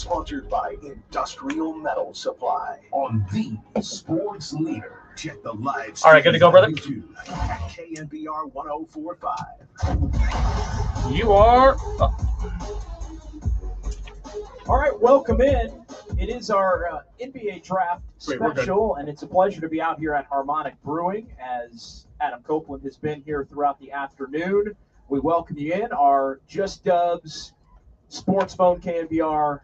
Sponsored by Industrial Metal Supply on the Sports Leader. Check the live stream. All right, good to go, brother. YouTube at KNBR 1045. You are up. All right, welcome in. It is our NBA draft special, and it's a pleasure to be out here at Harmonic Brewing as Adam Copeland has been here throughout the afternoon. We welcome you in our Just Dubs Sports Phone KNBR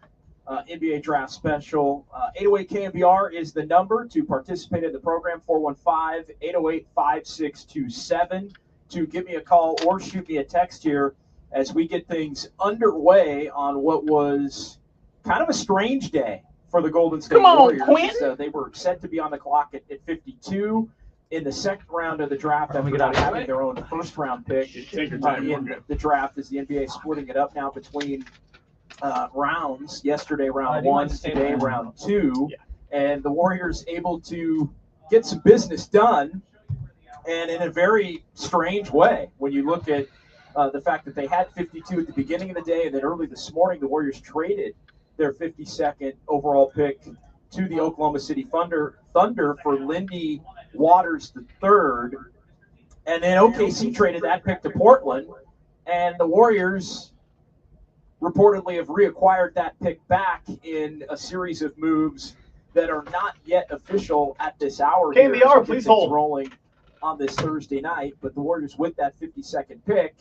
NBA draft special. 808 KNBR is the number to participate in the program, 415-808-5627, to give me a call or shoot me a text here as we get things underway on what was kind of a strange day for the Golden State Warriors. Quinton. They were set to be on the clock at 52 in the second round of the draft after not having their own first-round pick in the draft, as the NBA is splitting it up now between rounds. Yesterday, round one, today, round two. Yeah. And the Warriors able to get some business done, and in a very strange way when you look at the fact that they had 52 at the beginning of the day, and then early this morning the Warriors traded their 52nd overall pick to the Oklahoma City Thunder for Lindy Waters III, and then OKC traded that pick to Portland, and the Warriors reportedly have reacquired that pick back in a series of moves that are not yet official at this hour. KNBR, please hold. Rolling on this Thursday night, but the Warriors with that 52nd pick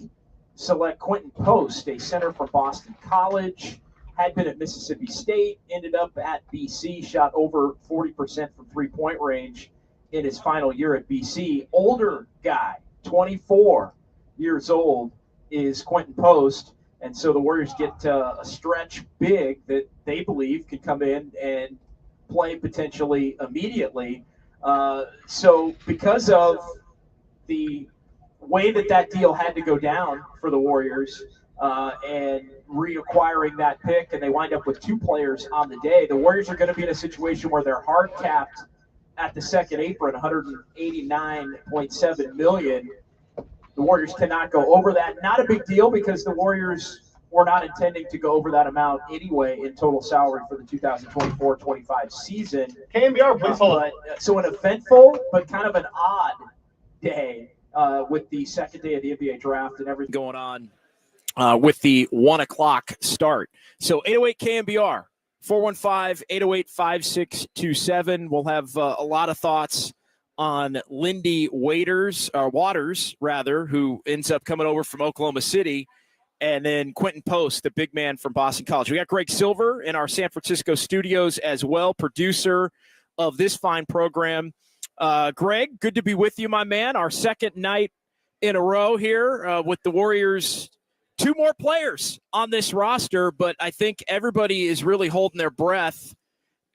select Quinton Post, a center from Boston College, had been at Mississippi State, ended up at BC, shot over 40% from three-point range in his final year at BC. Older guy, 24 years old, is Quinton Post, and so the Warriors get a stretch big that they believe could come in and play potentially immediately. So because of the way that deal had to go down for the Warriors and reacquiring that pick, and they wind up with two players on the day, the Warriors are going to be in a situation where they're hard capped at the second apron, $189.7 million. The Warriors cannot go over that. Not a big deal because the Warriors were not intending to go over that amount anyway in total salary for the 2024-25 season. KNBR, please hold. So an eventful but kind of an odd day with the second day of the NBA draft and everything going on with the 1 o'clock start. So 808 KNBR, 415-808-5627. We'll have a lot of thoughts on Lindy Waters, who ends up coming over from Oklahoma City, and then Quinton Post, the big man from Boston College. We got Greg Silver in our San Francisco studios as well, producer of this fine program. Greg, good to be with you, my man. Our second night in a row here with the Warriors. Two more players on this roster, but I think everybody is really holding their breath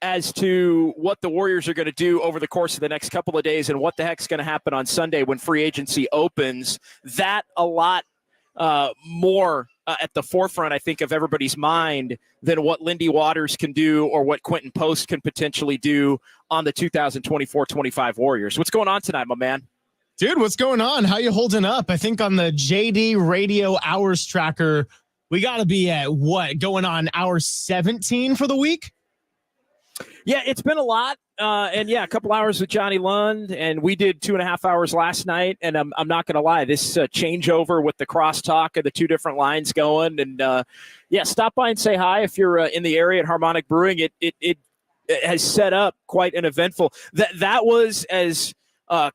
as to what the Warriors are going to do over the course of the next couple of days and what the heck's going to happen on Sunday when free agency opens. That a lot more at the forefront, I think, of everybody's mind than what Lindy Waters can do or what Quinton Post can potentially do on the 2024-25 Warriors. What's going on tonight, my man? Dude, what's going on? How you holding up? I think on the JD Radio Hours Tracker, we got to be at what? Going on hour 17 for the week? Yeah, it's been a lot. And yeah, a couple hours with Johnny Lund, and we did 2.5 hours last night. And I'm not going to lie, this changeover with the crosstalk of the two different lines going. And yeah, stop by and say hi if you're in the area at Harmonic Brewing. It has set up quite an eventful. That was as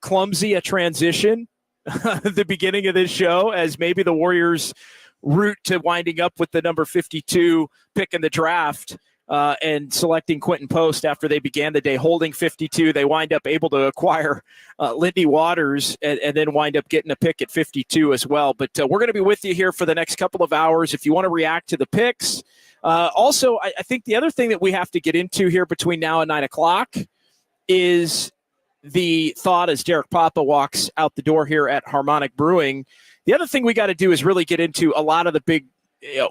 clumsy a transition at the beginning of this show as maybe the Warriors' route to winding up with the number 52 pick in the draft. And selecting Quinton Post after they began the day holding 52. They wind up able to acquire Lindy Waters and then wind up getting a pick at 52 as well. But we're going to be with you here for the next couple of hours if you want to react to the picks. Also, I think the other thing that we have to get into here between now and 9 o'clock is the thought as Derek Papa walks out the door here at Harmonic Brewing. The other thing we got to do is really get into a lot of the big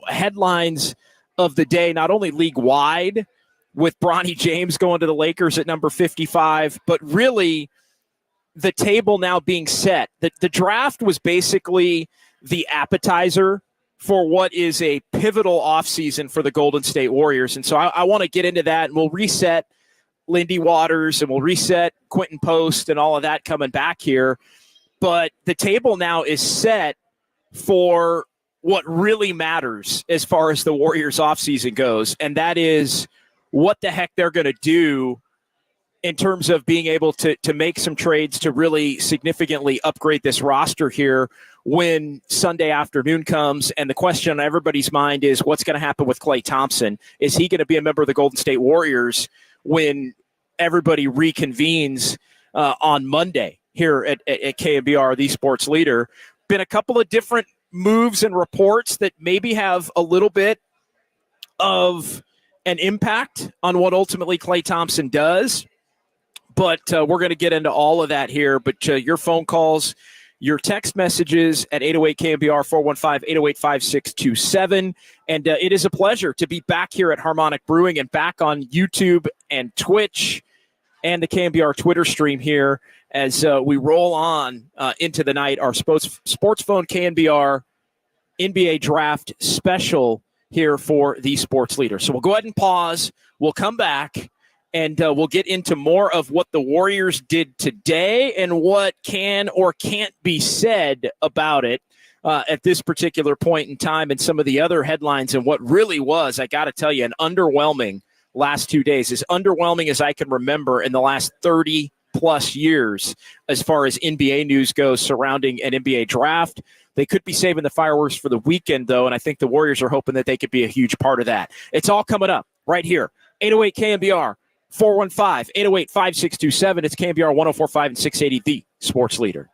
headlines of the day, not only league-wide with Bronny James going to the Lakers at number 55, but really the table now being set. The draft was basically the appetizer for what is a pivotal offseason for the Golden State Warriors. And so I want to get into that, and we'll reset Lindy Waters and we'll reset Quinton Post and all of that coming back here. But the table now is set for what really matters as far as the Warriors offseason goes, and that is what the heck they're going to do in terms of being able to make some trades to really significantly upgrade this roster here when Sunday afternoon comes. And the question on everybody's mind is what's going to happen with Klay Thompson? Is he going to be a member of the Golden State Warriors when everybody reconvenes on Monday here at KNBR, the sports leader? Been a couple of different moves and reports that maybe have a little bit of an impact on what ultimately Klay Thompson does. But we're going to get into all of that here. But your phone calls, your text messages at 808-KNBR, 415-808-5627. And it is a pleasure to be back here at Harmonic Brewing and back on YouTube and Twitch and the KNBR Twitter stream here as we roll on into the night. Our Sports Phone KNBR NBA Draft special here for the sports leader. So we'll go ahead and pause. We'll come back. And we'll get into more of what the Warriors did today and what can or can't be said about it at this particular point in time, and some of the other headlines and what really was, I got to tell you, an underwhelming last 2 days, as underwhelming as I can remember in the last 30-plus years as far as NBA news goes surrounding an NBA draft. They could be saving the fireworks for the weekend, though, and I think the Warriors are hoping that they could be a huge part of that. It's all coming up right here, 808-KNBR. 415-808-5627. It's KNBR 104.5 and 680, the sports leader.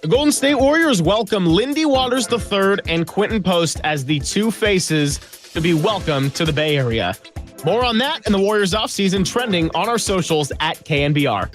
The Golden State Warriors welcome Lindy Waters III and Quinton Post as the two faces to be welcomed to the Bay Area. More on that and the Warriors offseason trending on our socials at KNBR.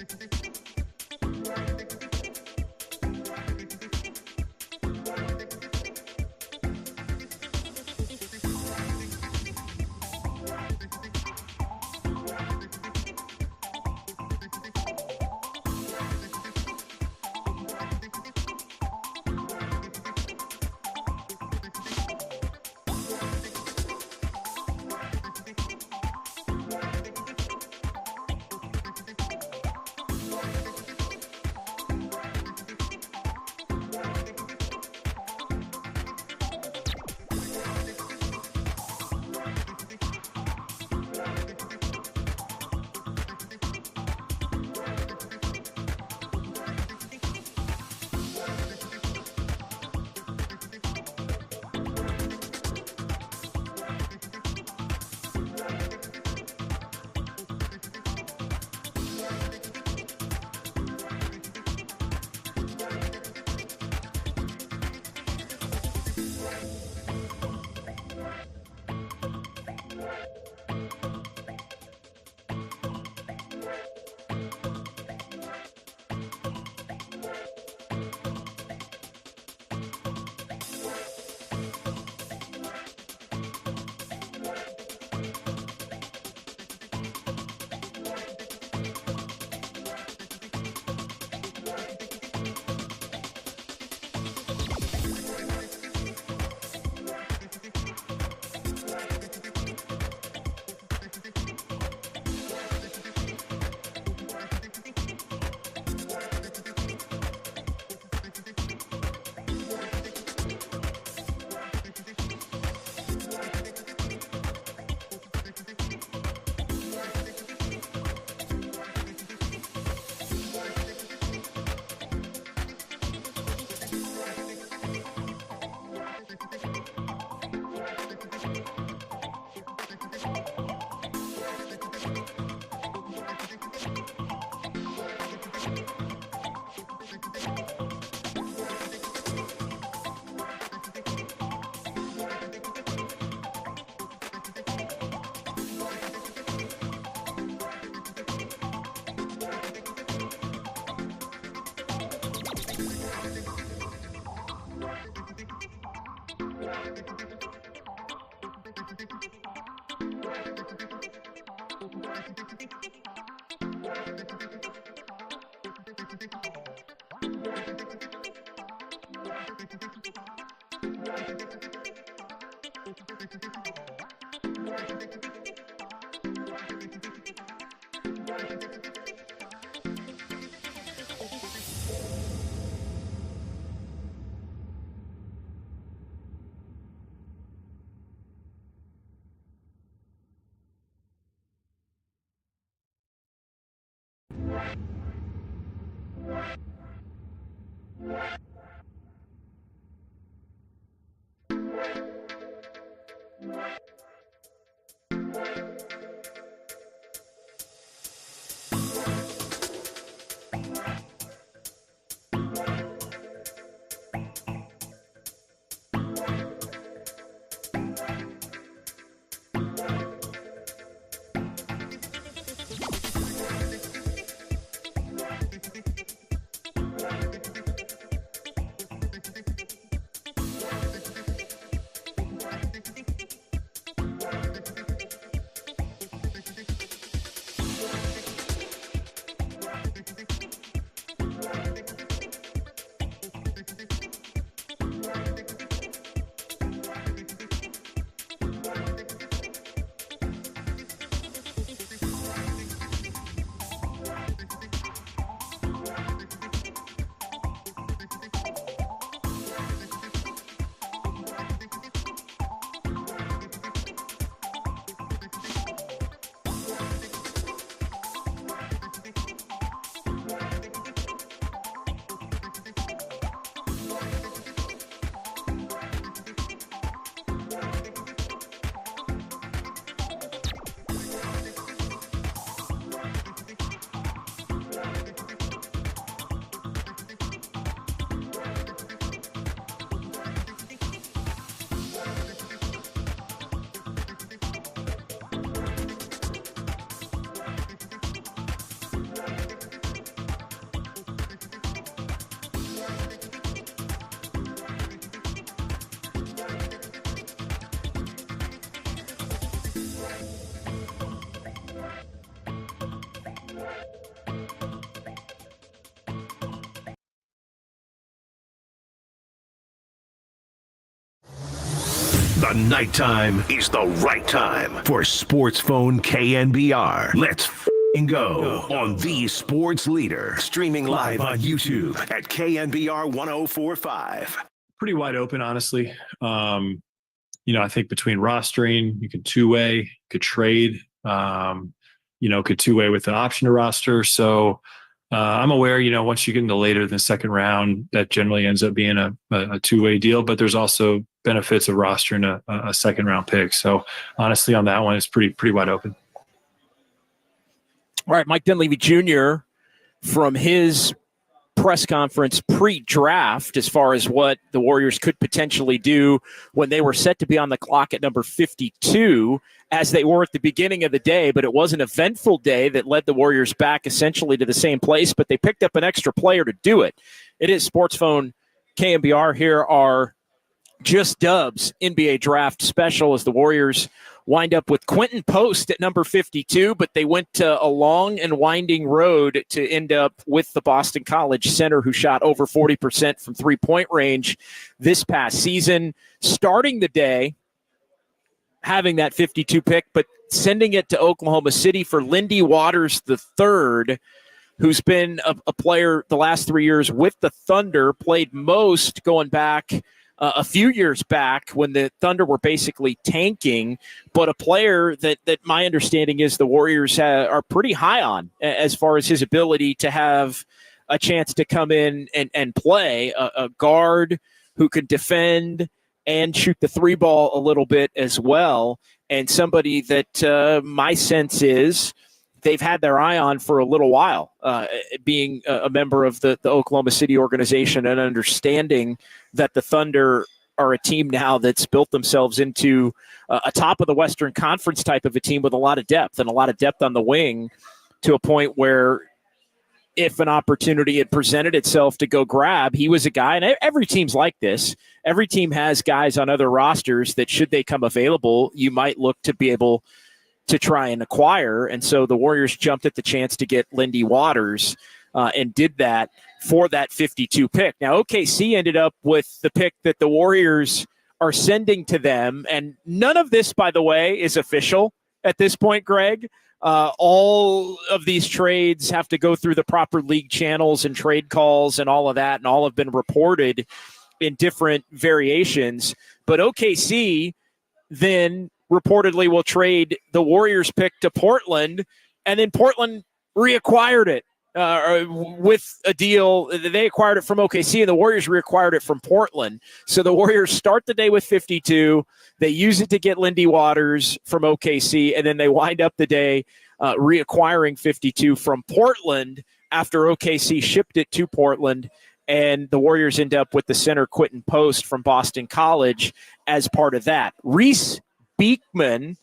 The nighttime is the right time for Sports Phone KNBR. Let's go on the sports leader. Streaming live on YouTube at KNBR 1045. Pretty wide open, honestly. I think between rostering, you could two-way, could trade, could two-way with the option to roster. So I'm aware, once you get into later than the second round, that generally ends up being a two-way deal, but there's also benefits of rostering a second round pick. So honestly, on that one, it's pretty wide open. All right, Mike Dunleavy Jr. from his press conference pre-draft as far as what the Warriors could potentially do when they were set to be on the clock at number 52, as they were at the beginning of the day, but it was an eventful day that led the Warriors back essentially to the same place, but they picked up an extra player to do it. It is Sports Phone KNBR. Here are Just Dubs NBA Draft Special as the Warriors wind up with Quinton Post at number 52, but they went a long and winding road to end up with the Boston College center who shot over 40% from three-point range this past season, starting the day having that 52 pick, but sending it to Oklahoma City for Lindy Waters III, who's been a player the last 3 years with the Thunder, played most going back a few years back when the Thunder were basically tanking, but a player that my understanding is the Warriors are pretty high on as far as his ability to have a chance to come in and play a guard who could defend and shoot the three ball a little bit as well, and somebody that my sense is they've had their eye on for a little while, being a member of the Oklahoma City organization and understanding that the Thunder are a team now that's built themselves into a top of the Western Conference type of a team with a lot of depth on the wing, to a point where if an opportunity had presented itself to go grab, he was a guy. And every team's like this. Every team has guys on other rosters that, should they come available, you might look to be able to try and acquire. And so the Warriors jumped at the chance to get Lindy Waters and did that for that 52 pick. Now, OKC ended up with the pick that the Warriors are sending to them. And none of this, by the way, is official at this point, Greg. All of these trades have to go through the proper league channels and trade calls and all of that, and all have been reported in different variations. But OKC then reportedly will trade the Warriors pick to Portland, and then Portland reacquired it with a deal. They acquired it from OKC, and the Warriors reacquired it from Portland. So the Warriors start the day with 52. They use it to get Lindy Waters from OKC, and then they wind up the day reacquiring 52 from Portland after OKC shipped it to Portland. And the Warriors end up with the center Quinton Post from Boston College as part of that. Reese Beekman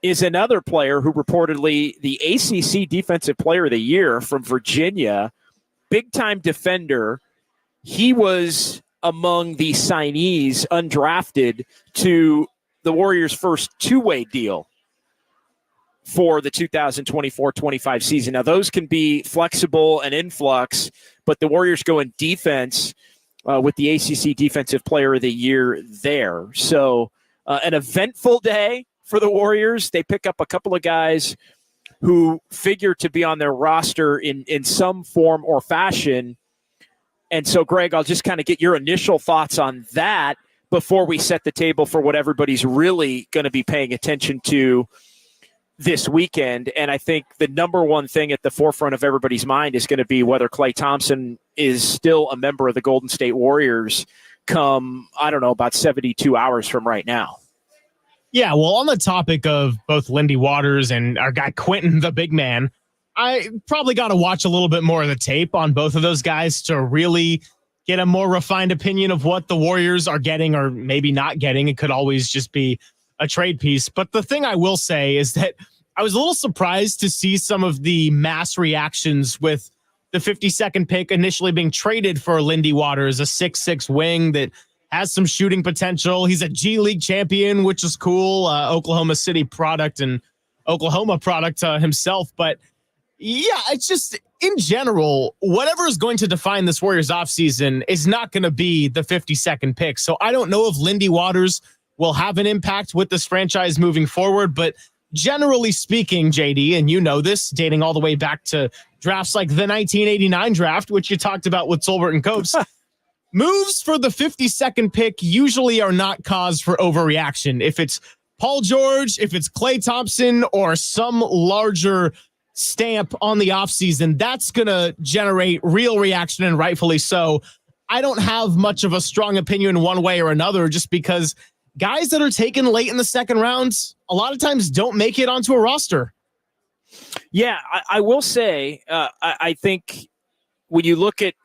is another player who reportedly the ACC Defensive Player of the Year from Virginia, big-time defender. He was among the signees undrafted to the Warriors' first two-way deal for the 2024-25 season. Now, those can be flexible and influx, but the Warriors go in defense with the ACC Defensive Player of the Year there. So an eventful day for the Warriors. They pick up a couple of guys who figure to be on their roster in some form or fashion. And so, Greg, I'll just kind of get your initial thoughts on that before we set the table for what everybody's really going to be paying attention to this weekend. And I think the number one thing at the forefront of everybody's mind is going to be whether Klay Thompson is still a member of the Golden State Warriors come, I don't know, about 72 hours from right now. Yeah, well, on the topic of both Lindy Waters and our guy Quinton, the big man, I probably got to watch a little bit more of the tape on both of those guys to really get a more refined opinion of what the Warriors are getting or maybe not getting. It could always just be a trade piece. But the thing I will say is that I was a little surprised to see some of the mass reactions with the 52nd pick initially being traded for Lindy Waters, a 6'6" wing that has some shooting potential. He's a G League champion, which is cool. Oklahoma City product and Oklahoma product himself. But yeah, it's just in general, whatever is going to define this Warriors offseason is not going to be the 52nd pick. So I don't know if Lindy Waters will have an impact with this franchise moving forward. But generally speaking, JD, and you know this, dating all the way back to drafts like the 1989 draft, which you talked about with Tolbert and Copes, moves for the 52nd pick usually are not cause for overreaction. If it's Paul George, if it's Klay Thompson, or some larger stamp on the offseason, that's going to generate real reaction, and rightfully so. I don't have much of a strong opinion one way or another, just because guys that are taken late in the second rounds a lot of times don't make it onto a roster. Yeah, I will say, I think when you look at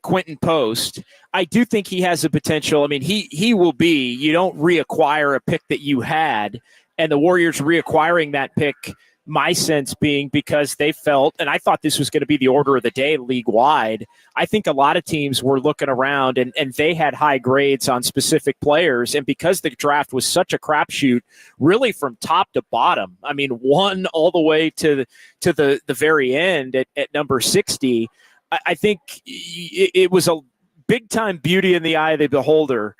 Quinton Post, I do think he has the potential. I mean, he will be, you don't reacquire a pick that you had, and the Warriors reacquiring that pick, my sense being because they felt, and I thought this was going to be the order of the day league-wide, I think a lot of teams were looking around and they had high grades on specific players, and because the draft was such a crapshoot, really from top to bottom, I mean, one all the way to the very end at number 60, I think it was a big-time beauty in the eye of the beholder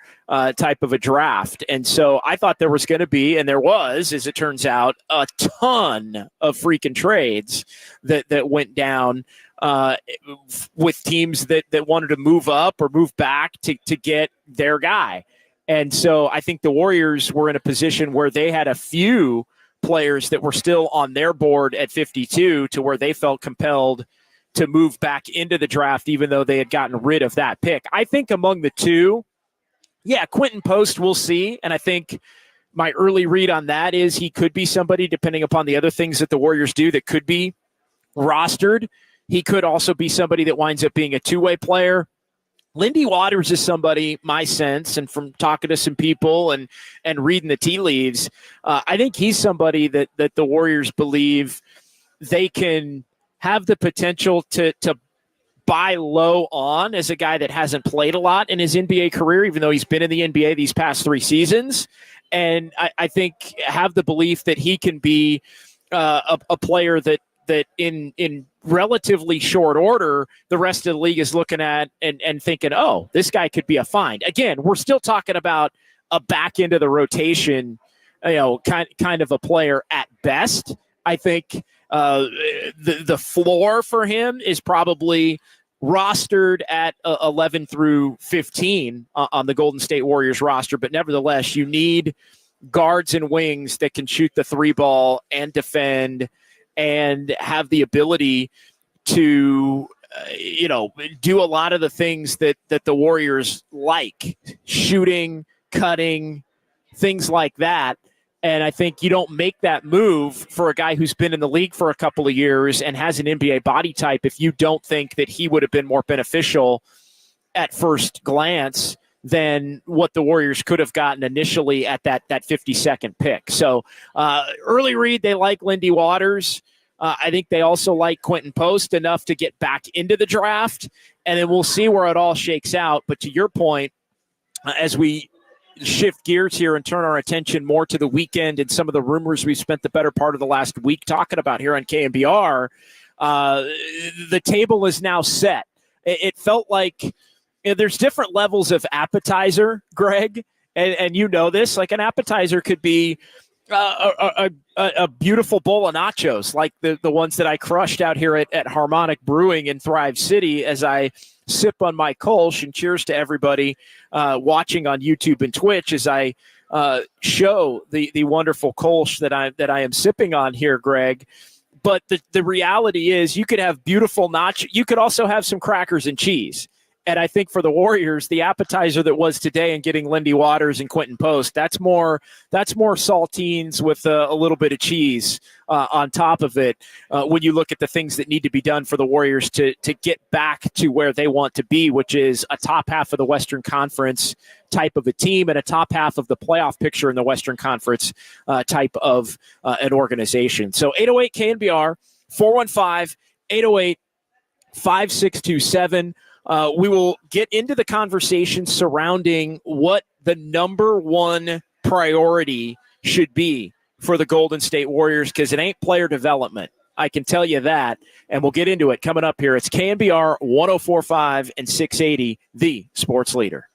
type of a draft. And so I thought there was going to be, and there was, as it turns out, a ton of freaking trades that went down with teams that wanted to move up or move back to get their guy. And so I think the Warriors were in a position where they had a few players that were still on their board at 52 to where they felt compelled to move back into the draft, even though they had gotten rid of that pick. I think among the two, yeah, Quinton Post, we'll see. And I think my early read on that is he could be somebody, depending upon the other things that the Warriors do, that could be rostered. He could also be somebody that winds up being a two-way player. Lindy Waters is somebody, my sense, and from talking to some people and reading the tea leaves, I think he's somebody that the Warriors believe they can have the potential to buy low on as a guy that hasn't played a lot in his NBA career, even though he's been in the NBA these past 3 seasons. And I think have the belief that he can be a player that in relatively short order, the rest of the league is looking at and thinking, oh, this guy could be a find. Again, we're still talking about a back end of the rotation, kind of a player at best. I think the floor for him is probably rostered at 11 through 15 on the Golden State Warriors roster. But nevertheless, you need guards and wings that can shoot the 3 ball and defend and have the ability to do a lot of the things that the Warriors like, shooting, cutting, things like that. And I think you don't make that move for a guy who's been in the league for a couple of years and has an NBA body type if you don't think that he would have been more beneficial at first glance than what the Warriors could have gotten initially at that 52nd pick. So early read, they like Lindy Waters. I think they also like Quinton Post enough to get back into the draft, and then we'll see where it all shakes out. But to your point, as we shift gears here and turn our attention more to the weekend and some of the rumors we spent the better part of the last week talking about here on KNBR, the table is now set. It felt like there's different levels of appetizer, Greg, and you know this. Like an appetizer could be a beautiful bowl of nachos, like the ones that I crushed out here at Harmonic Brewing in Thrive City as I sip on my Kolsch. And cheers to everybody watching on YouTube and Twitch as I show the wonderful Kolsch that I am sipping on here, Greg. But the reality is you could have beautiful nachos. You could also have some crackers and cheese. And I think for the Warriors, the appetizer that was today and getting Lindy Waters and Quinton Post, that's more saltines with a little bit of cheese on top of it. When you look at the things that need to be done for the Warriors to get back to where they want to be, which is a top half of the Western Conference type of a team and a top half of the playoff picture in the Western Conference type of an organization. So 808 KNBR, 415-808-5627. We will get into the conversation surrounding what the number one priority should be for the Golden State Warriors, because it ain't player development. I can tell you that, and we'll get into it coming up here. It's KNBR 104.5 and 680, the sports leader.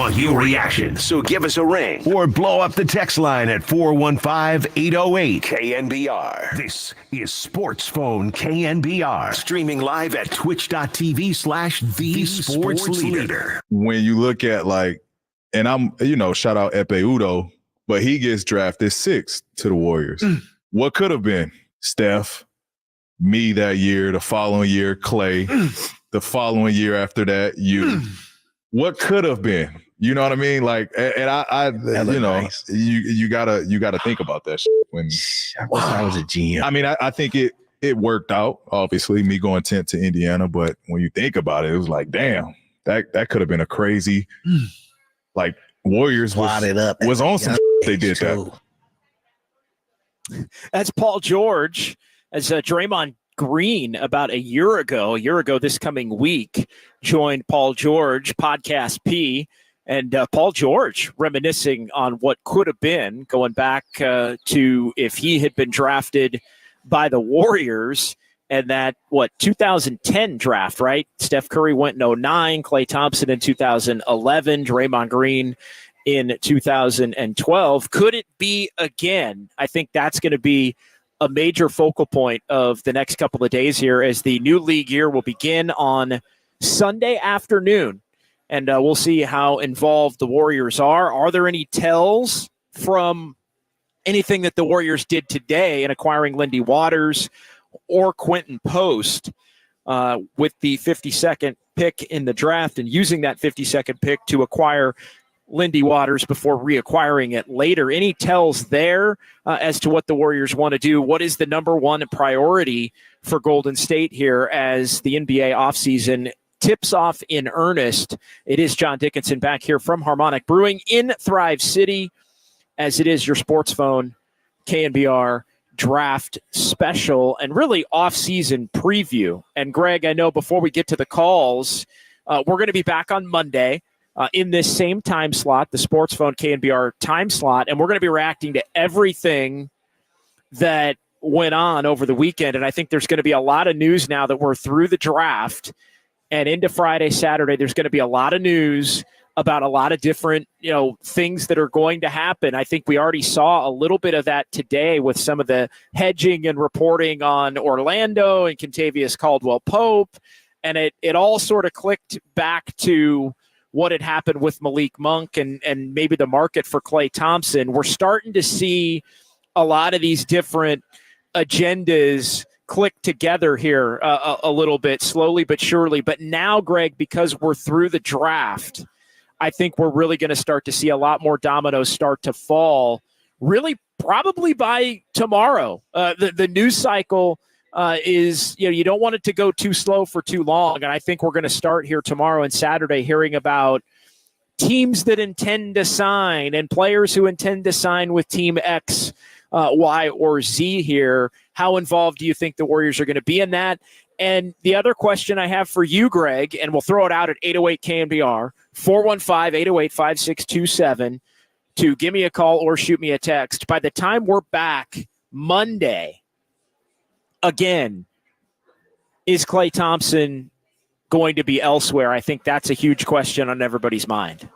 want your reaction, so give us a ring or blow up the text line at 415-808-KNBR. This is Sports Phone KNBR, streaming live at twitch.tv/The Sports Leader. When you look at and I'm, shout out Epe Udo, but he gets drafted 6th to the Warriors. What could have been? Steph, me that year, the following year, Klay, the following year after that, you. What could have been? You know what I mean? Nice. you gotta think about that shit when I was a GM. I mean, I think it worked out, obviously, me going 10th to Indiana, but when you think about it, it was like, damn, that could have been a crazy Warriors was on some they did that. That's Paul George as Draymond Green about a year ago this coming week joined Paul George, Podcast P, and Paul George reminiscing on what could have been, going back to if he had been drafted by the Warriors and that 2010 draft, right? Steph Curry went in 09, Klay Thompson in 2011, Draymond Green in 2012. Could it be again? I think that's going to be a major focal point of the next couple of days here as the new league year will begin on Sunday afternoon. And we'll see how involved the Warriors are. Are there any tells from anything that the Warriors did today in acquiring Lindy Waters or Quinton Post with the 52nd pick in the draft and using that 52nd pick to acquire Lindy Waters before reacquiring it later? Any tells there as to what the Warriors want to do? What is the number one priority for Golden State here as the NBA offseason tips off in earnest? It is John Dickinson back here from Harmonic Brewing in Thrive City, as it is your Sports Phone KNBR draft special and really offseason preview. And Greg, I know before we get to the calls, we're going to be back on Monday in this same time slot, the Sports Phone KNBR time slot, and we're going to be reacting to everything that went on over the weekend. And I think there's going to be a lot of news now that we're through the draft and into Friday, Saturday. There's going to be a lot of news about a lot of different, things that are going to happen. I think we already saw a little bit of that today with some of the hedging and reporting on Orlando and Kentavious Caldwell-Pope. And it all sort of clicked back to what had happened with Malik Monk and maybe the market for Klay Thompson. We're starting to see a lot of these different agendas click together here a little bit, slowly but surely. But now, Greg, because we're through the draft, I think we're really going to start to see a lot more dominoes start to fall, really probably by tomorrow. The news cycle is, you don't want it to go too slow for too long. And I think we're going to start here tomorrow and Saturday hearing about teams that intend to sign and players who intend to sign with Team X, Y, or Z here. How involved do you think the Warriors are going to be in that? And the other question I have for you, Greg, and we'll throw it out at 808 KNBR, 415-808-5627, to give me a call or shoot me a text. By the time we're back Monday, again, is Klay Thompson going to be elsewhere? I think that's a huge question on everybody's mind.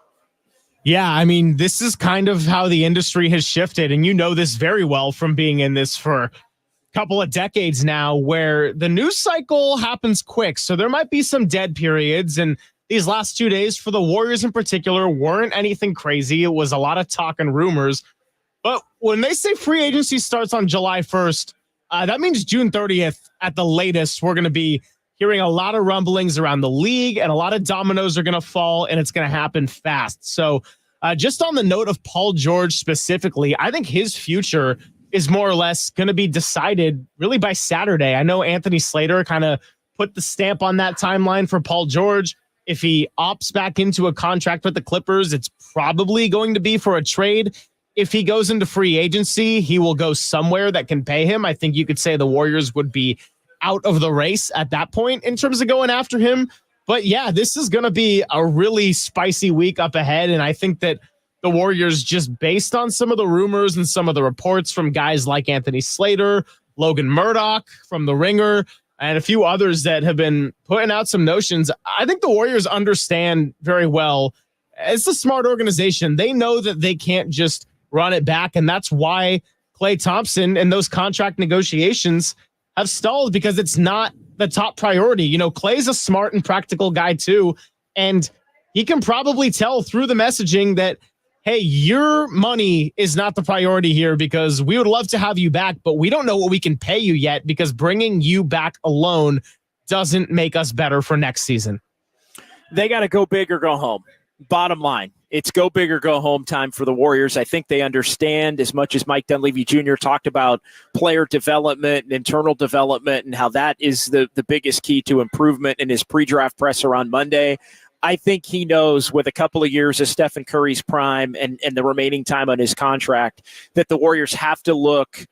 Yeah, I mean, this is kind of how the industry has shifted, and you know this very well from being in this for a couple of decades now, where the news cycle happens quick. So there might be some dead periods, and these last 2 days for the Warriors in particular weren't anything crazy. It was a lot of talk and rumors. But when they say free agency starts on July 1st, that means June 30th at the latest, we're going to be hearing a lot of rumblings around the league, and a lot of dominoes are going to fall, and it's going to happen fast. So just on the note of Paul George specifically, I think his future is more or less going to be decided really by Saturday. I know Anthony Slater kind of put the stamp on that timeline for Paul George. If he opts back into a contract with the Clippers, it's probably going to be for a trade. If he goes into free agency, he will go somewhere that can pay him. I think you could say the Warriors would be out of the race at that point in terms of going after him. But yeah, this is going to be a really spicy week up ahead. And I think that the Warriors, just based on some of the rumors and some of the reports from guys like Anthony Slater, Logan Murdoch from The Ringer, and a few others that have been putting out some notions, I think the Warriors understand very well it's a smart organization. They know that they can't just run it back, and that's why Klay Thompson and those contract negotiations have stalled, because it's not the top priority. You know, Klay's a smart and practical guy too, and he can probably tell through the messaging that, hey, your money is not the priority here, because we would love to have you back, but we don't know what we can pay you yet, because bringing you back alone doesn't make us better for next season. They got to go big or go home. Bottom line, it's go big or go home time for the Warriors. I think they understand, as much as Mike Dunleavy Jr. talked about player development and internal development and how that is the biggest key to improvement in his pre-draft presser on Monday. I think he knows, with a couple of years of Stephen Curry's prime and the remaining time on his contract, that the Warriors have to look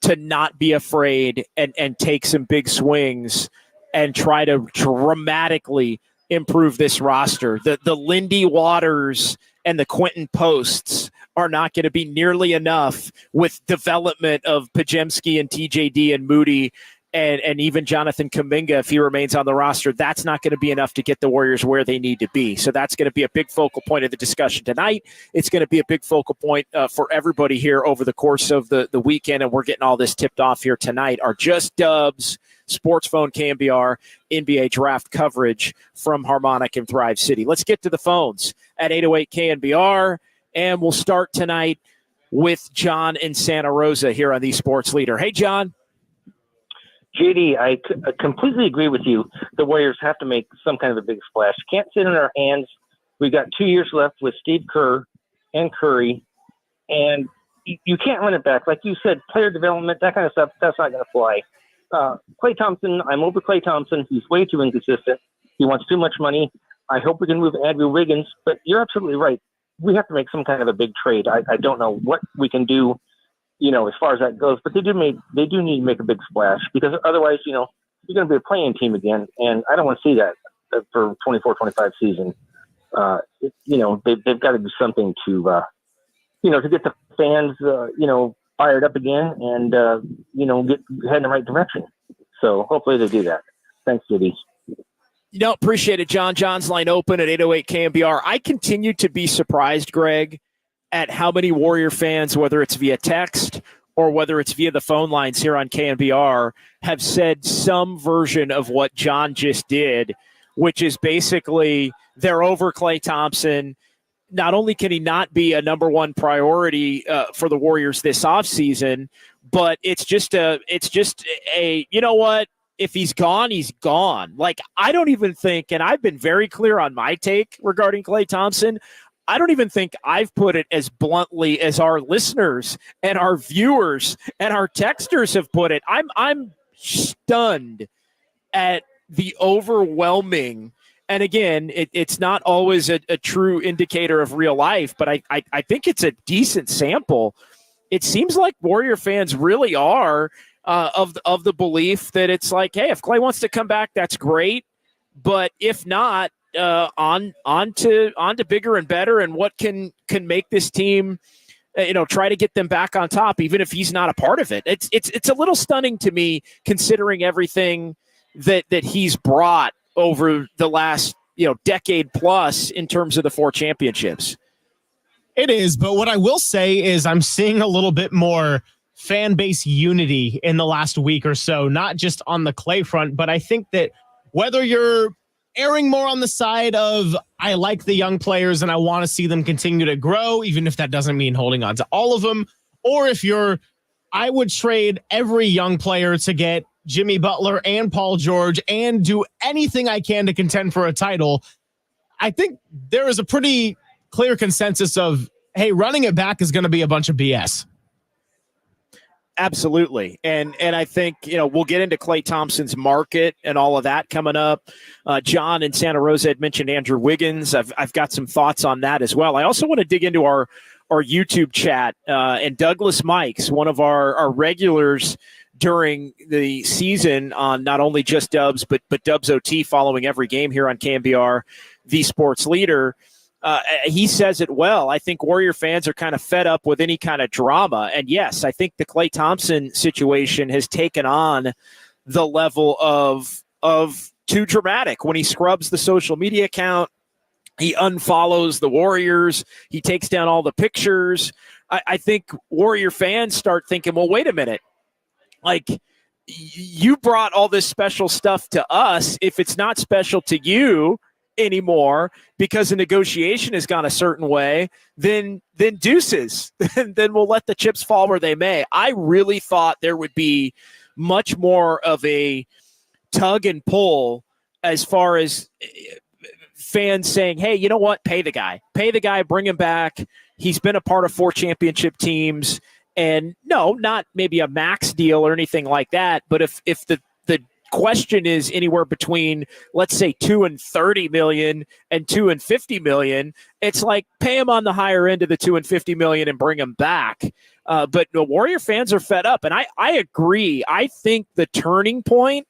to not be afraid and take some big swings and try to dramatically improve this roster. The Lindy Waters and the Quinton Posts are not going to be nearly enough, with development of Pajemski and TJD and Moody and even Jonathan Kaminga, if he remains on the roster. That's not going to be enough to get the Warriors where they need to be. So that's going to be a big focal point of the discussion tonight. It's going to be a big focal point for everybody here over the course of the weekend, and we're getting all this tipped off here tonight. Our Just Dubs Sports Phone KNBR NBA draft coverage from Harmonic and Thrive City. Let's get to the phones at 808 KNBR, and we'll start tonight with John in Santa Rosa here on the Sports Leader. Hey, John. JD, I completely agree with you. The Warriors have to make some kind of a big splash. Can't sit in our hands. We've got 2 years left with Steve Kerr and Curry, and you can't run it back. Like you said, player development, that kind of stuff, that's not going to fly. Klay Thompson, I'm over Klay Thompson. He's way too inconsistent. He wants too much money. I hope we can move Andrew Wiggins, but you're absolutely right. We have to make some kind of a big trade. I don't know what we can do, as far as that goes, but they do need to make a big splash, because otherwise, you're going to be a playing team again. And I don't want to see that for 24-25 season. They've got to do something to get the fans, fired up again and, head in the right direction. So hopefully they do that. Thanks, JD. Appreciate it, John. John's line open at 808 KNBR. I continue to be surprised, Greg, at how many Warrior fans, whether it's via text or whether it's via the phone lines here on KNBR, have said some version of what John just did, which is basically they're over Klay Thompson. Not only can he not be a number one priority for the Warriors this offseason, but it's just a you know what? If he's gone, he's gone. Like, I don't even think, and I've been very clear on my take regarding Klay Thompson, I don't even think I've put it as bluntly as our listeners and our viewers and our texters have put it. I'm stunned at the overwhelming. And again, it's not always a true indicator of real life, but I think it's a decent sample. It seems like Warrior fans really are of the belief that it's like, hey, if Klay wants to come back, that's great. But if not, on to bigger and better, and what can make this team, try to get them back on top, even if he's not a part of it. It's a little stunning to me, considering everything that he's brought over the last decade plus in terms of the 4 championships. It is, but what I will say is I'm seeing a little bit more fan base unity in the last week or so, not just on the Klay front, but I think that whether you're erring more on the side of I like the young players and I want to see them continue to grow, even if that doesn't mean holding on to all of them, or if I would trade every young player to get Jimmy Butler and Paul George and do anything I can to contend for a title. I think there is a pretty clear consensus of, hey, running it back is going to be a bunch of BS. Absolutely. And I think, we'll get into Klay Thompson's market and all of that coming up. John in Santa Rosa had mentioned Andrew Wiggins. I've got some thoughts on that as well. I also want to dig into our YouTube chat, and Douglas Mikes, one of our regulars during the season on not only Just Dubs, but Dubs OT, following every game here on KNBR, the Sports Leader. He says it well. I think Warrior fans are kind of fed up with any kind of drama. And yes, I think the Klay Thompson situation has taken on the level of too dramatic. When he scrubs the social media account, He unfollows the Warriors. He takes down all the pictures. I think Warrior fans start thinking, well, wait a minute. Like, you brought all this special stuff to us. If it's not special to you anymore because the negotiation has gone a certain way, then deuces. Then we'll let the chips fall where they may. I really thought there would be much more of a tug and pull as far as fans saying, hey, you know what? Pay the guy, bring him back. He's been a part of 4 championship teams. And no, not maybe a max deal or anything like that. But if the question is anywhere between, let's say, $2 and $30 million and $2 and $50 million, it's like pay him on the higher end of the $2 and $50 million and bring him back. But the Warrior fans are fed up. And I agree. I think the turning point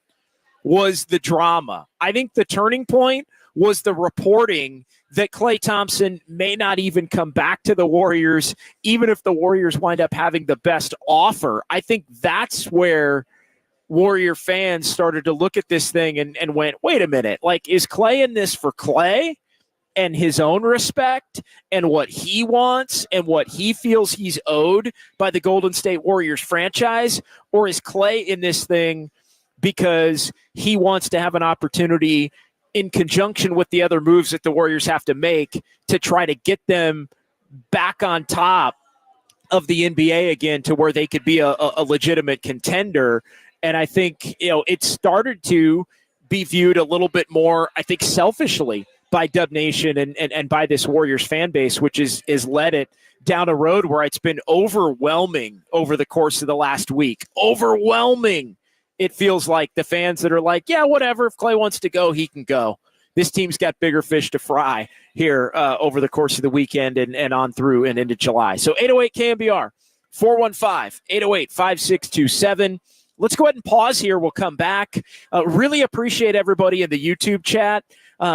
was the drama. I think the turning point was the reporting that Klay Thompson may not even come back to the Warriors, even if the Warriors wind up having the best offer. I think that's where Warrior fans started to look at this thing and went, wait a minute, like, is Klay in this for Klay and his own respect and what he wants and what he feels he's owed by the Golden State Warriors franchise? Or is Klay in this thing because he wants to have an opportunity in conjunction with the other moves that the Warriors have to make to try to get them back on top of the NBA again to where they could be a legitimate contender? And I think, it started to be viewed a little bit more, I think, selfishly by Dub Nation and by this Warriors fan base, which is led it down a road where it's been overwhelming over the course of the last week. Overwhelming. It feels like the fans that are like, yeah, whatever. If Klay wants to go, he can go. This team's got bigger fish to fry here over the course of the weekend and on through and into July. So 808 KMBR, 415-808-5627. Let's go ahead and pause here. We'll come back. Really appreciate everybody in the YouTube chat.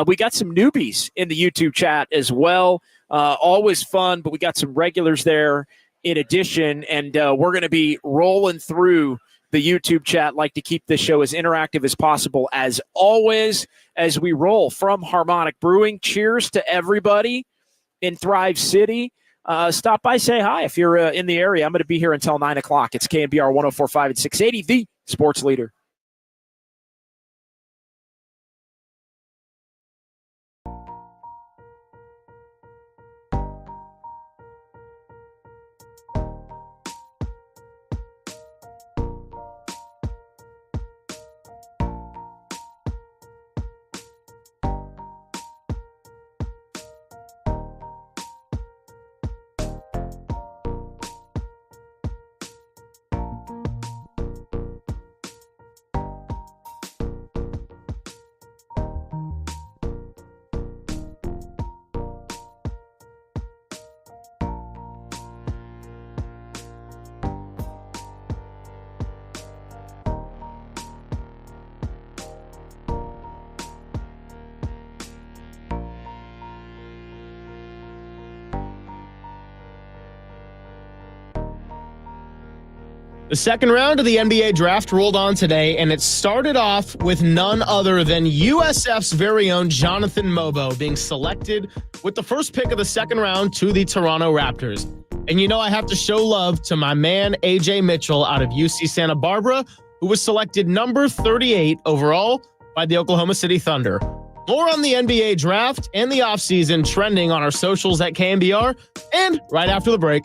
We got some newbies in the YouTube chat as well. Always fun, but we got some regulars there in addition, and we're going to be rolling through the YouTube chat. Like to keep this show as interactive as possible, as always, as we roll from Harmonic Brewing. Cheers to everybody in Thrive City. Stop by, say hi if you're in the area. I'm going to be here until 9 o'clock. It's KNBR 104.5 and 680, the sports leader. The second round of the NBA draft rolled on today, and it started off with none other than USF's very own Jonathan Mobo being selected with the first pick of the second round to the Toronto Raptors. And I have to show love to my man, AJ Mitchell out of UC Santa Barbara, who was selected number 38 overall by the Oklahoma City Thunder. More on the NBA draft and the offseason trending on our socials at KNBR and right after the break.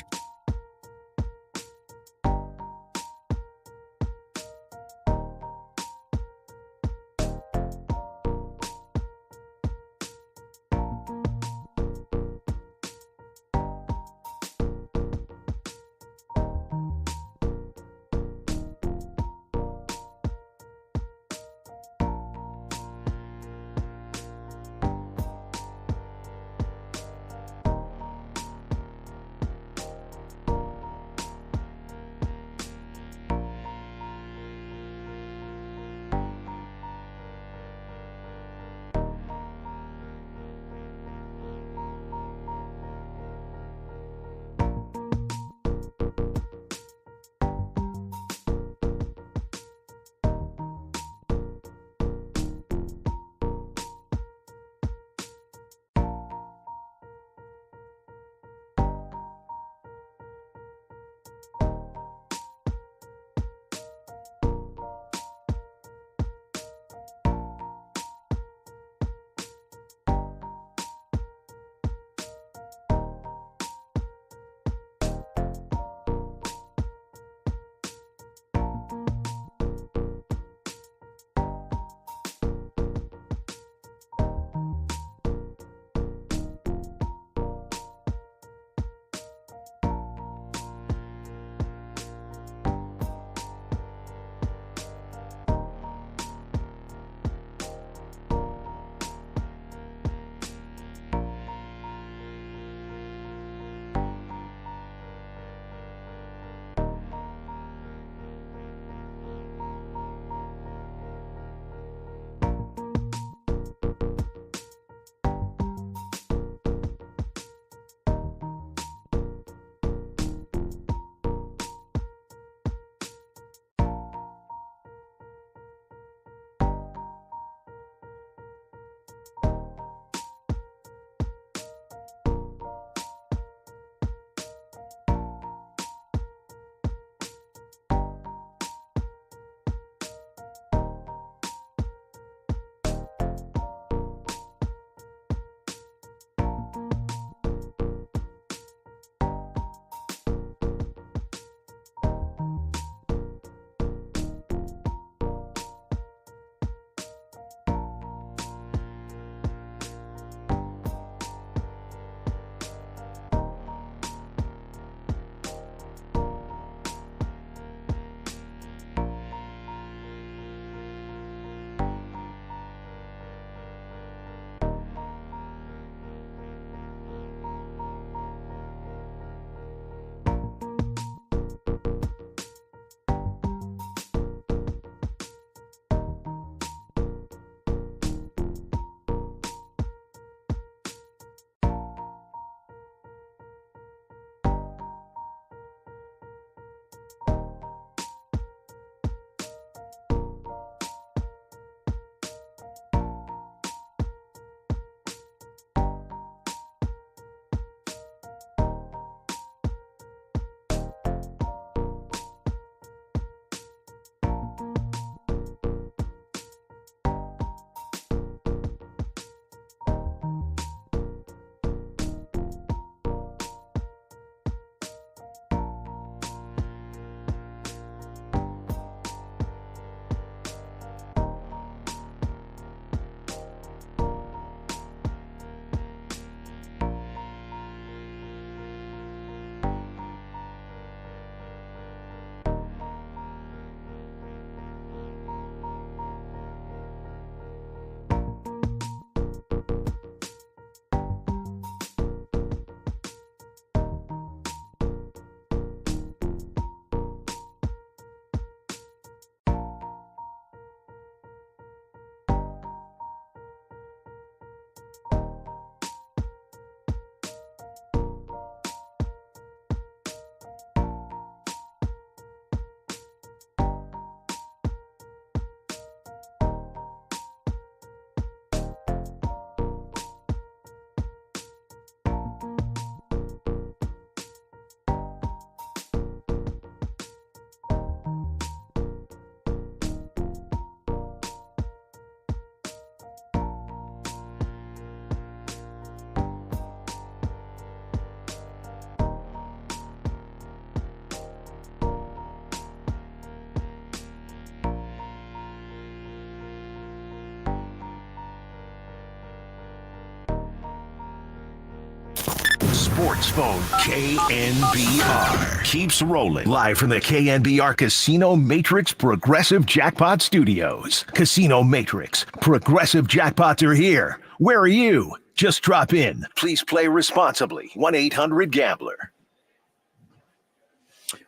Sports Phone KNBR keeps rolling live from the KNBR Casino Matrix Progressive Jackpot Studios. Casino Matrix Progressive Jackpots are here. Where are you? Just drop in. Please play responsibly. 1-800-GAMBLER.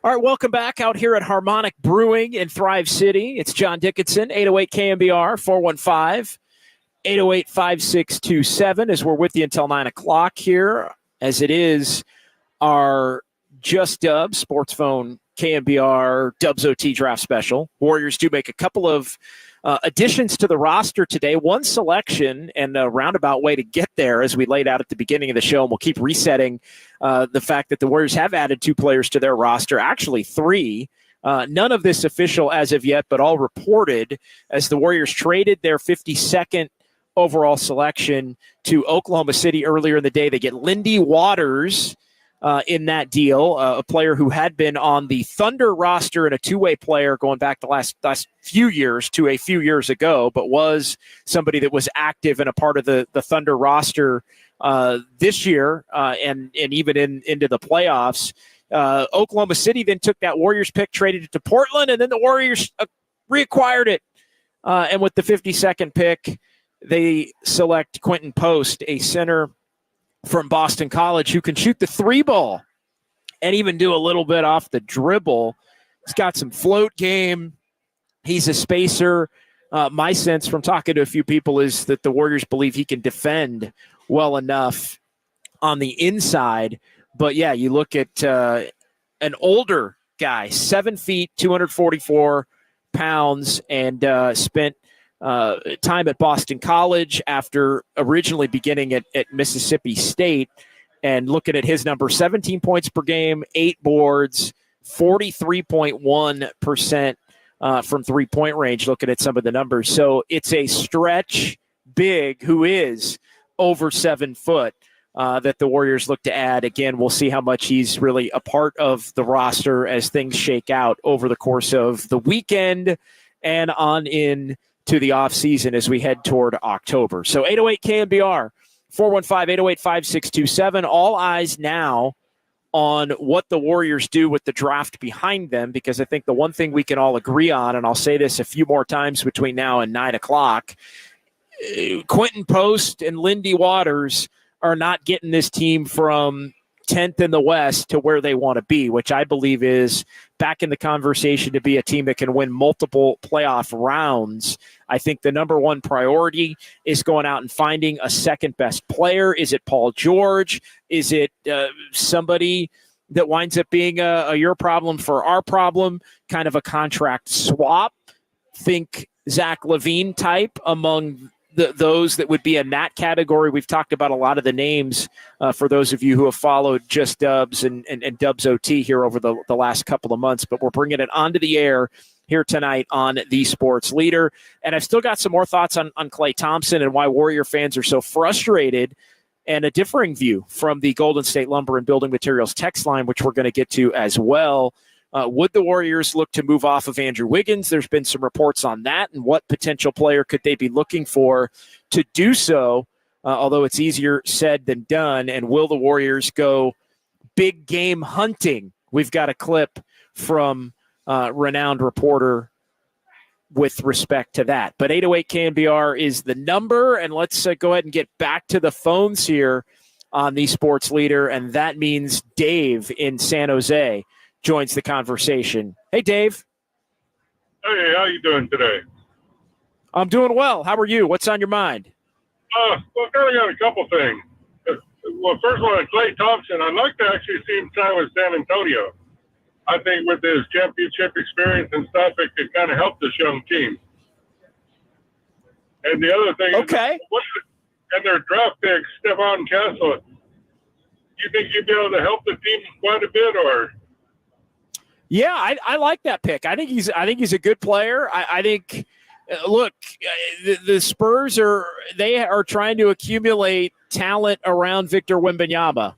All right, welcome back out here at Harmonic Brewing in Thrive City. It's John Dickinson, 808 KNBR, 415-808-5627, as we're with you until 9 o'clock here, as it is our Just Dubs Sports Phone KNBR Dubs OT Draft Special. Warriors do make a couple of additions to the roster today, one selection and a roundabout way to get there, as we laid out at the beginning of the show. And we'll keep resetting the fact that the Warriors have added 2 players to their roster, actually 3. None of this official as of yet, but all reported, as the Warriors traded their 52nd overall selection to Oklahoma City earlier in the day. They get Lindy Waters in that deal, a player who had been on the Thunder roster and a 2-way player going back the last few years to a few years ago, but was somebody that was active and a part of the Thunder roster this year and even into the playoffs. Oklahoma City then took that Warriors pick, traded it to Portland, and then the Warriors reacquired it. And with the 52nd pick, they select Quinton Post, a center from Boston College who can shoot the 3-ball and even do a little bit off the dribble. He's got some float game. He's a spacer. My sense from talking to a few people is that the Warriors believe he can defend well enough on the inside. But, yeah, you look at an older guy, 7 feet, 244 pounds, and spent time at Boston College after originally beginning at Mississippi State. And looking at his number, 17 points per game, 8 boards, 43.1% from three-point range, looking at some of the numbers. So it's a stretch big who is over 7 foot that the Warriors look to add. Again, we'll see how much he's really a part of the roster as things shake out over the course of the weekend and on in to the offseason as we head toward October. So 808 KNBR, 415-808-5627. All eyes now on what the Warriors do with the draft behind them, because I think the one thing we can all agree on, and I'll say this a few more times between now and 9 o'clock, Quinton Post and Lindy Waters are not getting this team from 10th in the West to where they want to be, which I believe is back in the conversation to be a team that can win multiple playoff rounds. I think the number one priority is going out and finding a second best player. Is it Paul George? Is it somebody that winds up being a your problem for our problem, kind of a contract swap? Think Zach LaVine type among those that would be in that category. We've talked about a lot of the names for those of you who have followed Just Dubs and Dubs OT here over the last couple of months, but we're bringing it onto the air here tonight on The Sports Leader. And I've still got some more thoughts on Klay Thompson and why Warrior fans are so frustrated, and a differing view from the Golden State Lumber and Building Materials text line, which we're going to get to as well. Would the Warriors look to move off of Andrew Wiggins? There's been some reports on that, and what potential player could they be looking for to do so, although it's easier said than done. And will the Warriors go big game hunting? We've got a clip from renowned reporter with respect to that. But 808 KNBR is the number, and let's go ahead and get back to the phones here on The Sports Leader, and that means Dave in San Jose joins the conversation. Hey, Dave. Hey, how you doing today? I'm doing well. How are you? What's on your mind? Well, kind of got a couple things. Well, first one, Klay Thompson. I'd like to actually see him sign with San Antonio. I think with his championship experience and stuff, it could kind of help this young team. And the other thing is, and their draft pick, Stephon Castle, you think you'd be able to help the team quite a bit, or? Yeah, I like that pick. I think he's a good player. I think, look, the Spurs are trying to accumulate talent around Victor Wembanyama.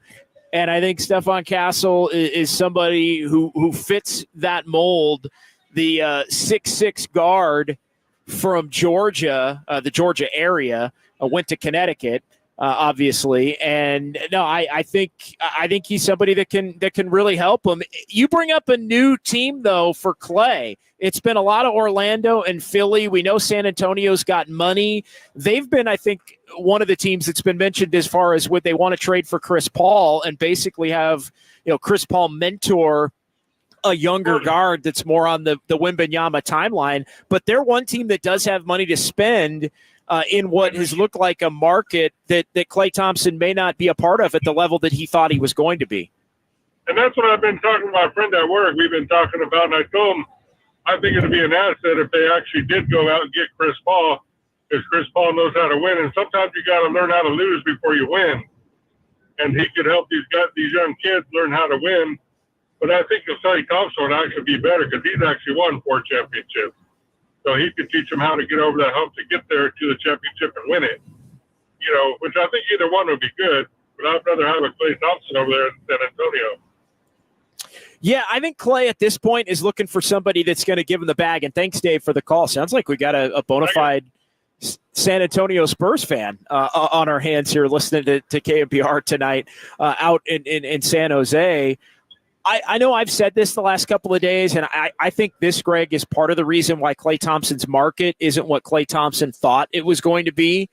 And I think Stephon Castle is somebody who fits that mold. The 6'6" guard from Georgia, the Georgia area, went to Connecticut, obviously. And no, I think he's somebody that can really help him. You bring up a new team though for Klay. It's been a lot of Orlando and Philly. We know San Antonio's got money. They've been, I think, one of the teams that's been mentioned as far as would they want to trade for Chris Paul and basically have, Chris Paul mentor a younger guard that's more on the Wembanyama timeline. But they're one team that does have money to spend in what has looked like a market that Klay Thompson may not be a part of at the level that he thought he was going to be. And that's what I've been talking to my friend at work. We've been talking about, and I told him I think it'd be an asset if they actually did go out and get Chris Paul, because Chris Paul knows how to win. And sometimes you got to learn how to lose before you win. And he could help these young kids learn how to win. But I think Klay Thompson would actually be better because he's actually won 4 championships. So he could teach them how to get over that hump to get there to the championship and win it. Which I think either one would be good. But I'd rather have a Klay Thompson over there in San Antonio. Yeah, I think Klay at this point is looking for somebody that's going to give him the bag. And thanks, Dave, for the call. Sounds like we got a bona fide San Antonio Spurs fan on our hands here listening to KNPR tonight out in San Jose. I know I've said this the last couple of days, and I think this, Greg, is part of the reason why Klay Thompson's market isn't what Klay Thompson thought it was going to be.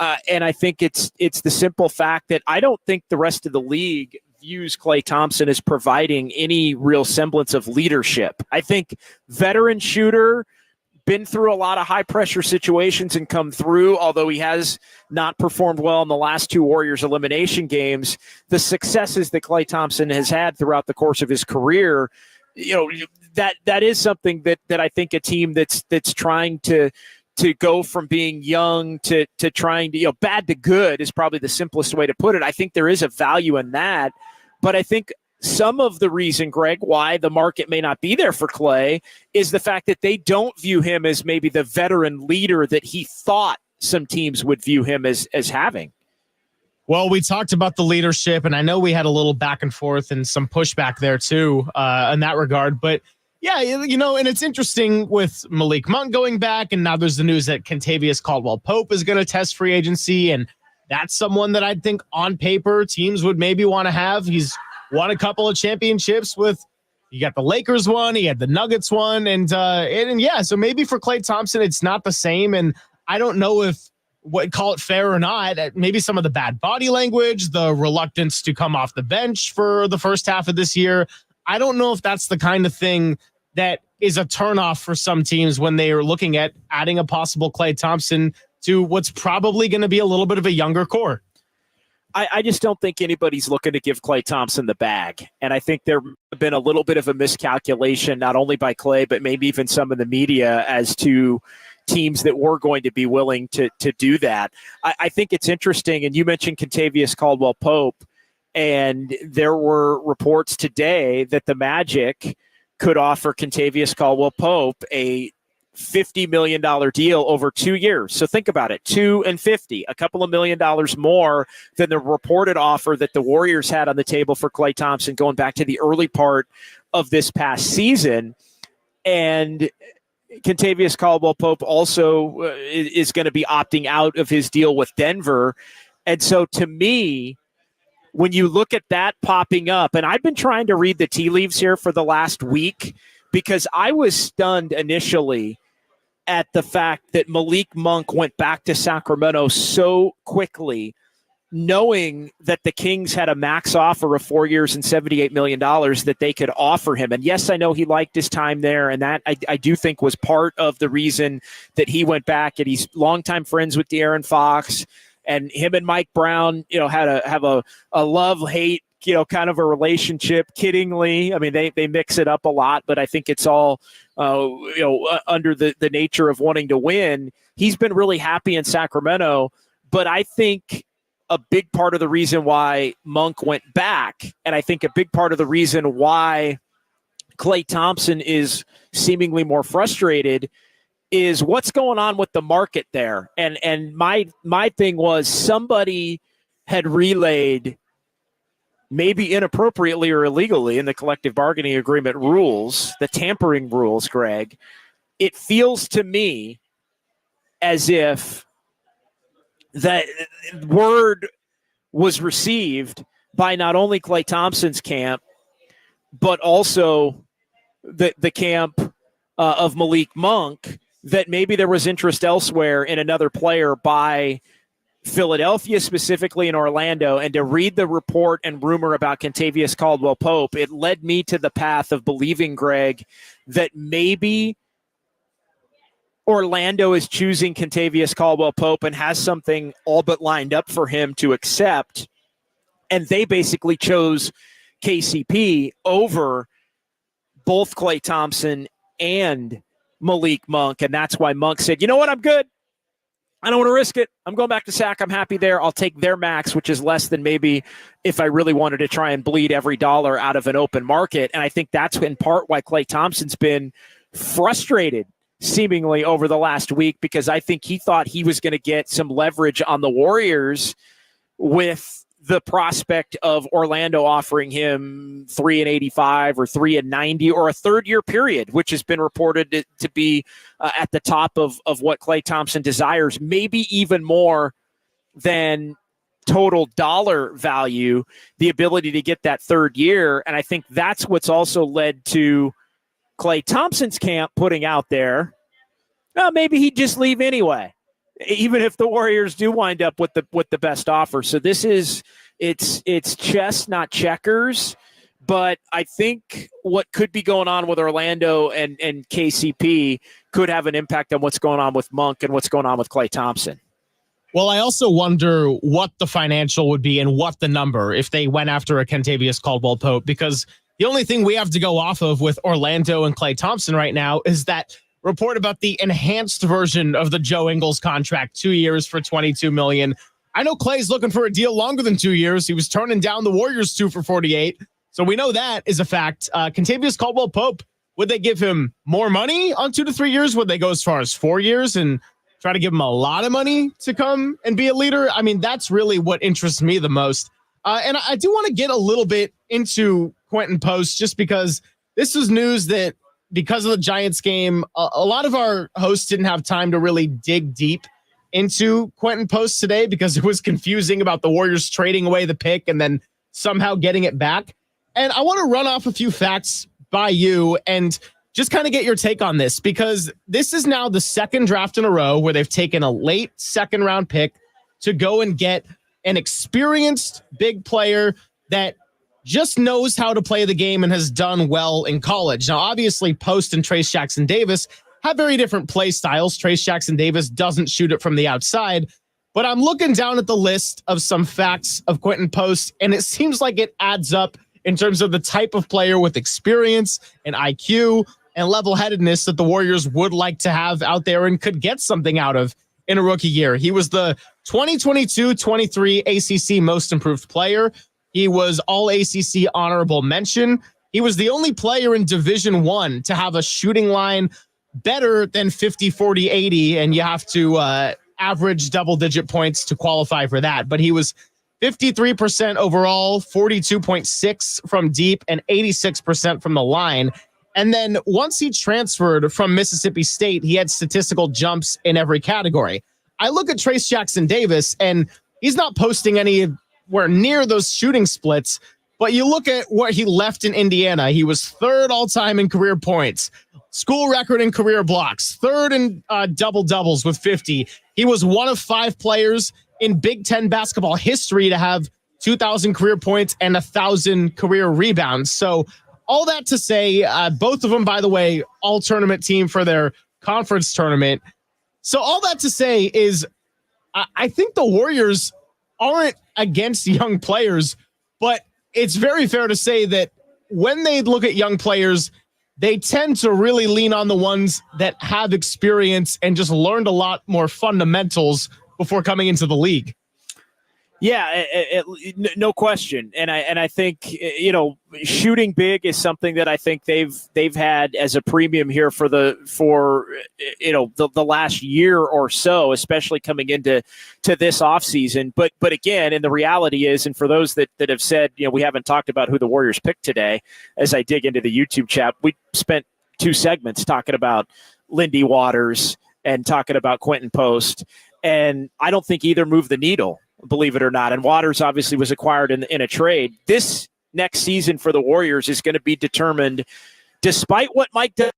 And I think it's the simple fact that I don't think the rest of the league views Klay Thompson as providing any real semblance of leadership. I think veteran shooter, been through a lot of high pressure situations and come through, although he has not performed well in the last 2 Warriors elimination games. The successes that Klay Thompson has had throughout the course of his career, that is something that I think a team that's trying to go from being young to trying to, bad to good is probably the simplest way to put it. I think there is a value in that, but I think some of the reason, Greg, why the market may not be there for Klay is the fact that they don't view him as maybe the veteran leader that he thought some teams would view him as having. Well, we talked about the leadership, and I know we had a little back and forth and some pushback there too in that regard. But yeah, and it's interesting with Malik Monk going back, and now there's the news that Kentavious Caldwell-Pope is going to test free agency, and that's someone that I think on paper teams would maybe want to have. He's won a couple of championships you got the Lakers one, he had the Nuggets one, and yeah, so maybe for Klay Thompson, it's not the same. And I don't know if call it fair or not, maybe some of the bad body language, the reluctance to come off the bench for the first half of this year. I don't know if that's the kind of thing that is a turnoff for some teams when they are looking at adding a possible Klay Thompson to what's probably going to be a little bit of a younger core. I just don't think anybody's looking to give Klay Thompson the bag. And I think there have been a little bit of a miscalculation, not only by Klay, but maybe even some of the media as to teams that were going to be willing to do that. I think it's interesting. And you mentioned Kentavious Caldwell-Pope, and there were reports today that the Magic could offer Kentavious Caldwell-Pope a $50 million deal over 2 years. So think about it, 2 and 50, a couple of $1 million more than the reported offer that the Warriors had on the table for Klay Thompson going back to the early part of this past season. And Kentavious Caldwell-Pope also is going to be opting out of his deal with Denver. And so to me, when you look at that popping up, and I've been trying to read the tea leaves here for the last week, because I was stunned initially at the fact that Malik Monk went back to Sacramento so quickly, knowing that the Kings had a max offer of 4 years and $78 million that they could offer him. And yes, I know he liked his time there, and that I do think was part of the reason that he went back. And he's longtime friends with De'Aaron Fox, and him and Mike Brown, have a love-hate, kind of a relationship, kiddingly. I mean, they mix it up a lot, but I think it's all, under the nature of wanting to win. He's been really happy in Sacramento, but I think a big part of the reason why Monk went back, and I think a big part of the reason why Klay Thompson is seemingly more frustrated, is what's going on with the market there. And my thing was, somebody had relayed, maybe inappropriately or illegally, in the collective bargaining agreement rules, the tampering rules, Greg. It feels to me as if that word was received by not only Klay Thompson's camp, but also the camp of Malik Monk, that maybe there was interest elsewhere in another player by Philadelphia, specifically in Orlando. And to read the report and rumor about Kentavious Caldwell-Pope, it led me to the path of believing, Greg, that maybe Orlando is choosing Kentavious Caldwell-Pope and has something all but lined up for him to accept. And they basically chose KCP over both Klay Thompson and Malik Monk. And that's why Monk said, you know what, I'm good. I don't want to risk it. I'm going back to Sac. I'm happy there. I'll take their max, which is less than maybe if I really wanted to try and bleed every dollar out of an open market. And I think that's in part why Klay Thompson's been frustrated seemingly over the last week, because I think he thought he was going to get some leverage on the Warriors with the prospect of Orlando offering him $3.85 or $3.90 or a third-year period, which has been reported to be at the top of what Klay Thompson desires, maybe even more than total dollar value, the ability to get that third year. And I think that's what's also led to Klay Thompson's camp putting out there, maybe he'd just leave anyway, even if the Warriors do wind up with the best offer. So this is it's chess, not checkers. But I think what could be going on with Orlando and KCP could have an impact on what's going on with Monk and what's going on with Klay Thompson. Well, I also wonder what the financial would be and what the number if they went after a Kentavious Caldwell-Pope, because the only thing we have to go off of with Orlando and Klay Thompson right now is that report about the enhanced version of the Joe Ingles contract, 2 years for $22 million. I know Klay's looking for a deal longer than 2 years. He was turning down the Warriors 2 for $48. So we know that is a fact. Kentavious Caldwell-Pope, would they give him more money on 2 to 3 years? Would they go as far as 4 years and try to give him a lot of money to come and be a leader? I mean, that's really what interests me the most. And I do want to get a little bit into Quinton Post, just because this is news that, because of the Giants game, a lot of our hosts didn't have time to really dig deep into Quinton Post today because it was confusing about the Warriors trading away the pick and then somehow getting it back. And I want to run off a few facts by you and just kind of get your take on this, because this is now the second draft in a row where they've taken a late second round pick to go and get an experienced big player that just knows how to play the game and has done well in college. Now, obviously, Post and Trace Jackson-Davis have very different play styles. Trace Jackson-Davis doesn't shoot it from the outside, but I'm looking down at the list of some facts of Quinton Post, and it seems like it adds up in terms of the type of player with experience and IQ and level-headedness that the Warriors would like to have out there and could get something out of in a rookie year. He was the 2022-23 ACC Most Improved Player. He was all ACC honorable mention. He was the only player in Division I to have a shooting line better than 50, 40, 80, and you have to average double-digit points to qualify for that. But he was 53% overall, 42.6 from deep, and 86% from the line. And then once he transferred from Mississippi State, he had statistical jumps in every category. I look at Trace Jackson-Davis, and he's not posting anywhere near those shooting splits, but you look at what he left in Indiana. He was third all-time in career points, school record in career blocks, third in double-doubles with 50. He was one of 5 players in Big Ten basketball history to have 2,000 career points and 1,000 career rebounds. So all that to say, both of them, by the way, all tournament team for their conference tournament. So all that to say is I think the Warriors aren't against young players, but it's very fair to say that when they look at young players, they tend to really lean on the ones that have experience and just learned a lot more fundamentals before coming into the league. Yeah, no question. And I think, shooting big is something that I think they've had as a premium here for the last year or so, especially coming into this offseason. But again, and the reality is, and for those that have said, we haven't talked about who the Warriors picked today, as I dig into the YouTube chat, we spent 2 segments talking about Lindy Waters and talking about Quinton Post. And I don't think either moved the needle, believe it or not. And Waters obviously was acquired in a trade. This next season for the Warriors is going to be determined, despite what Mike does.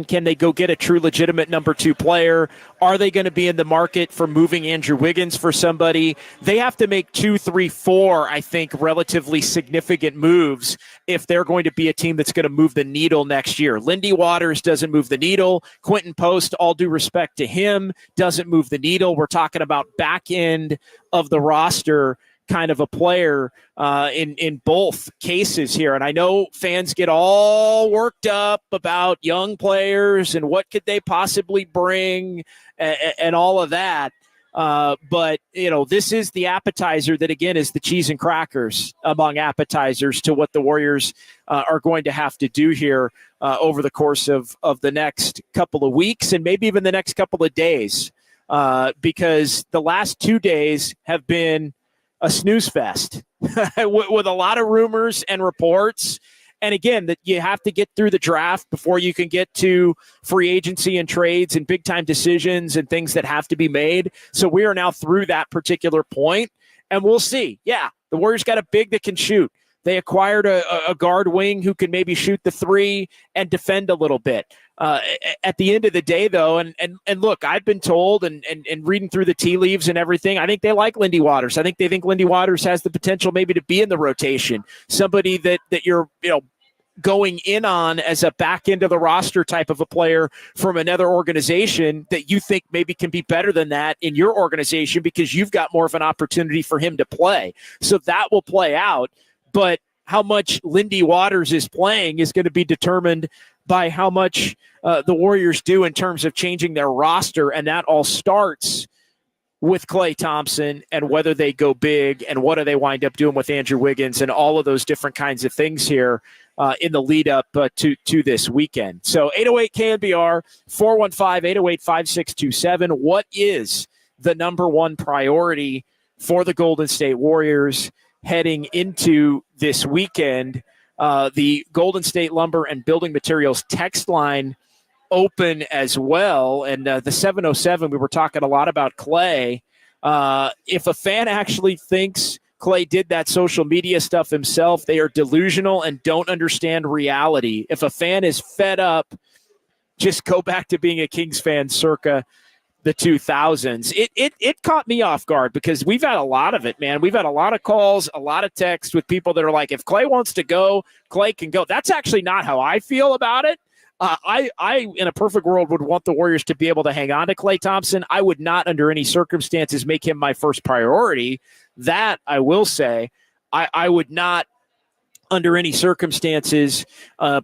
Can they go get a true legitimate number 2 player? Are they going to be in the market for moving Andrew Wiggins for somebody? They have to make 2, 3, 4, I think, relatively significant moves if they're going to be a team that's going to move the needle next year. Lindy Waters doesn't move the needle. Quinton Post, all due respect to him, doesn't move the needle. We're talking about back end of the roster kind of a player in both cases here. And I know fans get all worked up about young players and what could they possibly bring and all of that. But, this is the appetizer that, again, is the cheese and crackers among appetizers to what the Warriors are going to have to do here over the course of the next couple of weeks and maybe even the next couple of days, because the last 2 days have been a snooze fest with a lot of rumors and reports. And again, that you have to get through the draft before you can get to free agency and trades and big time decisions and things that have to be made. So we are now through that particular point, and we'll see. Yeah, the Warriors got a big that can shoot. They acquired a guard wing who can maybe shoot the 3 and defend a little bit. At the end of the day, though, and look, I've been told and reading through the tea leaves and everything, I think they like Lindy Waters. I think they think Lindy Waters has the potential maybe to be in the rotation, somebody that you're going in on as a back end of the roster type of a player from another organization that you think maybe can be better than that in your organization because you've got more of an opportunity for him to play. So that will play out. But how much Lindy Waters is playing is going to be determined by how much the Warriors do in terms of changing their roster. And that all starts with Klay Thompson and whether they go big and what do they wind up doing with Andrew Wiggins and all of those different kinds of things here in the lead up to this weekend. So 808 KNBR, 415-808-5627. What is the number one priority for the Golden State Warriors heading into this weekend? The Golden State Lumber and Building Materials text line open as well. And the 707, we were talking a lot about Klay. If a fan actually thinks Klay did that social media stuff himself, they are delusional and don't understand reality. If a fan is fed up, just go back to being a Kings fan circa the 2000s. It caught me off guard because we've had a lot of it, man. We've had a lot of calls, a lot of texts with people that are like, if Klay wants to go, Klay can go. That's actually not how I feel about it. I, in a perfect world, would want the Warriors to be able to hang on to Klay Thompson. I would not, under any circumstances, make him my first priority. That I will say, I would not, under any circumstances,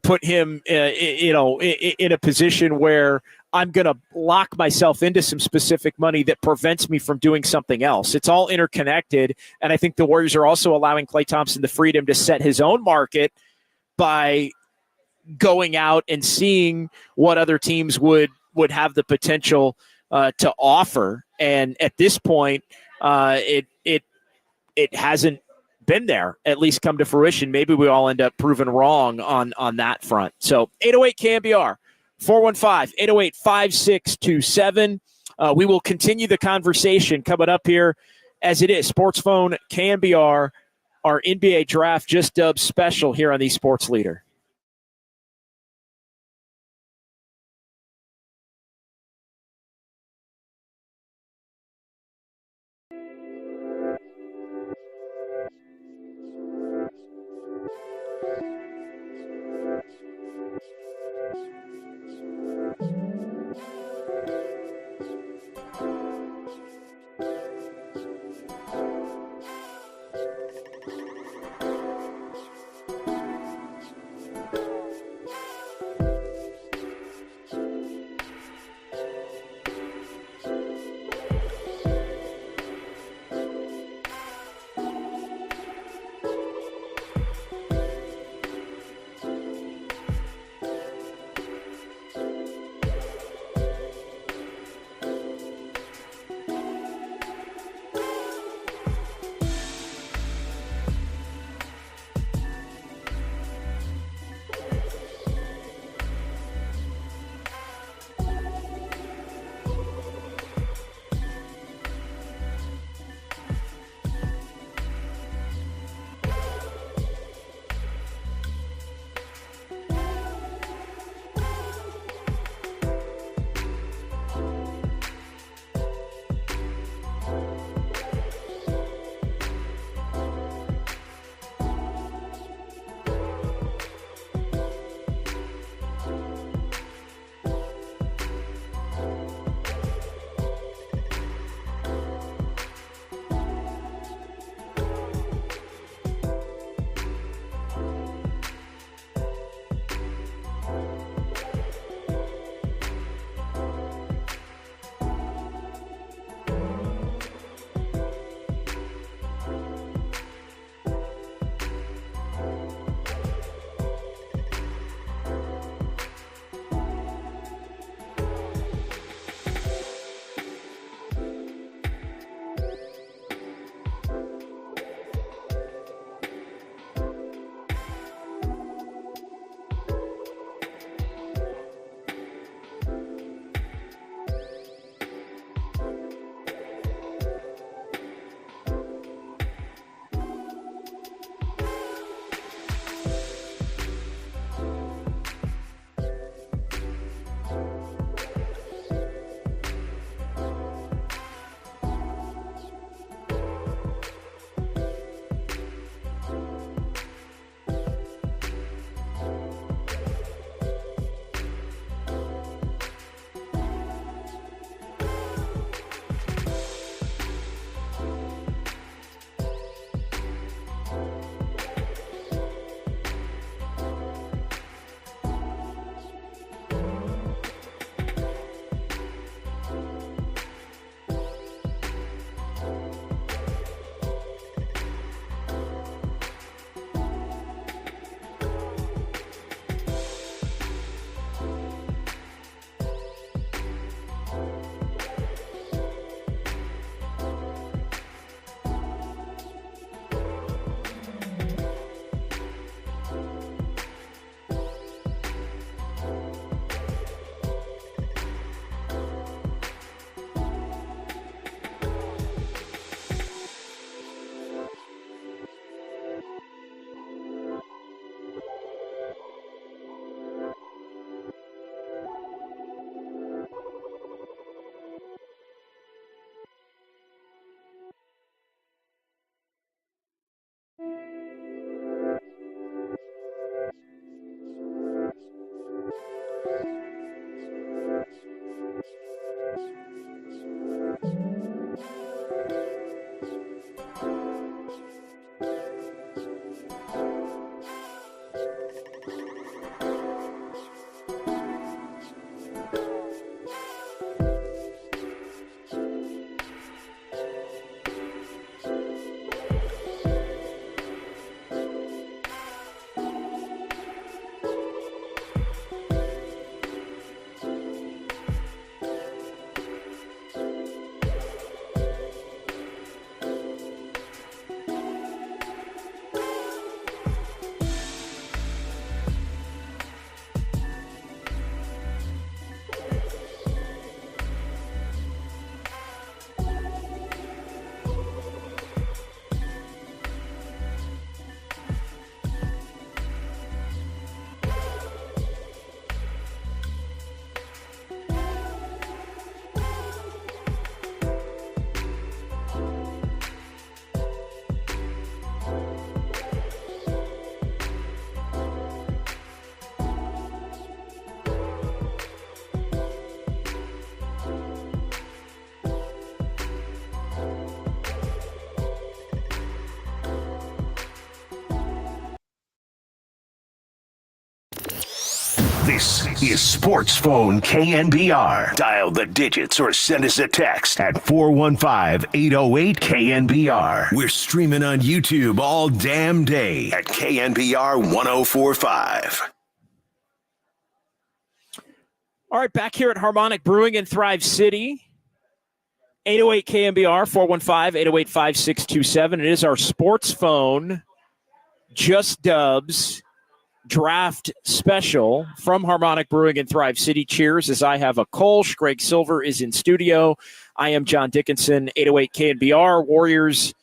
put him, in a position where I'm going to lock myself into some specific money that prevents me from doing something else. It's all interconnected, and I think the Warriors are also allowing Klay Thompson the freedom to set his own market by going out and seeing what other teams would have the potential to offer. And at this point, it hasn't been there, at least come to fruition. Maybe we all end up proven wrong on that front. So 808 KNBR, 415-808-5627. We will continue the conversation coming up here as it is. Sports Phone KNBR, our NBA Draft Just Dubbed special here on the Sports Leader. This is Sports Phone KNBR. Dial the digits or send us a text at 415-808-KNBR. We're streaming on YouTube all damn day at KNBR 1045. All right, back here at Harmonic Brewing in Thrive City. 808 KNBR, 415-808-5627. It is our Sports Phone Just Dubs draft special from Harmonic Brewing in Thrive City. Cheers as I have a Kolsch. Greg Silver is in studio. I am John Dickinson, 808 KNBR. Warriors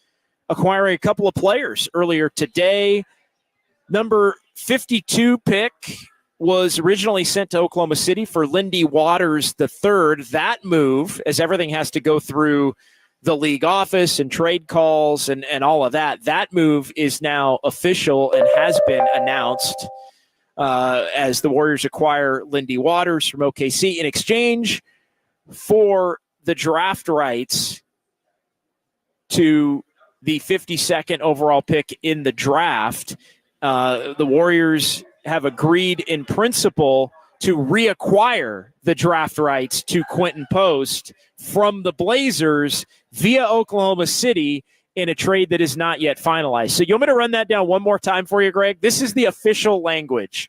acquiring a couple of players earlier today. Number 52 pick was originally sent to Oklahoma City for Lindy Waters III. That move, as everything has to go through the league office and trade calls and all of that, that move is now official and has been announced as the Warriors acquire Lindy Waters from OKC in exchange for the draft rights to the 52nd overall pick in the draft. The Warriors have agreed in principle to reacquire the draft rights to Quinton Post from the Blazers via Oklahoma City in a trade that is not yet finalized. So you want me to run that down one more time for you, Greg? This is the official language.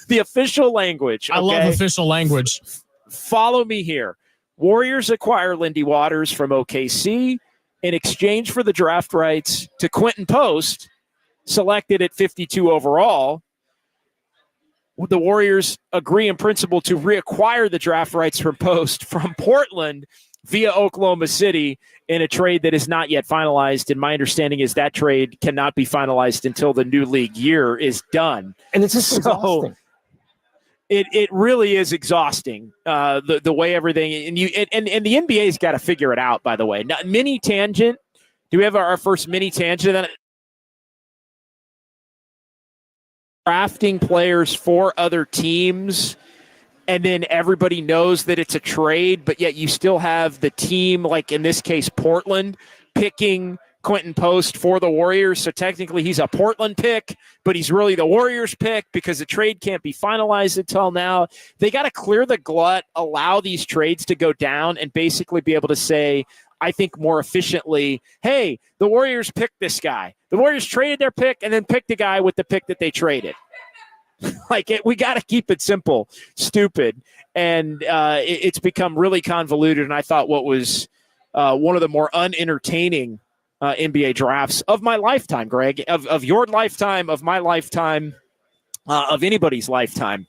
The official language. Okay? I love official language. Follow me here. Warriors acquire Lindy Waters from OKC in exchange for the draft rights to Quinton Post, selected at 52 overall. The Warriors agree in principle to reacquire the draft rights from Post from Portland via Oklahoma City in a trade that is not yet finalized. And my understanding is that trade cannot be finalized until the new league year is done. And it's just exhausting. It really is exhausting, the way everything and the NBA's got to figure it out. By the way, now, mini tangent. Do we have our first mini tangent? Drafting players for other teams, and then everybody knows that it's a trade, but yet you still have the team, like in this case, Portland, picking Quinton Post for the Warriors. So technically he's a Portland pick, but he's really the Warriors pick because the trade can't be finalized until now. They got to clear the glut, allow these trades to go down, and basically be able to say, I think more efficiently, hey, the Warriors picked this guy. The Warriors traded their pick and then picked a guy with the pick that they traded. We got to keep it simple, stupid. And it's become really convoluted. And I thought what was one of the more unentertaining NBA drafts of my lifetime, Greg, of your lifetime, of my lifetime, of anybody's lifetime.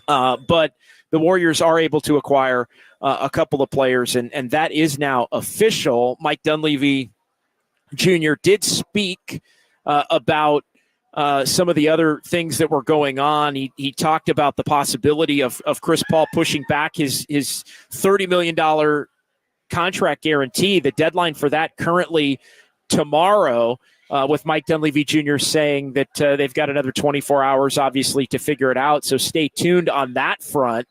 But the Warriors are able to acquire a couple of players, and that is now official. Mike Dunleavy Jr. did speak about some of the other things that were going on. He talked about the possibility of Chris Paul pushing back his $30 million contract guarantee. The deadline for that currently tomorrow. with Mike Dunleavy Jr. saying that they've got another 24 hours, obviously, to figure it out. So stay tuned on that front.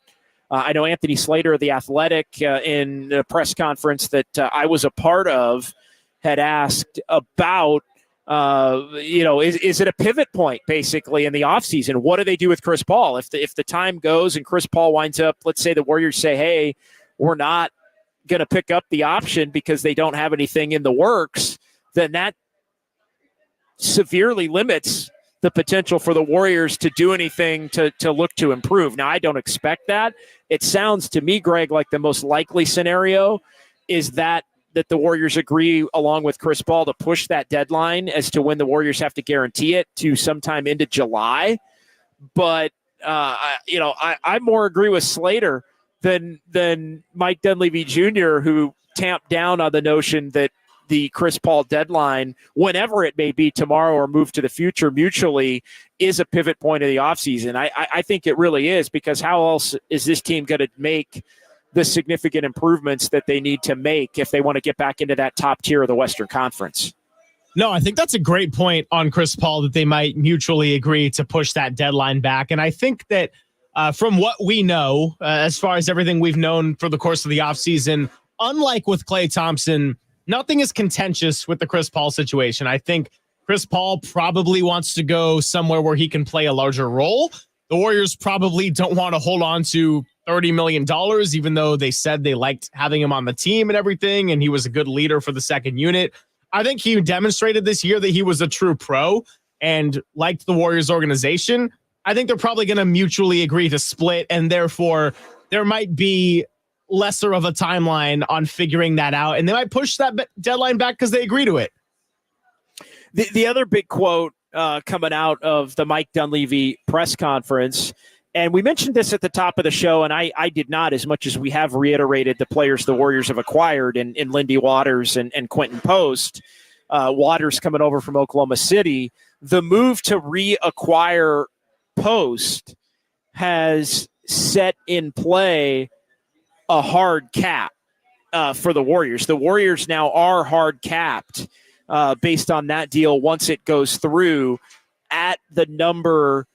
I know Anthony Slater of The Athletic in a press conference that I was a part of had asked about, is it a pivot point basically in the offseason? What do they do with Chris Paul? If the time goes and Chris Paul winds up, let's say the Warriors say, hey, we're not going to pick up the option because they don't have anything in the works, then that severely limits the potential for the Warriors to do anything to look to improve. Now, I don't expect that. It sounds to me, Greg, like the most likely scenario is that the Warriors agree, along with Chris Paul, to push that deadline as to when the Warriors have to guarantee it to sometime into July. But, I more agree with Slater than Mike Dunleavy Jr., who tamped down on the notion that the Chris Paul deadline, whenever it may be tomorrow or move to the future mutually, is a pivot point of the offseason. I think it really is, because how else is this team going to make the significant improvements that they need to make if they want to get back into that top tier of the Western Conference? No, I think that's a great point on Chris Paul, that they might mutually agree to push that deadline back. And I think that from what we know, as far as everything we've known for the course of the offseason, unlike with Klay Thompson, nothing is contentious with the Chris Paul situation. I think Chris Paul probably wants to go somewhere where he can play a larger role. The Warriors probably don't want to hold on to $30 million, even though they said they liked having him on the team and everything, and he was a good leader for the second unit. I think he demonstrated this year that he was a true pro and liked the Warriors organization. I think they're probably going to mutually agree to split, and therefore there might be lesser of a timeline on figuring that out, and they might push that deadline back because they agree to it. The other big quote coming out of the Mike Dunleavy press conference, and we mentioned this at the top of the show, and I did not, as much as we have reiterated the players the Warriors have acquired in Lindy Waters and Quinton Post. Waters coming over from Oklahoma City. The move to reacquire Post has set in play a hard cap for the Warriors. The Warriors now are hard capped based on that deal once it goes through at the number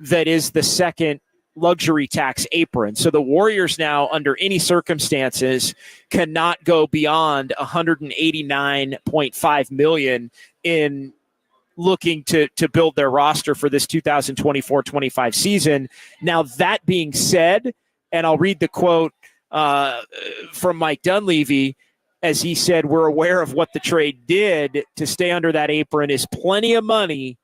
that is the second luxury tax apron. So the Warriors now, under any circumstances, cannot go beyond $189.5 million in looking to build their roster for this 2024-25 season. Now, that being said, and I'll read the quote from Mike Dunleavy, as he said, we're aware of what the trade did. To stay under that apron is plenty of money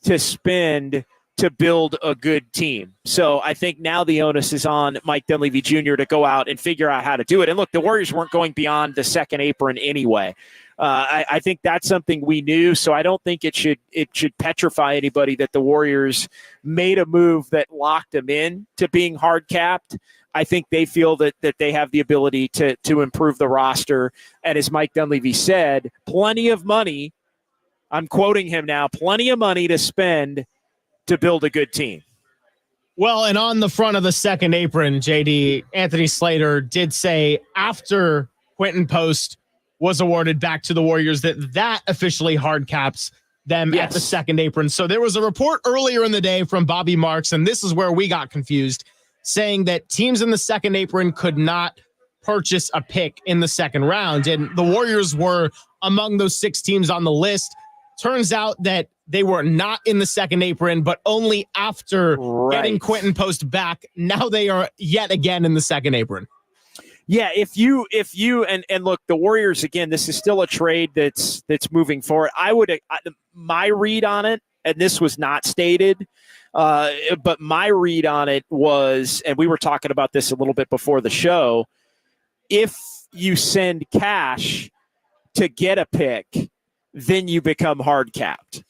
to spend to build a good team. So I think now the onus is on Mike Dunleavy Jr. to go out and figure out how to do it. And look, the Warriors weren't going beyond the second apron anyway. I think that's something we knew, so I don't think it should petrify anybody that the Warriors made a move that locked them in to being hard capped. I think they feel that they have the ability to improve the roster. And as Mike Dunleavy said, plenty of money, I'm quoting him now, plenty of money to spend to build a good team. Well, and on the front of the second apron, JD, Anthony Slater did say after Quinton Post was awarded back to the Warriors that officially hard caps them at the second apron. So there was a report earlier in the day from Bobby Marks, and this is where we got confused, saying that teams in the second apron could not purchase a pick in the second round. And the Warriors were among those 6 teams on the list. Turns out that they were not in the second apron, but only after getting Quinton Post back. Now they are yet again in the second apron. Yeah, if you and look, the Warriors, again, this is still a trade that's moving forward. My read on it, and this was not stated, but my read on it was, and we were talking about this a little bit before the show, if you send cash to get a pick, then you become hard capped.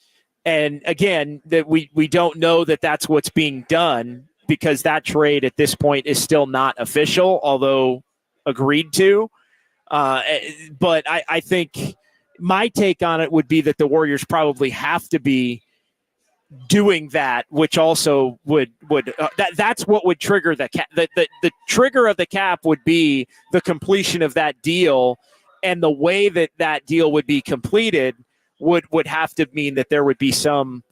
And again, that we don't know that that's what's being done, because that trade at this point is still not official, although agreed to. But I think my take on it would be that the Warriors probably have to be doing that, which also would that's what would trigger the cap. The trigger of the cap would be the completion of that deal, and the way that deal would be completed would have to mean that there would be some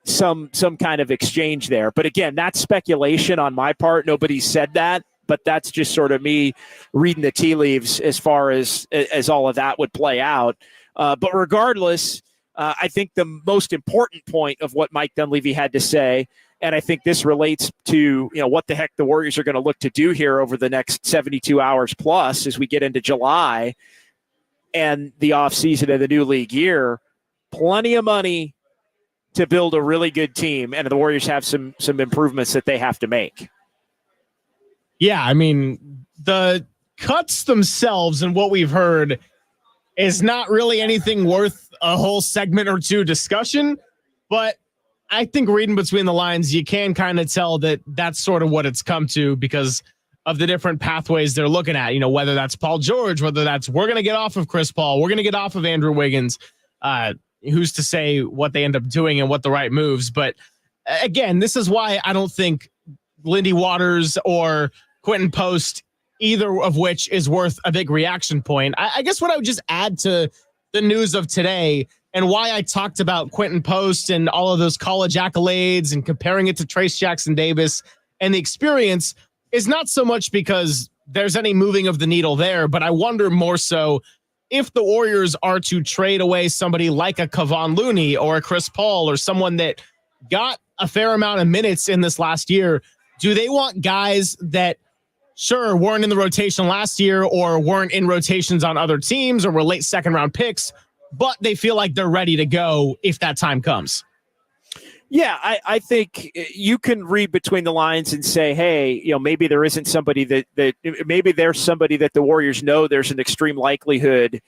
kind of exchange there. But again, that's speculation on my part. Nobody said that, but that's just sort of me reading the tea leaves as far as all of that would play out. But regardless, I think the most important point of what Mike Dunleavy had to say, and I think this relates to what the heck the Warriors are going to look to do here over the next 72 hours plus as we get into July and the offseason of the new league year. Plenty of money to build a really good team, and the Warriors have some improvements that they have to make. Yeah, I mean, the cuts themselves and what we've heard is not really anything worth a whole segment or two discussion, but I think reading between the lines, you can kind of tell that that's sort of what it's come to because of the different pathways they're looking at, whether that's Paul George, whether that's we're going to get off of Chris Paul, we're going to get off of Andrew Wiggins. Who's to say what they end up doing and what the right moves? But again, this is why I don't think Lindy Waters or Quinton Post, either of which is worth a big reaction point. I guess what I would just add to the news of today and why I talked about Quinton Post and all of those college accolades and comparing it to Trace Jackson Davis and the experience is not so much because there's any moving of the needle there, but I wonder more so if the Warriors are to trade away somebody like a Kevon Looney or a Chris Paul or someone that got a fair amount of minutes in this last year, do they want guys that sure weren't in the rotation last year or weren't in rotations on other teams or were late second round picks, but they feel like they're ready to go if that time comes? Yeah, I think you can read between the lines and say, hey, maybe there isn't somebody that maybe there's somebody that the Warriors know there's an extreme likelihood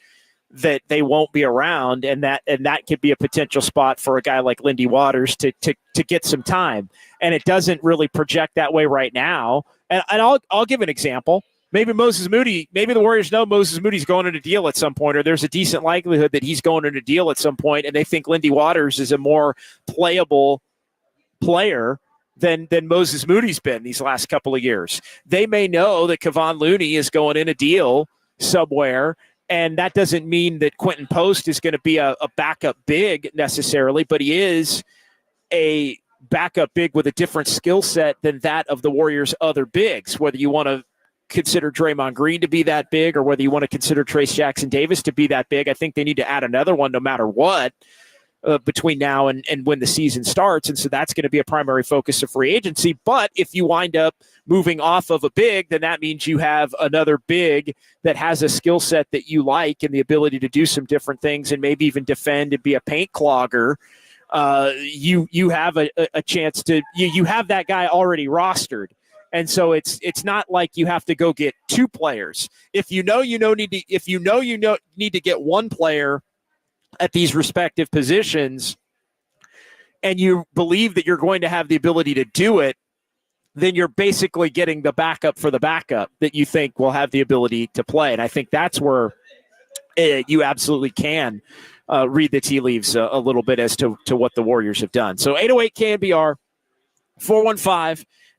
that they won't be around, and that could be a potential spot for a guy like Lindy Waters to get some time. And it doesn't really project that way right now. And I'll give an example. Maybe the Warriors know Moses Moody's going on a deal at some point, or there's a decent likelihood that he's going on a deal at some point, and they think Lindy Waters is a more playable player than Moses Moody's been these last couple of years. They may know that Kevon Looney is going in a deal somewhere, and that doesn't mean that Quinton Post is going to be a backup big necessarily, but he is a backup big with a different skill set than that of the Warriors' other bigs, whether you want to consider Draymond Green to be that big or whether you want to consider Trace Jackson Davis to be that big. I think they need to add another one no matter what between now and when the season starts. And so that's going to be a primary focus of free agency. But if you wind up moving off of a big, then that means you have another big that has a skill set that you like and the ability to do some different things and maybe even defend and be a paint clogger. You have a chance to you have that guy already rostered. And so it's not like you have to go get two players. If you need to get one player at these respective positions, and you believe that you're going to have the ability to do it, then you're basically getting the backup for the backup that you think will have the ability to play. And I think that's where you absolutely can read the tea leaves a little bit as to what the Warriors have done. So 808 KNBR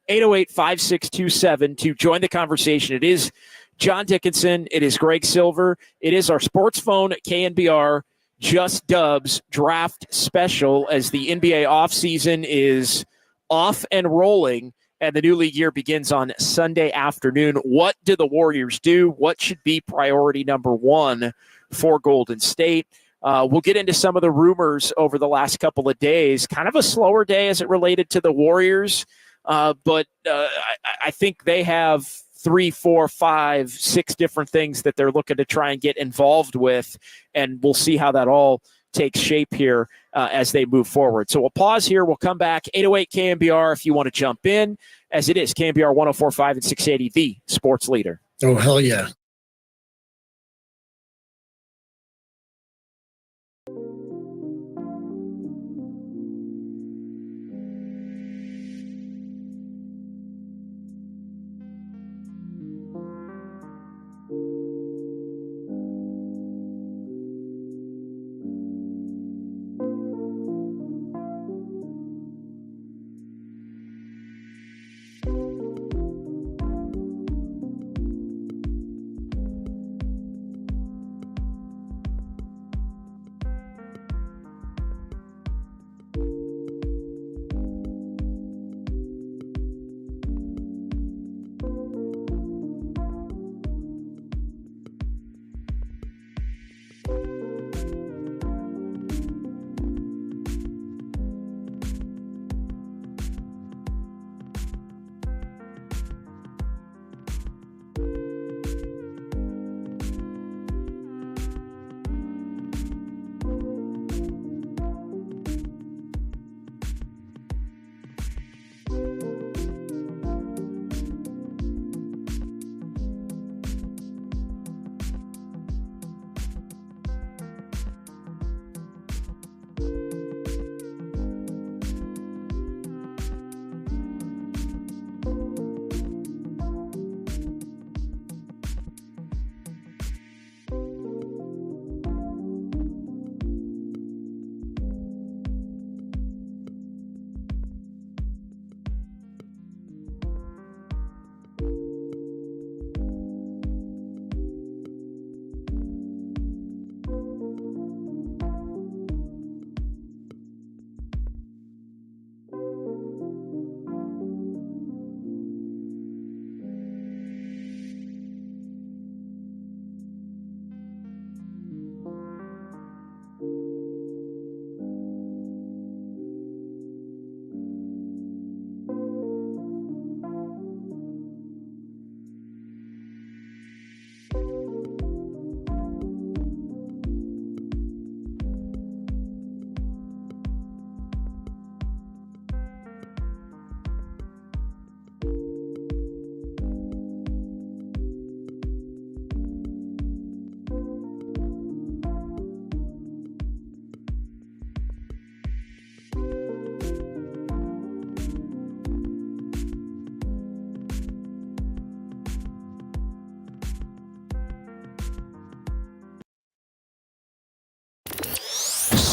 415-808-5627 to join the conversation. It is John Dickinson. It is Greg Silver. It is our sports phone KNBR Just Dubs draft special as the NBA offseason is off and rolling and the new league year begins on Sunday afternoon. What do the Warriors do? What should be priority number one for Golden State? We'll get into some of the rumors over the last couple of days. Kind of a slower day as it related to the Warriors. But I think they have 3, 4, 5, 6 different things that they're looking to try and get involved with, and we'll see how that all takes shape here as they move forward. So we'll pause here. We'll come back. 808 KNBR if you want to jump in, as it is KNBR 104.5 and 680, the sports leader. Oh, hell yeah.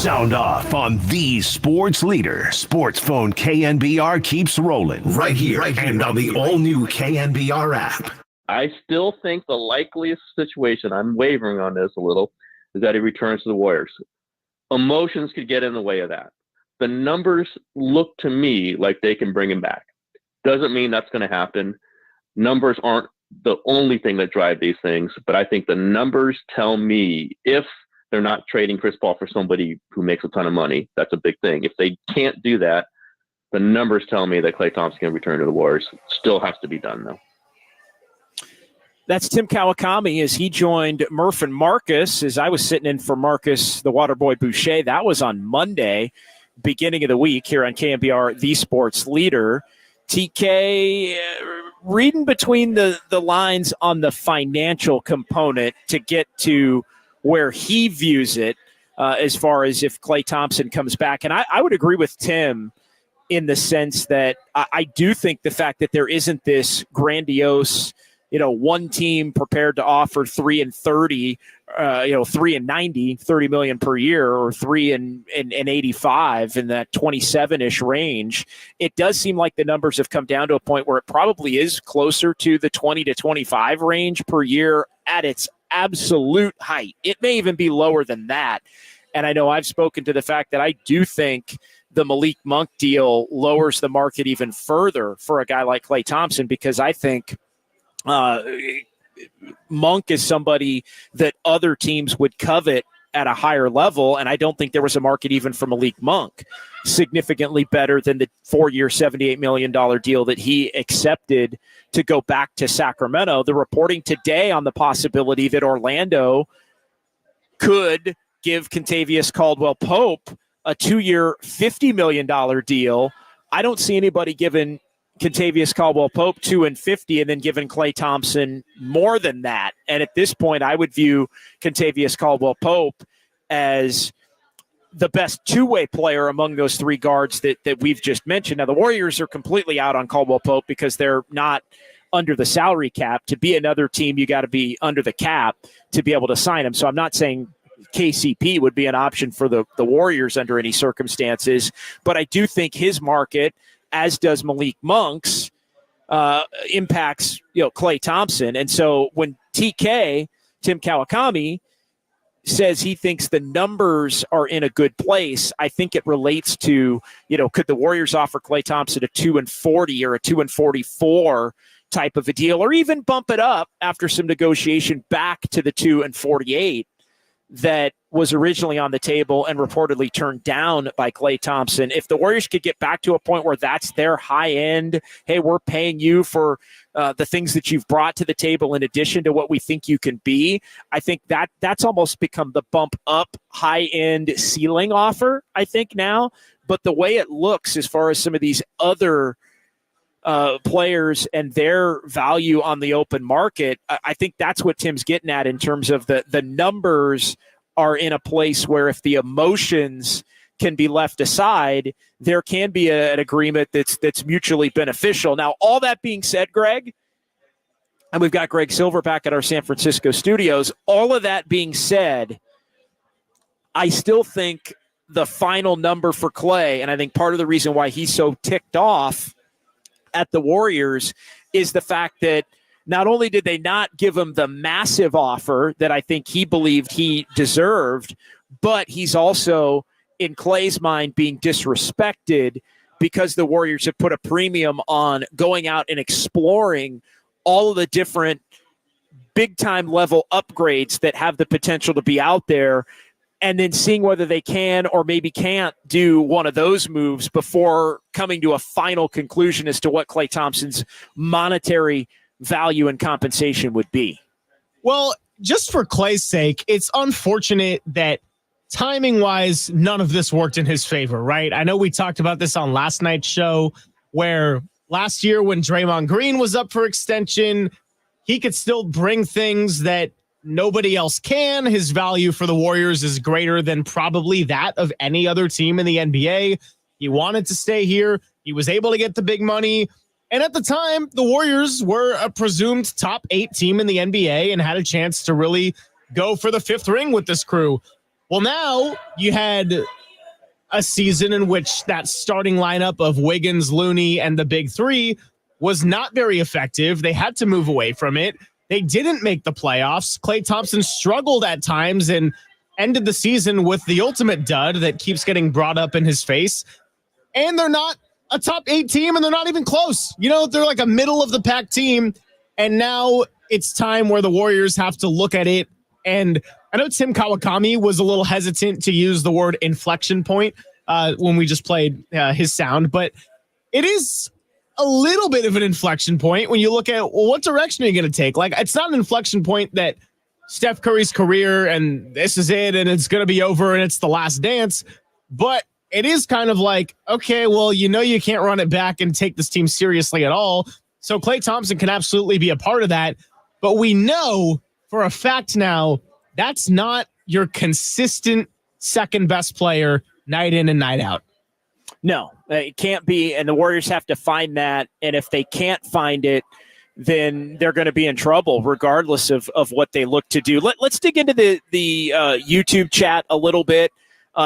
Sound off on the sports leader. Sports phone KNBR keeps rolling right here and on the all-new KNBR app. I still think the likeliest situation, I'm wavering on this a little, is that he returns to the Warriors. Emotions could get in the way of that. The numbers look to me like they can bring him back. Doesn't mean that's going to happen. Numbers aren't the only thing that drive these things, but I think the numbers tell me if they're not trading Chris Paul for somebody who makes a ton of money, that's a big thing. If they can't do that, the numbers tell me that Klay Thompson can return to the Warriors. Still has to be done, though. That's Tim Kawakami as he joined Murph and Marcus as I was sitting in for Marcus, the Waterboy Boucher. That was on Monday, beginning of the week here on KNBR, the sports leader. TK, reading between the lines on the financial component to get to where he views it as far as if Klay Thompson comes back. And I would agree with Tim in the sense that I do think the fact that there isn't this grandiose, one team prepared to offer 3 and 30, 3 and 90, 30 million per year, or 3 and 85 in that 27-ish range. It does seem like the numbers have come down to a point where it probably is closer to the 20 to 25 range per year at its absolute height. It may even be lower than that. And I know I've spoken to the fact that I do think the Malik Monk deal lowers the market even further for a guy like Klay Thompson, because I think Monk is somebody that other teams would covet at a higher level, and I don't think there was a market even for Malik Monk significantly better than the 4-year, $78 million deal that he accepted to go back to Sacramento. The reporting today on the possibility that Orlando could give Kentavious Caldwell-Pope a 2-year, $50 million deal. I don't see anybody giving Kentavious Caldwell-Pope 2 and 50 and then giving Klay Thompson more than that. And at this point, I would view Kentavious Caldwell-Pope as the best two-way player among those three guards that we've just mentioned. Now, the Warriors are completely out on Caldwell-Pope because they're not under the salary cap. To be another team, you got to be under the cap to be able to sign him. So I'm not saying KCP would be an option for the Warriors under any circumstances, but I do think his market, as does Malik Monk's, impacts Klay Thompson. And so when Tim Kawakami, says he thinks the numbers are in a good place, I think it relates to, could the Warriors offer Klay Thompson a 2 and 40 or a 2 and 44 type of a deal, or even bump it up after some negotiation back to the 2 and 48 that was originally on the table and reportedly turned down by Klay Thompson. If the Warriors could get back to a point where that's their high end, hey, we're paying you for the things that you've brought to the table in addition to what we think you can be, I think that's almost become the bump up high end ceiling offer, I think now. But the way it looks as far as some of these other players and their value on the open market, I think that's what Tim's getting at in terms of the numbers are in a place where if the emotions can be left aside, there can be an agreement that's mutually beneficial. Now, all that being said, Greg, and we've got Greg Silver back at our San Francisco studios, all of that being said, I still think the final number for Klay, and I think part of the reason why he's so ticked off at the Warriors is the fact that not only did they not give him the massive offer that I think he believed he deserved, but he's also, in Klay's mind, being disrespected because the Warriors have put a premium on going out and exploring all of the different big-time level upgrades that have the potential to be out there, and then seeing whether they can or maybe can't do one of those moves before coming to a final conclusion as to what Klay Thompson's monetary value and compensation would be. Well, just for Klay's sake, it's unfortunate that timing-wise, none of this worked in his favor, right? I know we talked about this on last night's show, where last year when Draymond Green was up for extension, he could still bring things that nobody else can. His value for the Warriors is greater than probably that of any other team in the NBA. He wanted to stay here. He was able to get the big money. And at the time, the Warriors were a presumed top 8 team in the NBA and had a chance to really go for the 5th ring with this crew. Well, now you had a season in which that starting lineup of Wiggins, Looney, and the big three was not very effective. They had to move away from it. They didn't make the playoffs. Klay Thompson struggled at times and ended the season with the ultimate dud that keeps getting brought up in his face. And they're not a top 8 team, and they're not even close. You know, they're like a middle of the pack team. And now it's time where the Warriors have to look at it. And I know Tim Kawakami was a little hesitant to use the word inflection point when we just played his sound, but it is a little bit of an inflection point when you look at, well, what direction are you going to take? Like, it's not an inflection point that Steph Curry's career and this is it and it's going to be over and it's the last dance, but it is kind of like, okay, well, you know, you can't run it back and take this team seriously at all. So Klay Thompson can absolutely be a part of that, but we know for a fact now that's not your consistent second best player night in and night out. No, it can't be, and the Warriors have to find that, and if they can't find it, then they're going to be in trouble regardless of what they look to do. Let's dig into the YouTube chat a little bit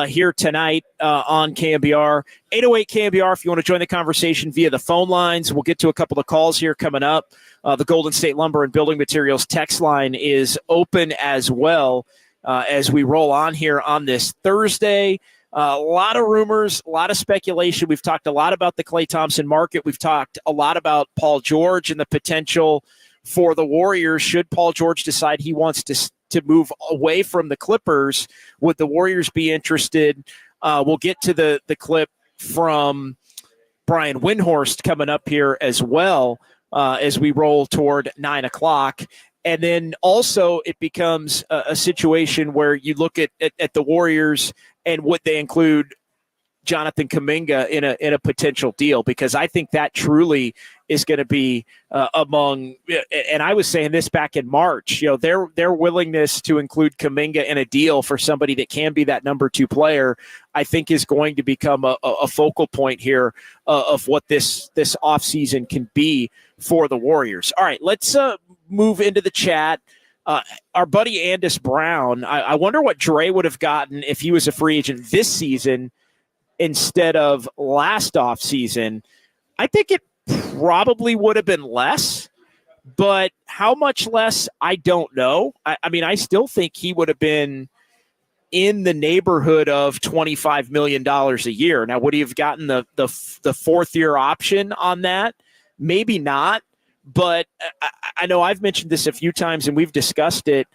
here tonight on KNBR. 808 KNBR if you want to join the conversation via the phone lines. We'll get to a couple of calls here coming up. The Golden State Lumber and Building Materials text line is open as well as we roll on here on this Thursday. A lot of rumors, a lot of speculation. We've talked a lot about the Klay Thompson market. We've talked a lot about Paul George and the potential for the Warriors. Should Paul George decide he wants to move away from the Clippers, would the Warriors be interested? We'll get to the clip from Brian Windhorst coming up here as well as we roll toward 9 o'clock. And then also it becomes a situation where you look at the Warriors and would they include Jonathan Kaminga in a potential deal, because I think that truly is going to be among. And I was saying this back in March. You know, their willingness to include Kaminga in a deal for somebody that can be that number 2 player, I think, is going to become a focal point here of what this offseason can be for the Warriors. All right, let's move into the chat. Our buddy Andis Brown, I wonder what Dre would have gotten if he was a free agent this season instead of last offseason. I think it probably would have been less, but how much less, I don't know. I mean, I still think he would have been in the neighborhood of $25 million a year. Now, would he have gotten the 4th-year option on that? Maybe not. But I know I've mentioned this a few times and we've discussed it.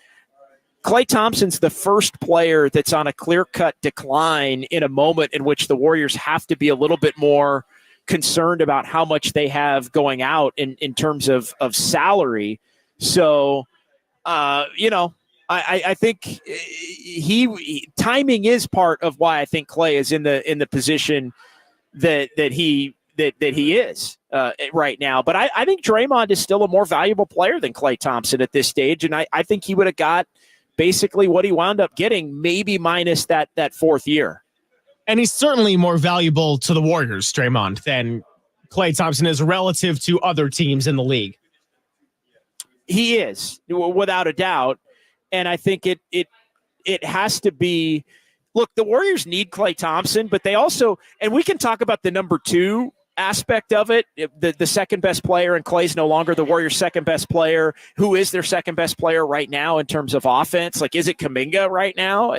Klay Thompson's the first player that's on a clear-cut decline in a moment in which the Warriors have to be a little bit more concerned about how much they have going out in terms of salary. So, I think timing is part of why I think Klay is in the position that he is right now. But I think Draymond is still a more valuable player than Klay Thompson at this stage, and I think he would have got basically what he wound up getting, maybe minus that 4th year. And he's certainly more valuable to the Warriors, Draymond, than Klay Thompson is relative to other teams in the league. He is, without a doubt. And I think it has to be, look, the Warriors need Klay Thompson, but they also, and we can talk about the number 2 aspect of it, the second best player, and Klay's no longer the Warriors' second best player. Who is their second best player right now in terms of offense? Like, is it Kaminga right now?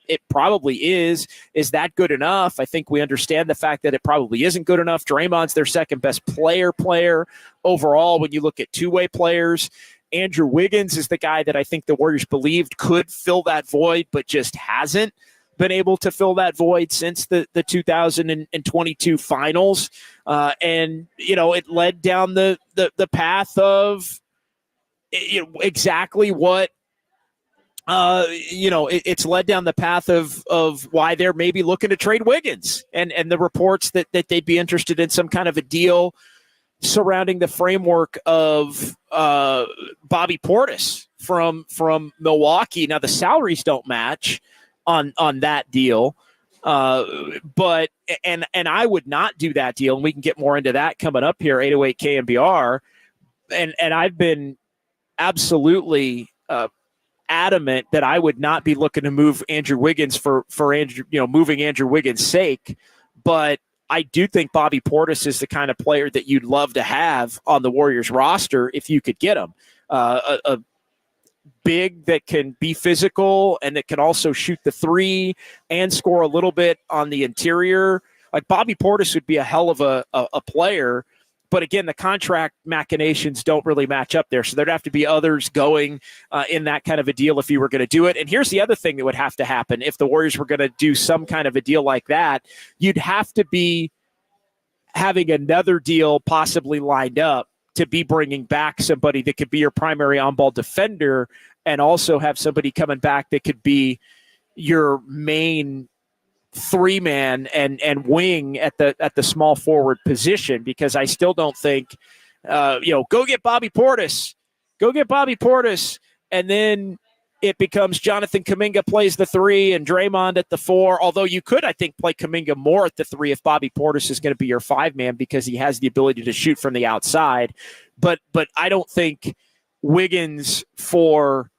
It probably is. Is that good enough? I think we understand the fact that it probably isn't good enough. Draymond's their second best player overall when you look at two-way players. Andrew Wiggins is the guy that I think the Warriors believed could fill that void, but just hasn't been able to fill that void since the 2022 finals. And, it led down the path of exactly what, it's led down the path of why they're maybe looking to trade Wiggins and the reports that they'd be interested in some kind of a deal surrounding the framework of Bobby Portis from Milwaukee. Now the salaries don't match on that deal, but I would not do that deal, and we can get more into that coming up here. 808 KNBR, and I've been absolutely adamant that I would not be looking to move Andrew Wiggins for Andrew, moving Andrew Wiggins' sake. But I do think Bobby Portis is the kind of player that you'd love to have on the Warriors roster if you could get him. A big that can be physical and that can also shoot the three and score a little bit on the interior. Like Bobby Portis would be a hell of a player. But again, the contract machinations don't really match up there. So there'd have to be others going in that kind of a deal if you were going to do it. And here's the other thing that would have to happen if the Warriors were going to do some kind of a deal like that. You'd have to be having another deal possibly lined up to be bringing back somebody that could be your primary on-ball defender and also have somebody coming back that could be your main three-man and wing at the small forward position, because I still don't think, go get Bobby Portis, and then it becomes Jonathan Kaminga plays the three and Draymond at the four, although you could, I think, play Kaminga more at the three if Bobby Portis is going to be your five-man because he has the ability to shoot from the outside. But I don't think Wiggins for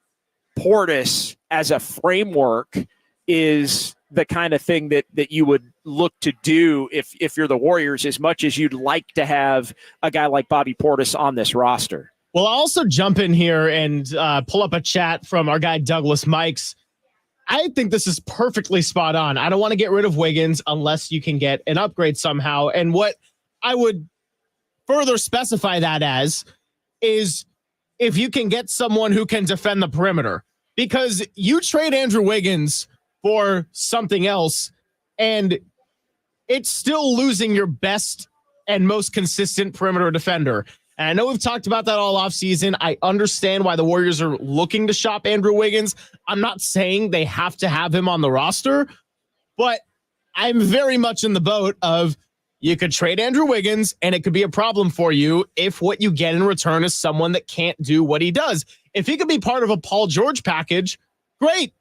Portis as a framework is the kind of thing that you would look to do if you're the Warriors, as much as you'd like to have a guy like Bobby Portis on this roster. Well, I'll also jump in here and pull up a chat from our guy Douglas Mikes. I think this is perfectly spot on. I don't want to get rid of Wiggins unless you can get an upgrade somehow. And what I would further specify that as is if you can get someone who can defend the perimeter, because you trade Andrew Wiggins for something else, and it's still losing your best and most consistent perimeter defender. And I know we've talked about that all offseason. I understand why the Warriors are looking to shop Andrew Wiggins. I'm not saying they have to have him on the roster, but I'm very much in the boat of you could trade Andrew Wiggins, and it could be a problem for you if what you get in return is someone that can't do what he does. If he could be part of a Paul George package, great.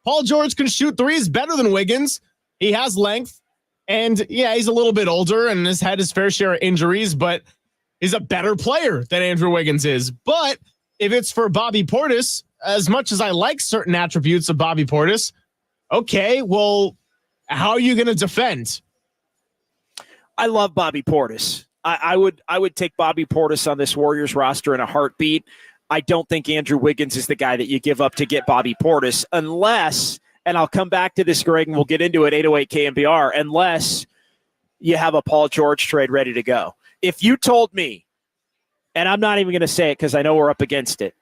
Paul George can shoot threes better than Wiggins. He has length. And yeah, he's a little bit older and has had his fair share of injuries, but he's a better player than Andrew Wiggins is. But if it's for Bobby Portis, as much as I like certain attributes of Bobby Portis, okay, well, how are you going to defend? I love Bobby Portis. I would take Bobby Portis on this Warriors roster in a heartbeat. I don't think Andrew Wiggins is the guy that you give up to get Bobby Portis unless, and I'll come back to this, Greg, and we'll get into it, 808 KNBR, unless you have a Paul George trade ready to go. If you told me, and I'm not even going to say it because I know we're up against it,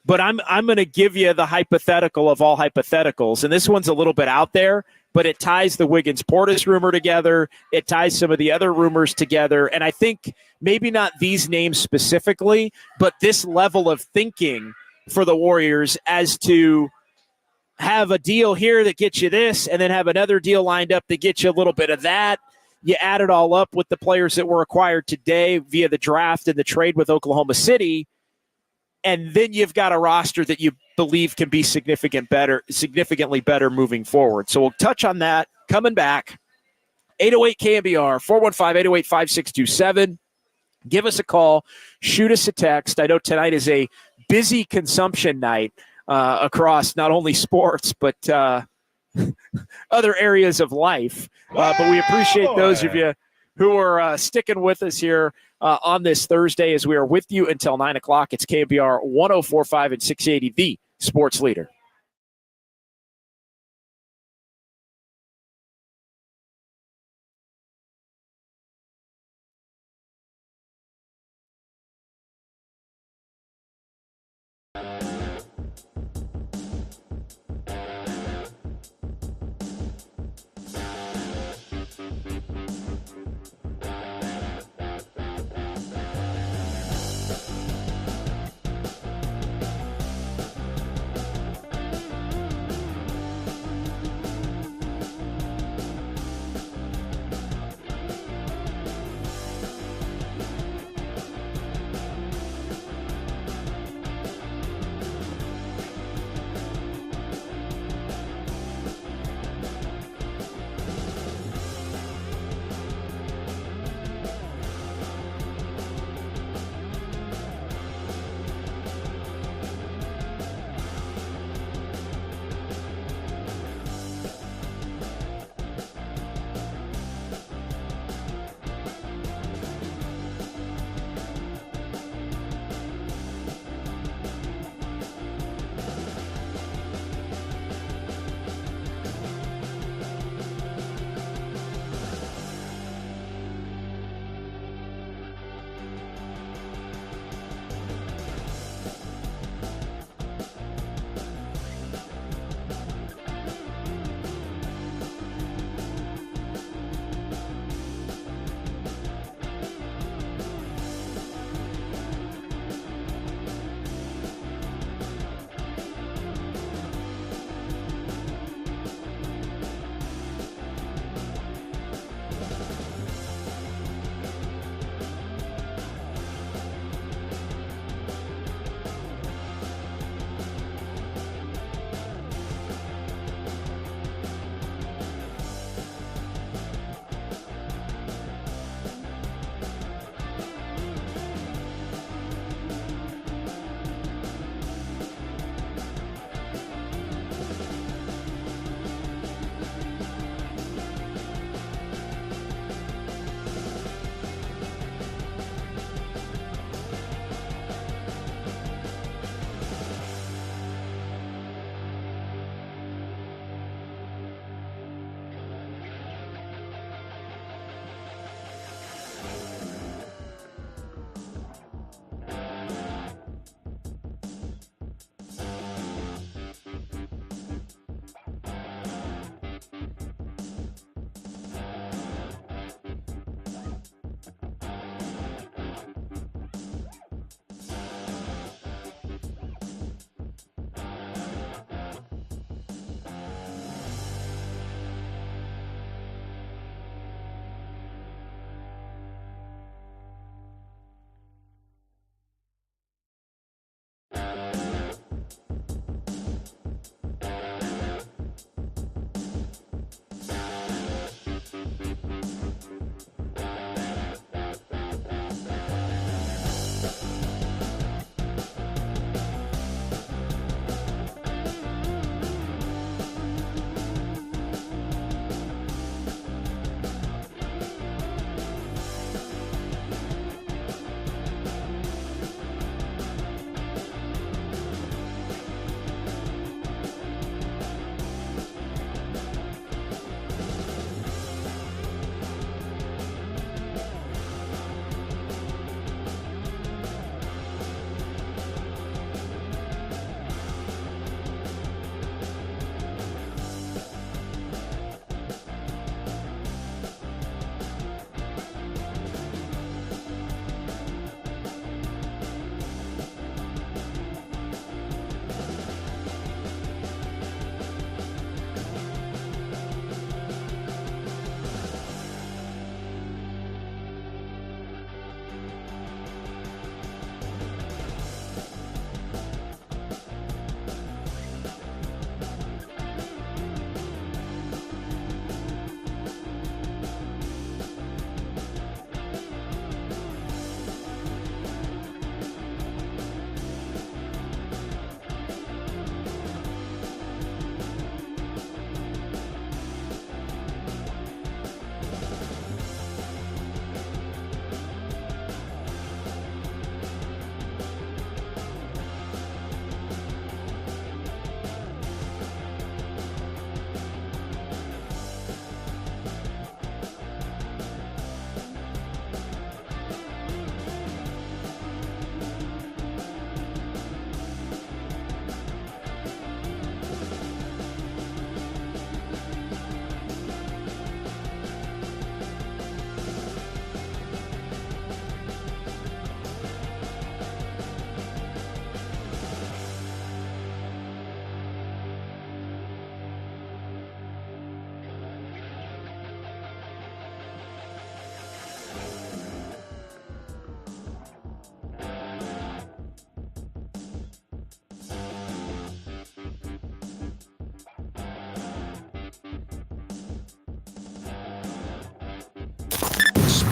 but I'm going to give you the hypothetical of all hypotheticals, and this one's a little bit out there, but it ties the Wiggins-Portis rumor together. It ties some of the other rumors together. And I think maybe not these names specifically, but this level of thinking for the Warriors as to have a deal here that gets you this and then have another deal lined up that gets you a little bit of that. You add it all up with the players that were acquired today via the draft and the trade with Oklahoma City. And then you've got a roster that you believe can be significantly better moving forward. So we'll touch on that coming back. 808 KMBR, 415-808-5627. Give us a call. Shoot us a text. I know tonight is a busy consumption night across not only sports, but other areas of life. But we appreciate those of you who are sticking with us here on this Thursday as we are with you until 9 o'clock. It's KMBR 104.5 and 680, the sports leader.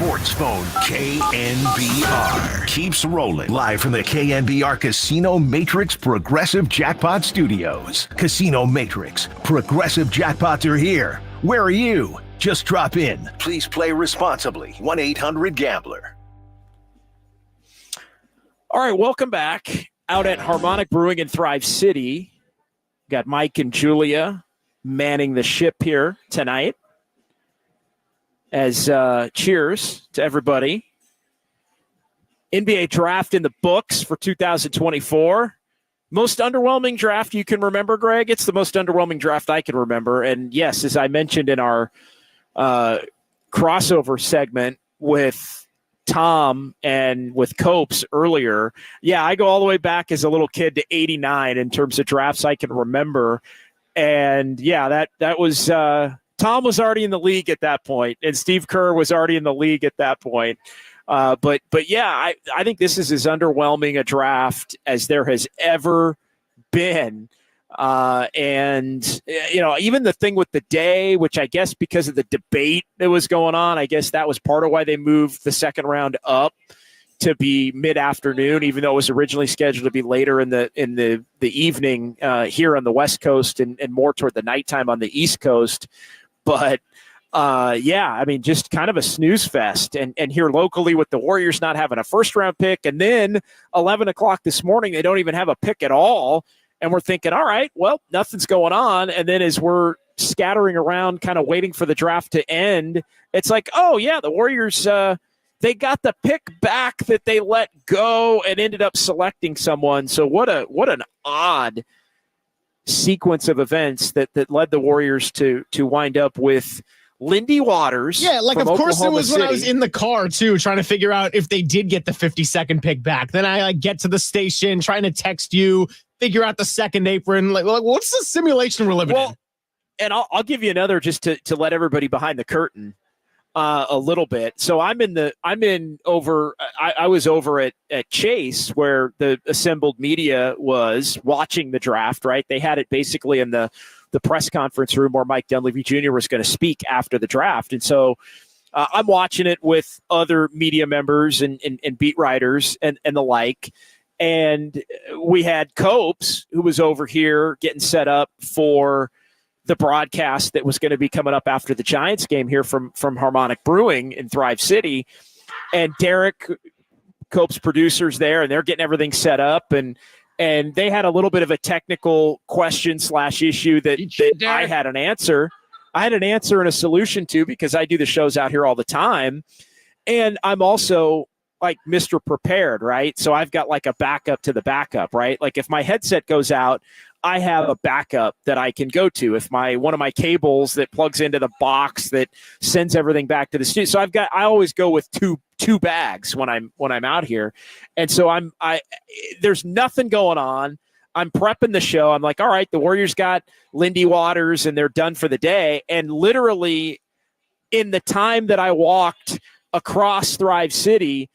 Sports Phone KNBR keeps rolling live from the KNBR Casino Matrix Progressive Jackpot Studios. Casino Matrix Progressive Jackpots are here. Where are you? Just drop in. Please play responsibly. 1-800-GAMBLER. All right, welcome back out at Harmonic Brewing in Thrive City. Got Mike and Julia manning the ship here tonight. As cheers to everybody. NBA draft in the books for 2024. Most underwhelming draft you can remember, Greg? It's the most underwhelming draft I can remember. And yes, as I mentioned in our crossover segment with Tom and with Copes earlier, yeah, I go all the way back as a little kid to 89 in terms of drafts I can remember. And yeah, that was Tom was already in the league at that point, and Steve Kerr was already in the league at that point. But yeah, I think this is as underwhelming a draft as there has ever been. And, you know, even the thing with the day, which I guess because of the debate that was going on, I guess that was part of why they moved the second round up to be mid-afternoon, even though it was originally scheduled to be later in the evening here on the West Coast and more toward the nighttime on the East Coast. But yeah, I mean, just kind of a snooze fest. And here locally with the Warriors not having a first-round pick, and then 11 o'clock this morning, they don't even have a pick at all. And we're thinking, all right, well, nothing's going on. And then as we're scattering around kind of waiting for the draft to end, it's like, oh, yeah, the Warriors, they got the pick back that they let go and ended up selecting someone. So what an odd sequence of events that led the Warriors to wind up with Lindy Waters. Yeah, like of course Oklahoma it was City. when I was in the car too, trying to figure out if they did get the 52nd pick back. Then I get to the station, trying to text you, figure out the second apron. Like what's the simulation we're living in? And I'll give you another just to let everybody behind the curtain a little bit. So I was over at Chase where the assembled media was watching the draft, right? They had it basically in the press conference room where Mike Dunleavy Jr. was going to speak after the draft. And so I'm watching it with other media members and beat writers and the like. And we had Copes, who was over here getting set up for the broadcast that was going to be coming up after the Giants game here from Harmonic Brewing in Thrive City. And Derek, Copes' producer's there, and they're getting everything set up. And they had a little bit of a technical question / issue that I had an answer. I had an answer and a solution to because I do the shows out here all the time. And I'm also like Mr. Prepared, right? So I've got like a backup to the backup, right? Like if my headset goes out, I have a backup that I can go to. If one of my cables that plugs into the box that sends everything back to the studio. So I always go with two bags when I'm out here. And so there's nothing going on. I'm prepping the show. I'm like, all right, the Warriors got Lindy Waters and they're done for the day. And literally in the time that I walked across Thrive City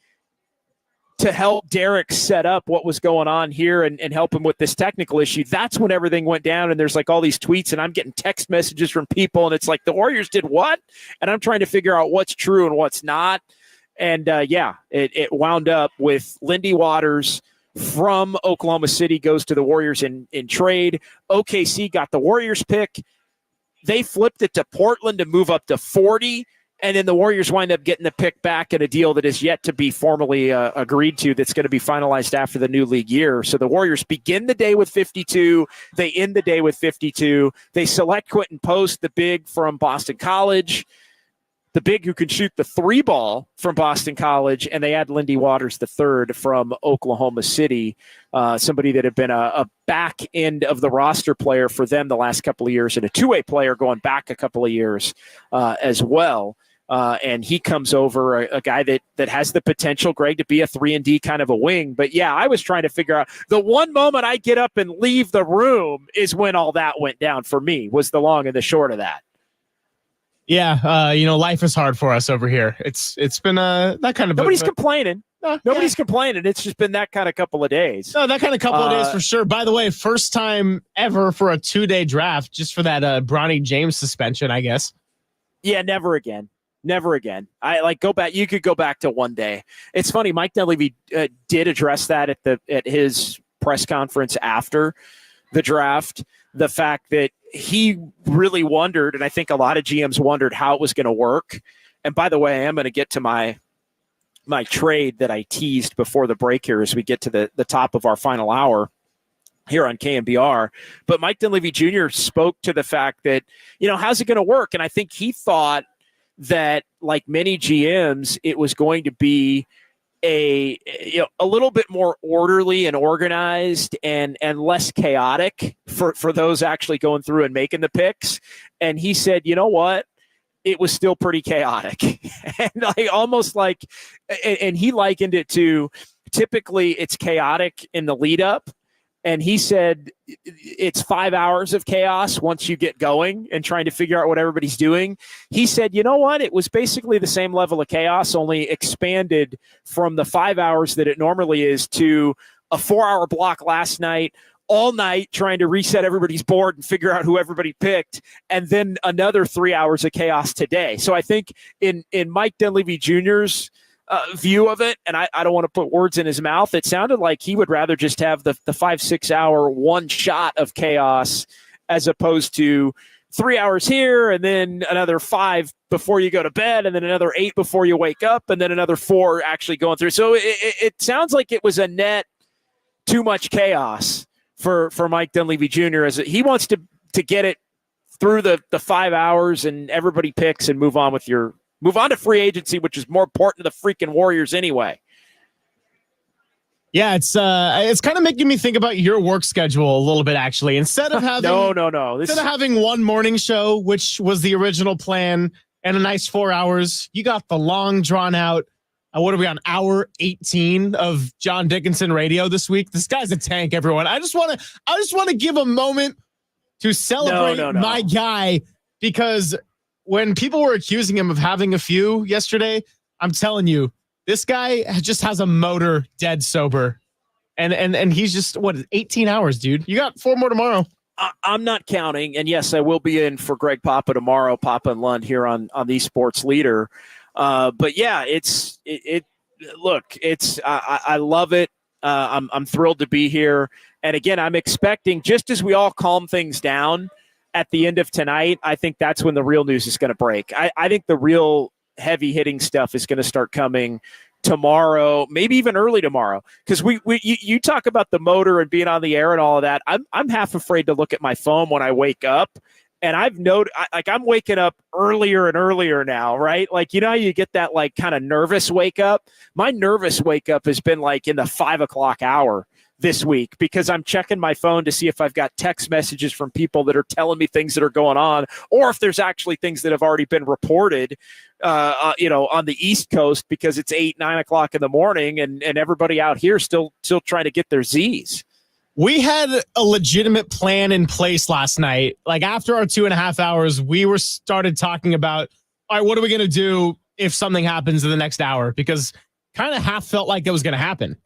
to help Derek set up what was going on here and help him with this technical issue, that's when everything went down. And there's like all these tweets and I'm getting text messages from people. And it's like, the Warriors did what? And I'm trying to figure out what's true and what's not. And it wound up with Lindy Waters from Oklahoma City goes to the Warriors in trade. OKC got the Warriors pick. They flipped it to Portland to move up to 40. And then the Warriors wind up getting the pick back in a deal that is yet to be formally agreed to that's going to be finalized after the new league year. So the Warriors begin the day with 52. They end the day with 52. They select Quinton Post, the big from Boston College, the big who can shoot the three ball from Boston College, and they add Lindy Waters the third from Oklahoma City, somebody that had been a back end of the roster player for them the last couple of years and a two-way player going back a couple of years as well. And he comes over, a guy that has the potential, Greg, to be a 3-and-D kind of a wing. But, yeah, I was trying to figure out the one moment I get up and leave the room is when all that went down for me, was the long and the short of that. Yeah, life is hard for us over here. It's been that kind of. Nobody's complaining. Nobody's complaining. It's just been that kind of couple of days. No, that kind of couple of days for sure. By the way, first time ever for a 2-day draft, just for that Bronny James suspension, I guess. Yeah, never again. Never again. Go back. You could go back to one day. It's funny. Mike Dunleavy did address that at his press conference after the draft. The fact that he really wondered, and I think a lot of GMs wondered how it was going to work. And by the way, I'm going to get to my trade that I teased before the break here as we get to the top of our final hour here on KNBR. But Mike Dunleavy Jr. spoke to the fact that, how's it going to work? And I think he thought that, like many GMs, it was going to be a little bit more orderly and organized and less chaotic for those actually going through and making the picks. And he said, you know what? It was still pretty chaotic. And he likened it to, typically it's chaotic in the lead up. And he said it's 5 hours of chaos once you get going and trying to figure out what everybody's doing. He said, you know what? It was basically the same level of chaos, only expanded from the 5 hours that it normally is to a 4-hour block last night, all night trying to reset everybody's board and figure out who everybody picked, and then another 3 hours of chaos today. So I think in Mike Dunleavy Jr.'s view of it, and I don't want to put words in his mouth, it sounded like he would rather just have the 5-6 hour one shot of chaos as opposed to 3 hours here and then another 5 before you go to bed and then another 8 before you wake up and then another 4 actually going through. So it sounds like it was a net too much chaos for Mike Dunleavy Jr. as he wants to get it through the 5 hours and everybody picks and move on to free agency, which is more important to the freaking Warriors anyway. Yeah, it's kind of making me think about your work schedule a little bit, actually. Instead of having Instead of having one morning show, which was the original plan, and a nice 4 hours, you got the long drawn out. What are we on, hour 18 of John Dickinson radio this week? This guy's a tank, everyone. I just want to give a moment to celebrate my guy, because when people were accusing him of having a few yesterday, I'm telling you, this guy just has a motor dead sober. And he's just, 18 hours, dude. You got 4 more tomorrow. I'm not counting. And yes, I will be in for Greg Papa tomorrow, Papa and Lund here on the Sports Leader. But yeah, I love it. I'm thrilled to be here. And again, I'm expecting, just as we all calm things down at the end of tonight, I think that's when the real news is going to break. I think the real heavy hitting stuff is going to start coming tomorrow, maybe even early tomorrow. Because you talk about the motor and being on the air and all of that. I'm half afraid to look at my phone when I wake up. And I've noted, I'm waking up earlier and earlier now, right? Like, how you get that like kind of nervous wake up. My nervous wake up has been like in the 5 o'clock hour this week, because I'm checking my phone to see if I've got text messages from people that are telling me things that are going on, or if there's actually things that have already been reported, on the East Coast, because it's 8, 9 o'clock in the morning and everybody out here still trying to get their Z's. We had a legitimate plan in place last night. Like after our 2.5 hours, we started talking about, all right, what are we going to do if something happens in the next hour? Because kind of half felt like it was going to happen.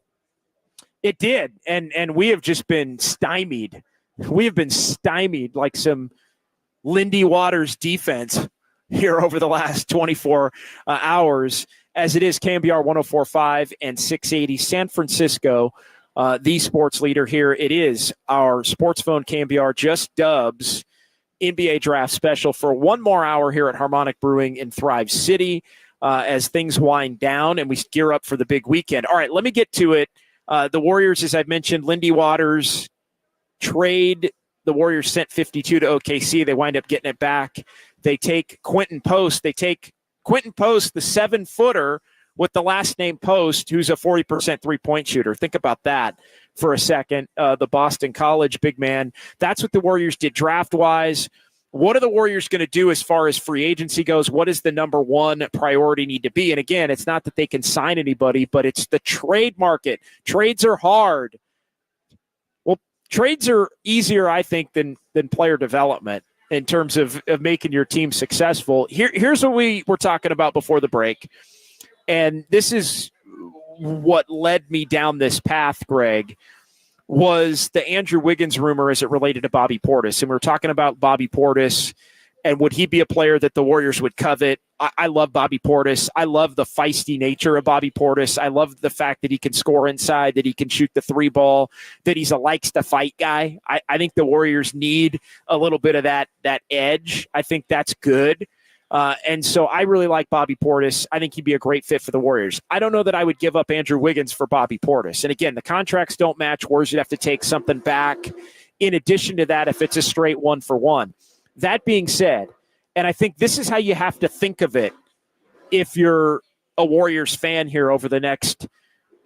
It did, and we have just been stymied. We have been stymied like some Lindy Waters defense here over the last 24 hours, as it is KNBR 104.5 and 680 San Francisco, the sports leader here. It is our Sports Phone KNBR Just Dubs NBA Draft Special for one more hour here at Harmonic Brewing in Thrive City as things wind down and we gear up for the big weekend. All right, let me get to it. The Warriors, as I've mentioned, Lindy Waters trade. The Warriors sent 52 to OKC. They wind up getting it back. They take Quinton Post. The 7-footer with the last name Post, who's a 40% three-point shooter. Think about that for a second. The Boston College big man. That's what the Warriors did draft-wise. What are the Warriors going to do as far as free agency goes? What does the number one priority need to be? And again, it's not that they can sign anybody, but it's the trade market. Trades are hard. Well, trades are easier, I think, than player development in terms of making your team successful. Here's what we were talking about before the break. And this is what led me down this path, Greg, was the Andrew Wiggins rumor as it related to Bobby Portis. And we were talking about Bobby Portis And would he be a player that the Warriors would covet? I love Bobby Portis. I love the feisty nature of Bobby Portis. I love the fact that he can score inside, that he can shoot the 3 ball, that he's a likes to fight guy. I think the Warriors need a little bit of that edge. I think that's good. And so I really like Bobby Portis. I think he'd be a great fit for the Warriors. I don't know that I would give up Andrew Wiggins for Bobby Portis. And again, the contracts don't match. Warriors would have to take something back. In addition to that, if it's a straight 1-for-1. That being said, and I think this is how you have to think of it if you're a Warriors fan here over the next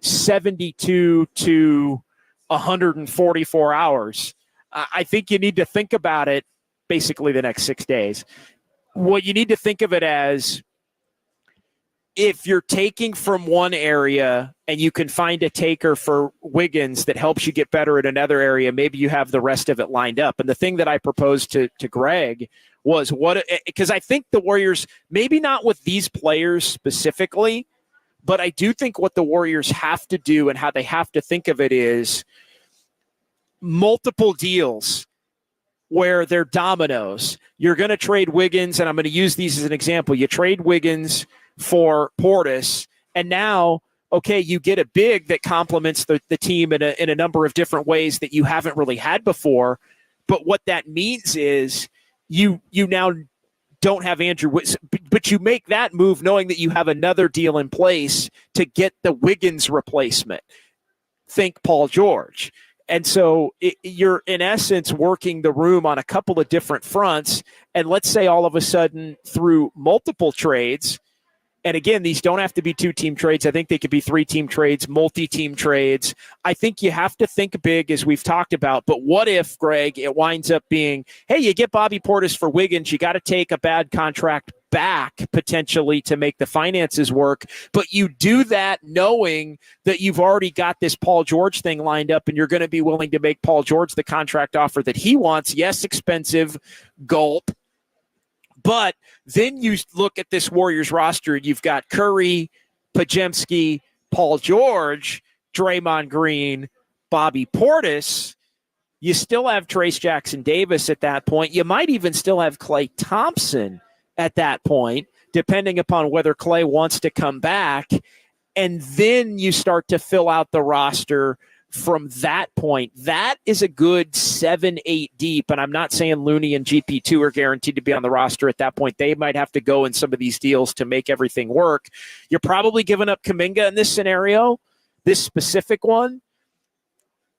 72 to 144 hours. I think you need to think about it basically the next 6 days. What you need to think of it as, if you're taking from one area and you can find a taker for Wiggins that helps you get better at another area, maybe you have the rest of it lined up. And the thing that I proposed to Greg was because I think the Warriors, maybe not with these players specifically, but I do think what the Warriors have to do and how they have to think of it is multiple deals where they're dominoes. You're going to trade Wiggins, and I'm going to use these as an example. You trade Wiggins for Portis, and now, okay, you get a big that complements the team in a number of different ways that you haven't really had before. But what that means is you now don't have Andrew Wiggins, but you make that move knowing that you have another deal in place to get the Wiggins replacement. Think Paul George. And so you're, in essence, working the room on a couple of different fronts. And let's say all of a sudden through multiple trades, and again, these don't have to be 2-team trades. I think they could be 3-team trades, multi-team trades. I think you have to think big, as we've talked about. But what if, Greg, it winds up being, hey, you get Bobby Portis for Wiggins. You got to take a bad contract back potentially to make the finances work. But you do that knowing that you've already got this Paul George thing lined up, and you're going to be willing to make Paul George the contract offer that he wants. Yes, expensive, gulp. But then you look at this Warriors roster, you've got Curry, Podziemski, Paul George, Draymond Green, Bobby Portis. You still have Trace Jackson Davis at that point. You might even still have Klay Thompson at that point, depending upon whether Klay wants to come back. And then you start to fill out the roster from that point. That is a good 7-8 deep. And I'm not saying Looney and GP2 are guaranteed to be on the roster at that point. They might have to go in some of these deals to make everything work. You're probably giving up Kaminga in this scenario, this specific one.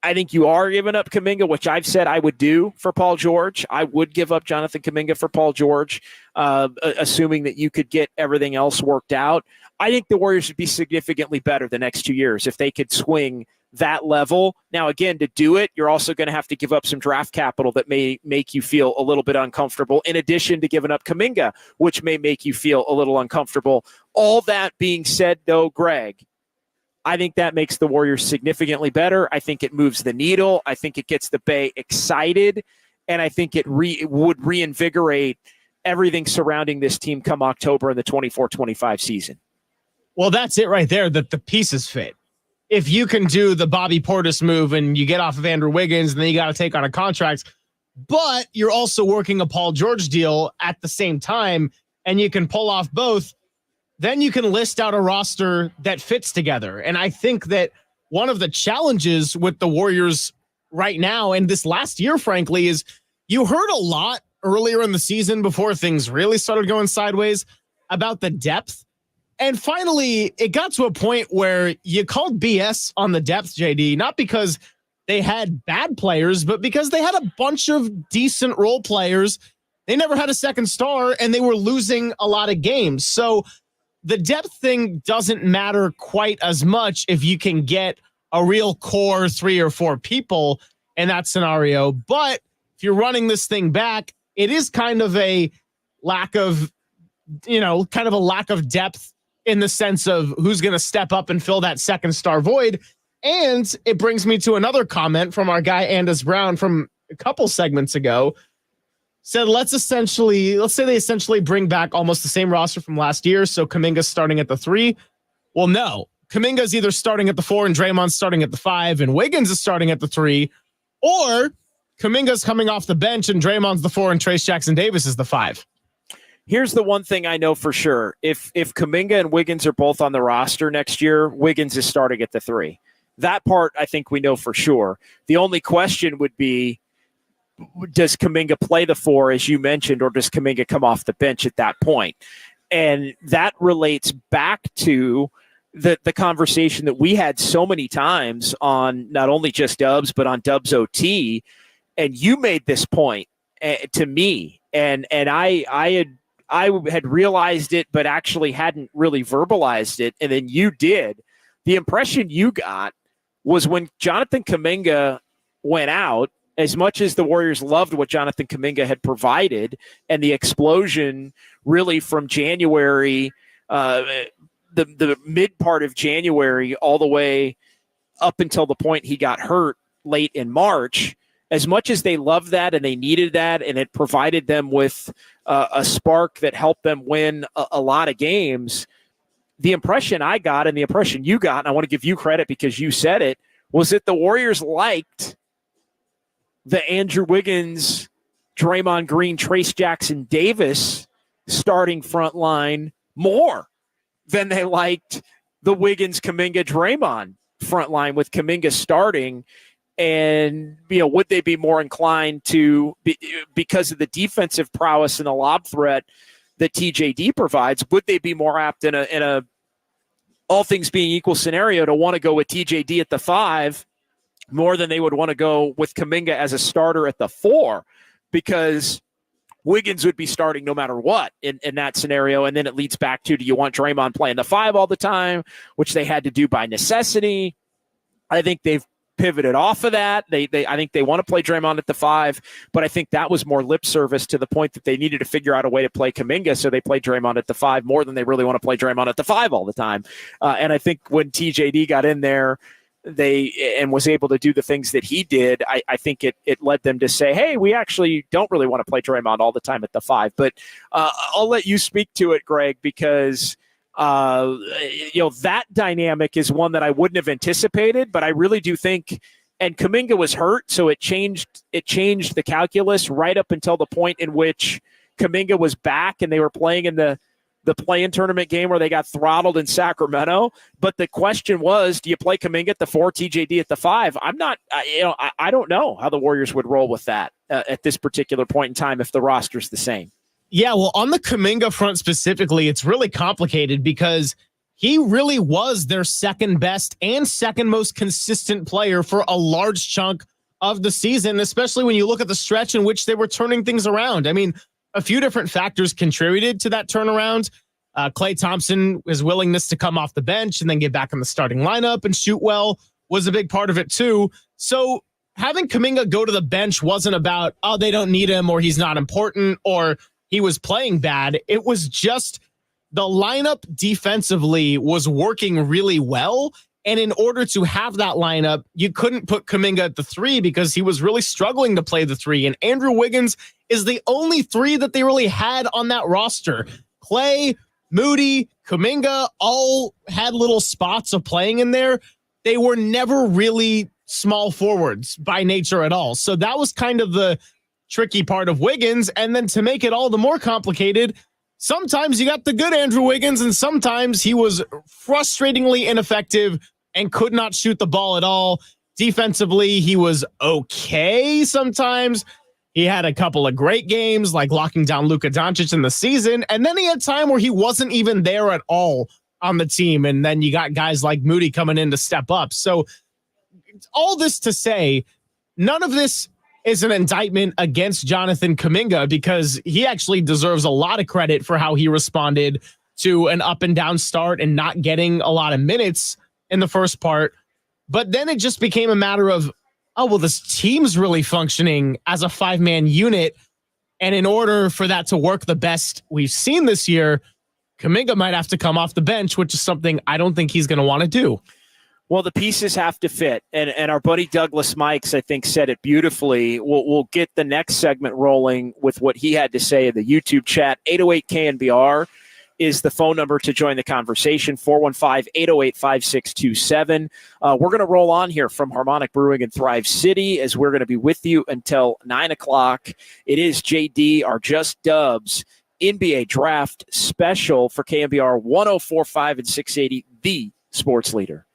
I think you are giving up Kaminga, which I've said I would do for Paul George. I would give up Jonathan Kaminga for Paul George, assuming that you could get everything else worked out. I think the Warriors would be significantly better the next 2 years if they could swing that level. Now, again, to do it, you're also going to have to give up some draft capital that may make you feel a little bit uncomfortable, in addition to giving up Kaminga, which may make you feel a little uncomfortable. All that being said, though, Greg, I think that makes the Warriors significantly better. I think it moves the needle. I think it gets the Bay excited, and I think it would reinvigorate everything surrounding this team come October in the 24-25 season. Well, that's it right there, that the pieces fit. If you can do the Bobby Portis move and you get off of Andrew Wiggins, and then you got to take on a contract, but you're also working a Paul George deal at the same time, and you can pull off both, then you can list out a roster that fits together. And I think that one of the challenges with the Warriors right now, and this last year, frankly, is you heard a lot earlier in the season before things really started going sideways about the depth. And finally, it got to a point where you called BS on the depth, JD, not because they had bad players, but because they had a bunch of decent role players. They never had a second star, and they were losing a lot of games. So the depth thing doesn't matter quite as much if you can get a real core 3 or 4 people in that scenario. But if you're running this thing back, it is kind of a lack of, kind of a lack of depth in the sense of who's going to step up and fill that second star void. And it brings me to another comment from our guy, Andis Brown, from a couple segments ago. Said, let's say they essentially bring back almost the same roster from last year. So Kaminga's starting at the 3. Well, no, Kaminga's either starting at the 4 and Draymond's starting at the 5 and Wiggins is starting at the 3, or Kaminga's coming off the bench and Draymond's the 4 and Trace Jackson Davis is the 5. Here's the one thing I know for sure. If Kaminga and Wiggins are both on the roster next year, Wiggins is starting at the 3. That part I think we know for sure. The only question would be, does Kaminga play the 4, as you mentioned, or does Kaminga come off the bench at that point? And that relates back to the conversation that we had so many times on not only just Dubs, but on Dubs OT. And you made this point to me, and I had realized it, but actually hadn't really verbalized it. And then you did. The impression you got was when Jonathan Kaminga went out, as much as the Warriors loved what Jonathan Kaminga had provided and the explosion really from January, the mid part of January, all the way up until the point he got hurt late in March, as much as they loved that and they needed that, and it provided them with a spark that helped them win a lot of games, the impression I got and the impression you got, and I want to give you credit because you said it, was that the Warriors liked the Andrew Wiggins, Draymond Green, Trace Jackson Davis starting front line more than they liked the Wiggins, Kaminga, Draymond front line, with Kaminga starting. And, would they be more inclined to, because of the defensive prowess and the lob threat that TJD provides, would they be more apt in a all things being equal scenario to want to go with TJD at the 5 more than they would want to go with Kaminga as a starter at the 4, because Wiggins would be starting no matter what in that scenario. And then it leads back to, do you want Draymond playing the 5 all the time, which they had to do by necessity? I think they've pivoted off of that. I think they want to play Draymond at the 5, but I think that was more lip service to the point that they needed to figure out a way to play Kaminga, so they played Draymond at the 5 more than they really want to play Draymond at the 5 all the time. And I think when TJD got in there, and was able to do the things that he did, I think it led them to say, hey, we actually don't really want to play Draymond all the time at the 5. But I'll let you speak to it, Greg, because that dynamic is one that I wouldn't have anticipated, but I really do think, and Kaminga was hurt, so it changed the calculus right up until the point in which Kaminga was back and they were playing in the play-in tournament game where they got throttled in Sacramento. But the question was, do you play Kaminga at the 4, TJD at the 5? I don't know how the Warriors would roll with that at this particular point in time if the roster's the same. Yeah, well, on the Kaminga front specifically, it's really complicated because he really was their second best and second most consistent player for a large chunk of the season, especially when you look at the stretch in which they were turning things around. I mean, a few different factors contributed to that turnaround. Klay Thompson, his willingness to come off the bench and then get back in the starting lineup and shoot well was a big part of it too. So having Kaminga go to the bench wasn't about, oh, they don't need him or he's not important or he was playing bad. It was just the lineup defensively was working really well. And in order to have that lineup, you couldn't put Kaminga at the 3 because he was really struggling to play the 3. And Andrew Wiggins is the only 3 that they really had on that roster. Klay, Moody, Kaminga all had little spots of playing in there. They were never really small forwards by nature at all. So that was kind of the tricky part of Wiggins. And then to make it all the more complicated, sometimes you got the good Andrew Wiggins, and sometimes he was frustratingly ineffective and could not shoot the ball at all. Defensively, he was okay sometimes. He had a couple of great games, like locking down Luka Doncic in the season, and then he had time where he wasn't even there at all on the team, and then you got guys like Moody coming in to step up. So all this to say, none of this is an indictment against Jonathan Kaminga because he actually deserves a lot of credit for how he responded to an up and down start and not getting a lot of minutes in the first part. But then it just became a matter of, oh, well, this team's really functioning as a 5-man unit. And in order for that to work the best we've seen this year, Kaminga might have to come off the bench, which is something I don't think he's going to want to do. Well, the pieces have to fit. And our buddy Douglas Mikes, I think, said it beautifully. We'll get the next segment rolling with what he had to say in the YouTube chat. 808-KNBR is the phone number to join the conversation, 415-808-5627. We're going to roll on here from Harmonic Brewing in Thrive City as we're going to be with you until 9 o'clock. It is JD, our Just Dubs, NBA Draft Special for KNBR 104.5 and 680, the sports leader.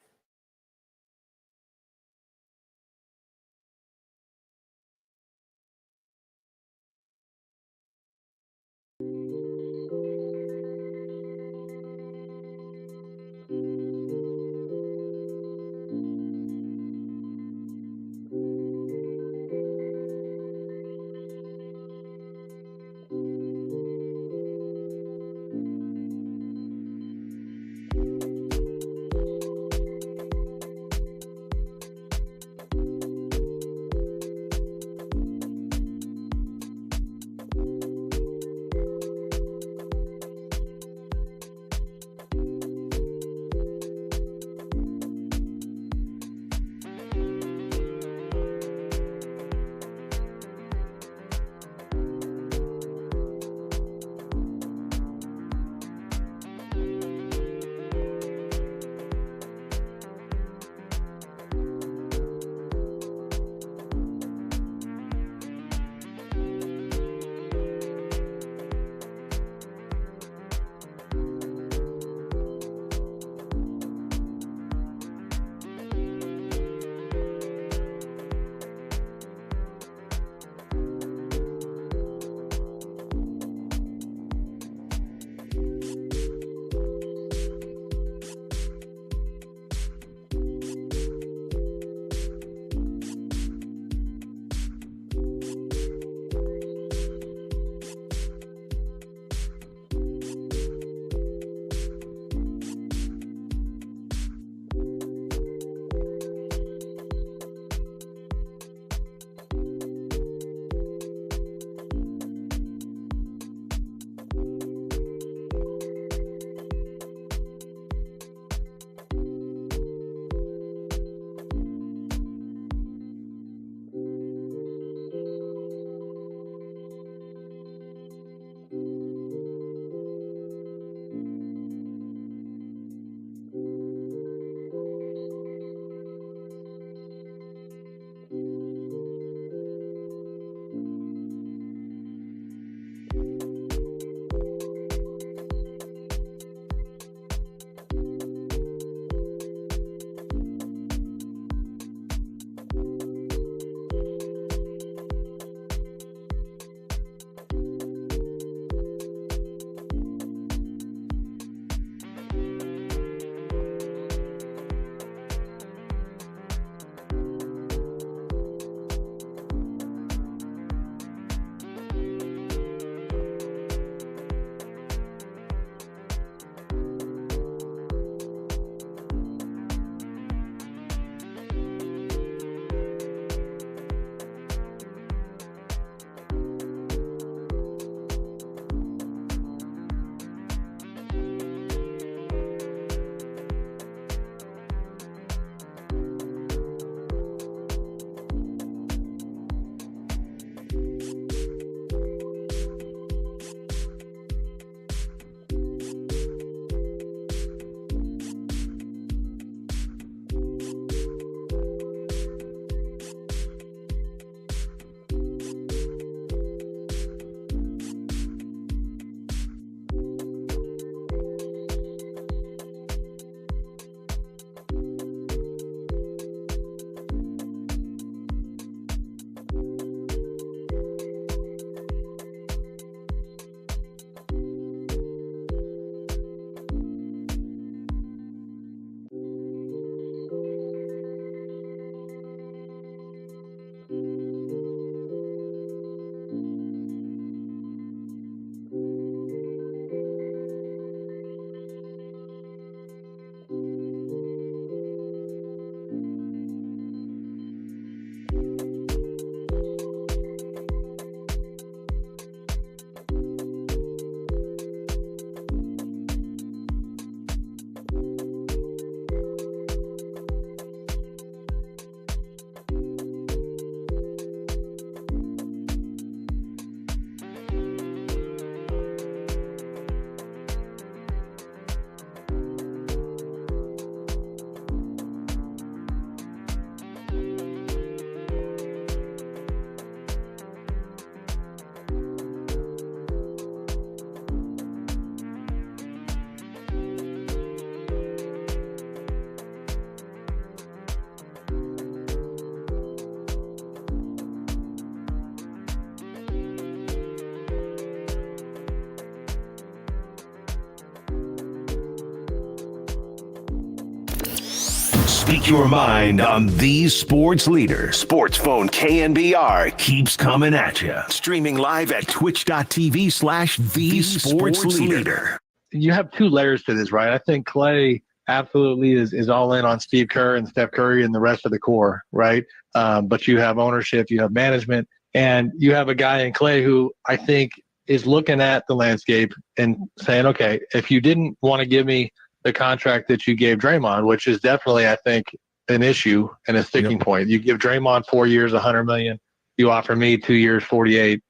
Speak your mind on these sports leaders. Sports Phone KNBR keeps coming at you. Streaming live at twitch.tv/the sports leader. You have two layers to this, right? I think Klay absolutely is all in on Steve Kerr and Steph Curry and the rest of the core, right? But you have ownership, you have management, and you have a guy in Klay who I think is looking at the landscape and saying, okay, if you didn't want to give me the contract that you gave Draymond, which is definitely, I think, an issue and a sticking point. You give Draymond 4 years, $100 million. You offer me 2 years, 48.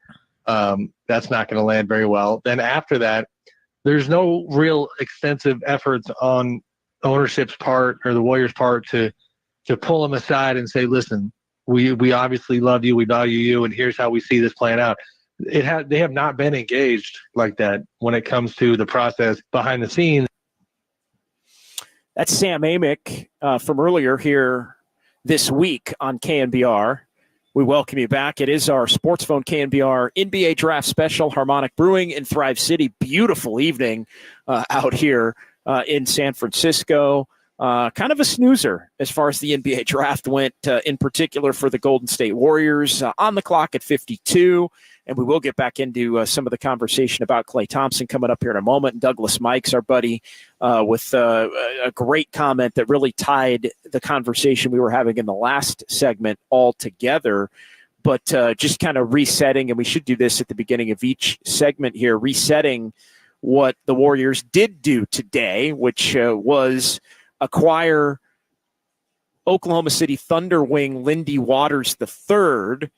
That's not going to land very well. Then after that, there's no real extensive efforts on ownership's part or the Warriors' part to pull them aside and say, listen, we obviously love you, we value you, and here's how we see this playing out. They have not been engaged like that when it comes to the process behind the scenes. That's Sam Amick from earlier here this week on KNBR. We welcome you back. It is our Sports Phone KNBR NBA Draft Special, Harmonic Brewing in Thrive City. Beautiful evening out here in San Francisco. Kind of a snoozer as far as the NBA Draft went, in particular for the Golden State Warriors. On the clock at 52. And we will get back into some of the conversation about Klay Thompson coming up here in a moment. And Douglas Mikes, our buddy, with a great comment that really tied the conversation we were having in the last segment all together. But just kind of resetting, and we should do this at the beginning of each segment here, resetting what the Warriors did do today, which was acquire Oklahoma City Thunder wing Lindy Waters III.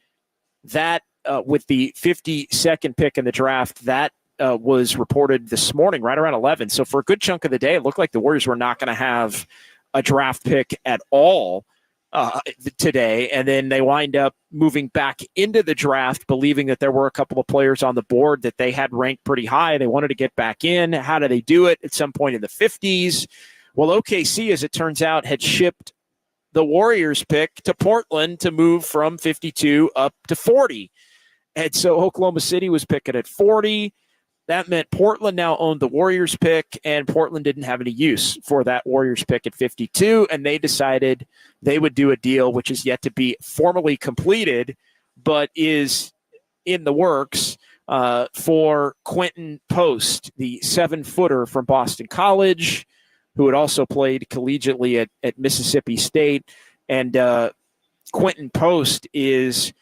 That with the 52nd pick in the draft, that was reported this morning, right around 11. So for a good chunk of the day, it looked like the Warriors were not going to have a draft pick at all today. And then they wind up moving back into the draft, believing that there were a couple of players on the board that they had ranked pretty high. They wanted to get back in. How do they do it? At some point in the 50s. Well, OKC, as it turns out, had shipped the Warriors pick to Portland to move from 52 up to 40. And so Oklahoma City was picking at 40. That meant Portland now owned the Warriors pick, and Portland didn't have any use for that Warriors pick at 52, and they decided they would do a deal which is yet to be formally completed, but is in the works for Quinton Post, the 7-footer from Boston College, who had also played collegiately at Mississippi State. And Quinton Post is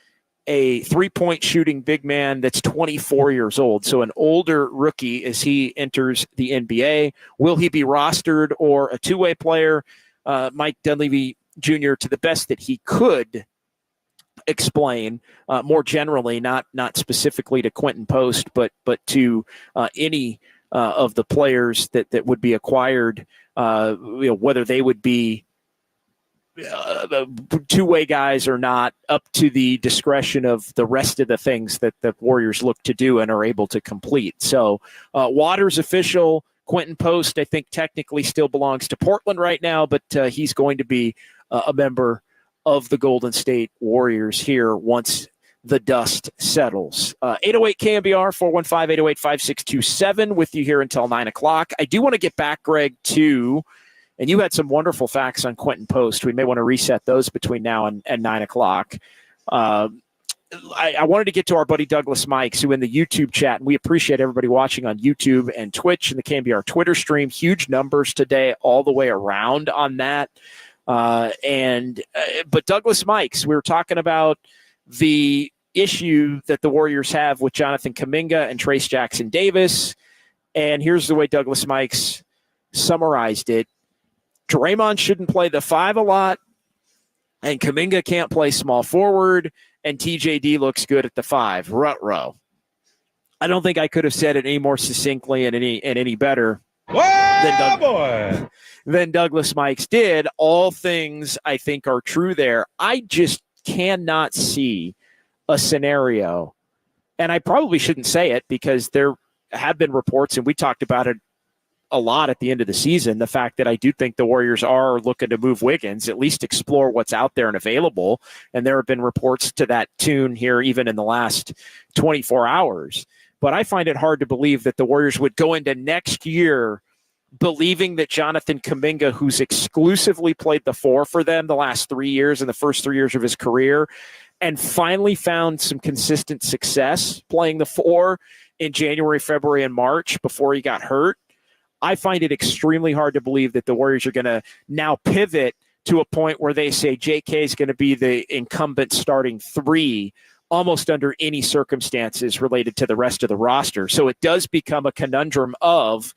a three-point shooting big man that's 24 years old, so an older rookie as he enters the NBA. Will he be rostered or a two-way player? Mike Dunleavy Jr., to the best that he could explain, more generally, not specifically to Quinton Post, but to any of the players that would be acquired, whether they would be two-way guys or not, up to the discretion of the rest of the things that the Warriors look to do and are able to complete. So Waters official, Quinton Post, I think technically still belongs to Portland right now, but he's going to be a member of the Golden State Warriors here once the dust settles. 808 KNBR, 415-808-5627 with you here until 9 o'clock. I do want to get back, Greg, to, and you had some wonderful facts on Quinton Post. We may want to reset those between now and 9 o'clock. I wanted to get to our buddy Douglas Mikes, who in the YouTube chat, and we appreciate everybody watching on YouTube and Twitch and the KNBR Twitter stream. Huge numbers today all the way around on that. But Douglas Mikes, we were talking about the issue that the Warriors have with Jonathan Kaminga and Trace Jackson Davis. And here's the way Douglas Mikes summarized it. Draymond shouldn't play the 5 a lot, and Kaminga can't play small forward, and TJD looks good at the 5. Ruh-roh. I don't think I could have said it any more succinctly and any better than Douglas Mikes did. All things I think are true there. I just cannot see a scenario, and I probably shouldn't say it because there have been reports, and we talked about it a lot at the end of the season, the fact that I do think the Warriors are looking to move Wiggins, at least explore what's out there and available. And there have been reports to that tune here even in the last 24 hours. But I find it hard to believe that the Warriors would go into next year believing that Jonathan Kaminga, who's exclusively played the 4 for them the last 3 years and the first 3 years of his career, and finally found some consistent success playing the 4 in January, February, and March before he got hurt. I find it extremely hard to believe that the Warriors are going to now pivot to a point where they say JK is going to be the incumbent starting 3 almost under any circumstances related to the rest of the roster. So it does become a conundrum of,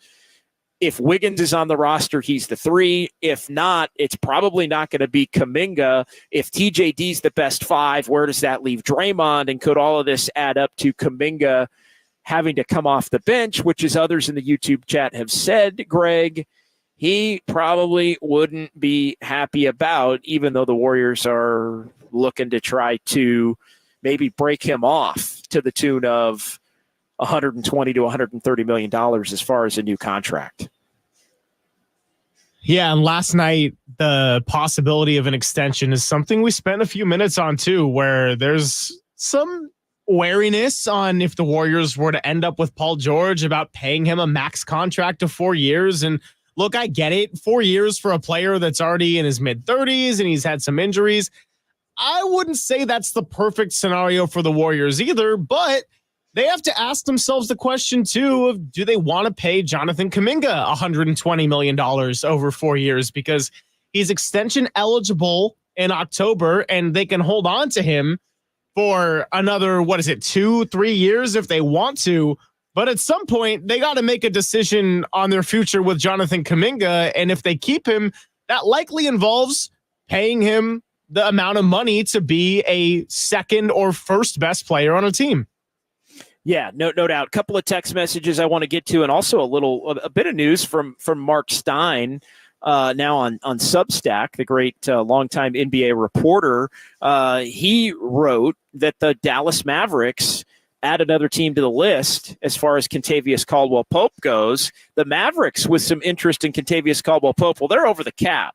if Wiggins is on the roster, he's the 3. If not, it's probably not going to be Kaminga. If TJD's the best 5, where does that leave Draymond? And could all of this add up to Kaminga having to come off the bench, which, as others in the YouTube chat have said, Greg, he probably wouldn't be happy about, even though the Warriors are looking to try to maybe break him off to the tune of $120 to $130 million as far as a new contract. Yeah, and last night, the possibility of an extension is something we spent a few minutes on too, where there's some wariness on if the Warriors were to end up with Paul George about paying him a max contract of 4 years. And look, I get it. 4 years for a player that's already in his mid-30s and he's had some injuries. I wouldn't say that's the perfect scenario for the Warriors either, but they have to ask themselves the question, too, of do they want to pay Jonathan Kaminga $120 million over 4 years, because he's extension eligible in October and they can hold on to him for another, 2-3 years if they want to. But at some point, they got to make a decision on their future with Jonathan Kaminga. And if they keep him, that likely involves paying him the amount of money to be a second or first best player on a team. Yeah, no doubt. Couple of text messages I want to get to, and also a bit of news from Mark Stein, now on Substack, the great longtime NBA reporter. He wrote that the Dallas Mavericks add another team to the list as far as Kentavious Caldwell-Pope goes. The Mavericks with some interest in Kentavious Caldwell-Pope, well, they're over the cap,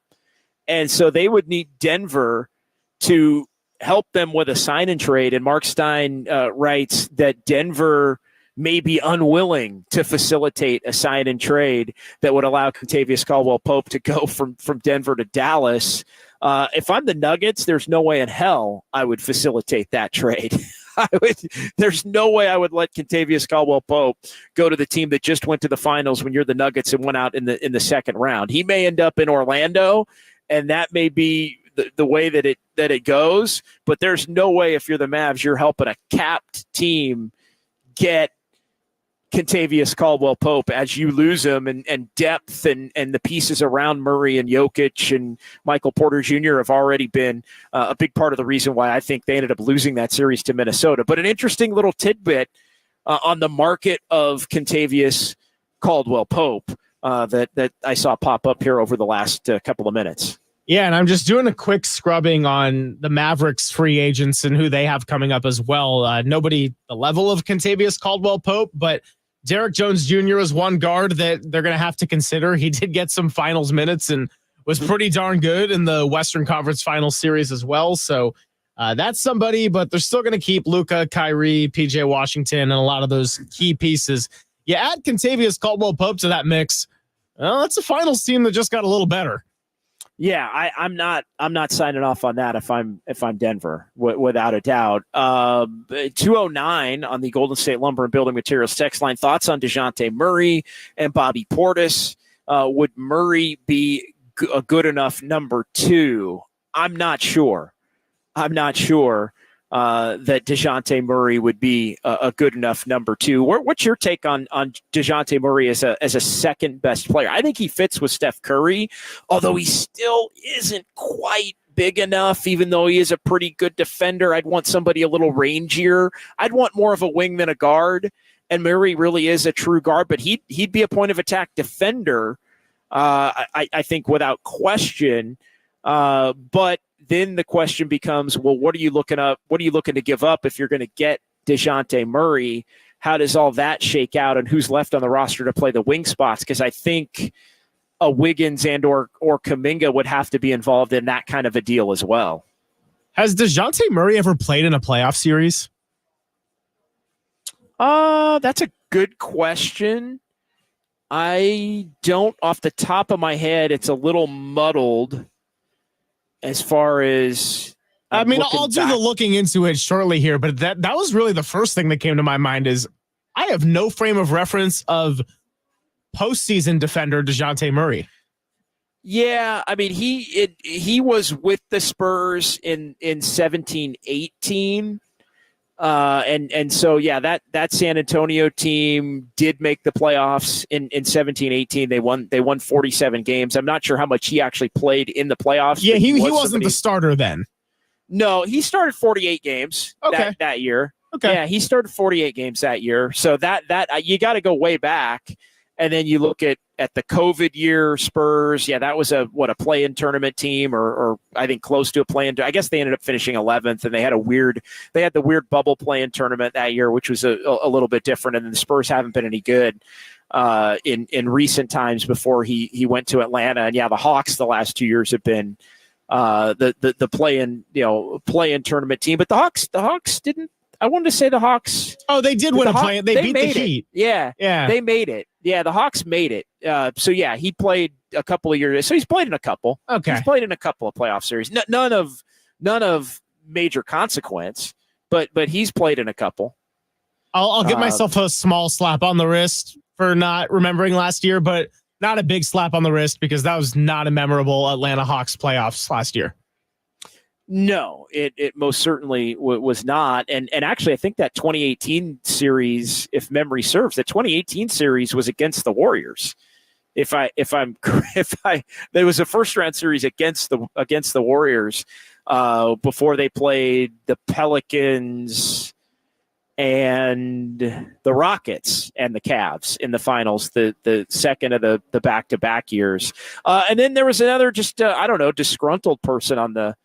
and so they would need Denver to help them with a sign and trade. And Mark Stein writes that Denver may be unwilling to facilitate a sign and trade that would allow Kentavious Caldwell-Pope to go from Denver to Dallas. If I'm the Nuggets, there's no way in hell I would facilitate that trade. There's no way I would let Kentavious Caldwell-Pope go to the team that just went to the finals when you're the Nuggets and went out in the second round. He may end up in Orlando, and that may be the way that it goes, but there's no way, if you're the Mavs, you're helping a capped team get Kentavious Caldwell-Pope as you lose him, and depth and the pieces around Murray and Jokic and Michael Porter Jr. have already been a big part of the reason why I think they ended up losing that series to Minnesota. But an interesting little tidbit on the market of Kentavious Caldwell-Pope that I saw pop up here over the last couple of minutes. Yeah, and I'm just doing a quick scrubbing on the Mavericks free agents and who they have coming up as well. Nobody the level of Kentavious Caldwell-Pope, but Derek Jones Jr. is one guard that they're going to have to consider. He did get some finals minutes and was pretty darn good in the Western Conference Finals series as well. So that's somebody, but they're still going to keep Luka, Kyrie, PJ Washington, and a lot of those key pieces. You add Kentavious Caldwell-Pope to that mix, well, that's a finals team that just got a little better. Yeah, I'm not signing off on that if I'm Denver, without a doubt. 209 on the Golden State Lumber and Building Materials text line. Thoughts on Dejounte Murray and Bobby Portis? Would Murray be a good enough number 2? I'm not sure that Dejounte Murray would be a good enough number 2. What's your take on Dejounte Murray as a second best player? I think he fits with Steph Curry, although he still isn't quite big enough, even though he is a pretty good defender. I'd want somebody a little rangier. I'd want more of a wing than a guard, and Murray really is a true guard, but he'd be a point of attack defender, I think, without question. But then the question becomes, well, what are you looking to give up if you're going to get Dejounte Murray? How does all that shake out, and who's left on the roster to play the wing spots? Because I think a Wiggins and or Kaminga would have to be involved in that kind of a deal as well. Has Dejounte Murray ever played in a playoff series? That's a good question. I don't, off the top of my head, it's a little muddled as far as. I'll do the looking into it shortly here, but that was really the first thing that came to my mind is I have no frame of reference of postseason defender Dejounte Murray. Yeah, I mean, he was with the Spurs in 17-18. And so, yeah, that San Antonio team did make the playoffs in 17-18. They won 47 games. I'm not sure how much he actually played in the playoffs. Yeah, he wasn't the starter then. No, he started 48 games that year. Okay. Yeah, he started 48 games that year. So that you got to go way back. And then you look at the COVID year Spurs. Yeah, that was a play-in tournament team, or I think close to a play-in. I guess they ended up finishing 11th, and they had the weird bubble play-in tournament that year, which was a little bit different. And the Spurs haven't been any good in recent times before he went to Atlanta. And yeah, the Hawks the last 2 years have been the play-in tournament team. But the Hawks didn't. I wanted to say the Hawks. Oh, they did win a play-in. They beat the Heat. Yeah, they made it. Yeah, the Hawks made it. So yeah, he played a couple of years. So he's played in a couple. Okay, he's played in a couple of playoff series. None of major consequence, but he's played in a couple. I'll give myself a small slap on the wrist for not remembering last year, but not a big slap on the wrist because that was not a memorable Atlanta Hawks playoffs last year. No, it most certainly was not. And actually, I think that 2018 series, if memory serves, the 2018 series was against the Warriors. There was a first round series against the Warriors before they played the Pelicans and the Rockets and the Cavs in the finals, the second of the back-to-back years. And then there was another disgruntled person on the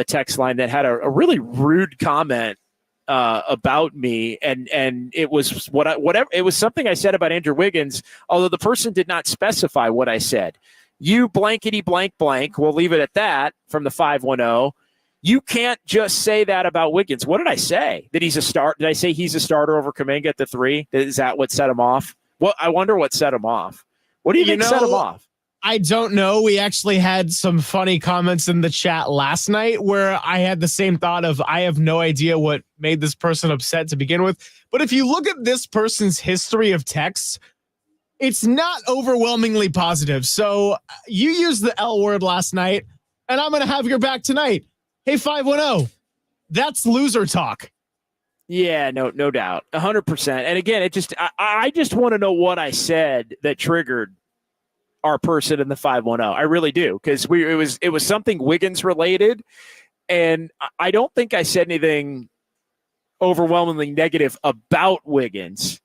text line that had a really rude comment about me, and it was it was something I said about Andrew Wiggins, although the person did not specify what I said. You blankety blank blank, we'll leave it at that, from the 510. You can't just say that about Wiggins. What did I say? That he's a start? Did I say he's a starter over Kaminga at the 3? Is that what set him off? Well, I wonder what set him off. What do you think set him off? I don't know. We actually had some funny comments in the chat last night where I had the same thought of, I have no idea what made this person upset to begin with. But if you look at this person's history of texts, it's not overwhelmingly positive. So you used the L word last night, and I'm going to have your back tonight. Hey, 510, that's loser talk. Yeah, no doubt. 100%. And again, I just want to know what I said that triggered our person in the 510. I really do, because it was something Wiggins related, and I don't think I said anything overwhelmingly negative about Wiggins.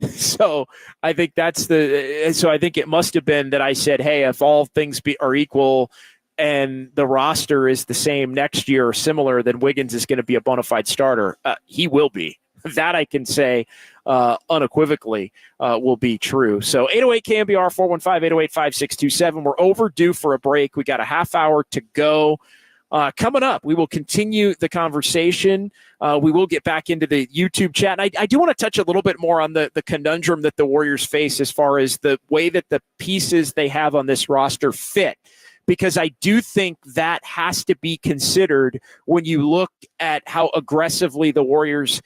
So I think I think it must have been that I said, hey, if all things are equal and the roster is the same next year or similar, then Wiggins is going to be a bona fide starter. He will be. That I can say unequivocally will be true. So 808 KMBR 415-808-5627. We're overdue for a break. We got a half hour to go. Coming up, we will continue the conversation. We will get back into the YouTube chat. And I do want to touch a little bit more on the conundrum that the Warriors face as far as the way that the pieces they have on this roster fit, because I do think that has to be considered when you look at how aggressively the Warriors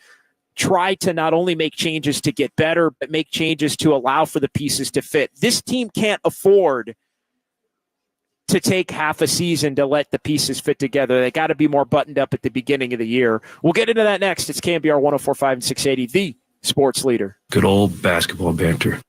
try to not only make changes to get better, but make changes to allow for the pieces to fit. This team can't afford to take half a season to let the pieces fit together. They got to be more buttoned up at the beginning of the year. We'll get into that next. It's KMBR 104.5 and 680, the sports leader. Good old basketball banter.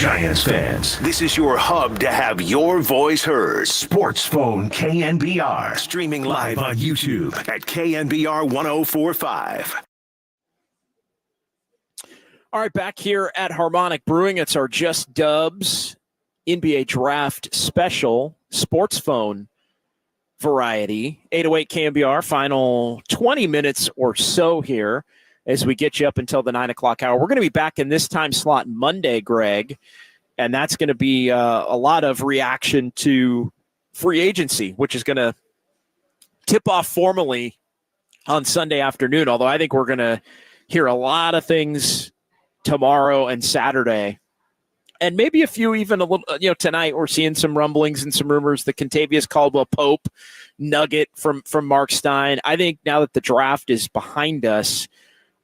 Giants fans, this is your hub to have your voice heard. Sports Phone KNBR, streaming live on YouTube at KNBR 1045. All right, back here at Harmonic Brewing, it's our Just Dubs NBA Draft Special Sports Phone variety. 808 KNBR, final 20 minutes or so here as we get you up until the 9 o'clock hour. We're going to be back in this time slot Monday, Greg, and that's going to be a lot of reaction to free agency, which is going to tip off formally on Sunday afternoon, although I think we're going to hear a lot of things tomorrow and Saturday, and maybe a few even a little, tonight we're seeing some rumblings and some rumors, the Kentavious Caldwell-Pope nugget from Mark Stein. I think now that the draft is behind us,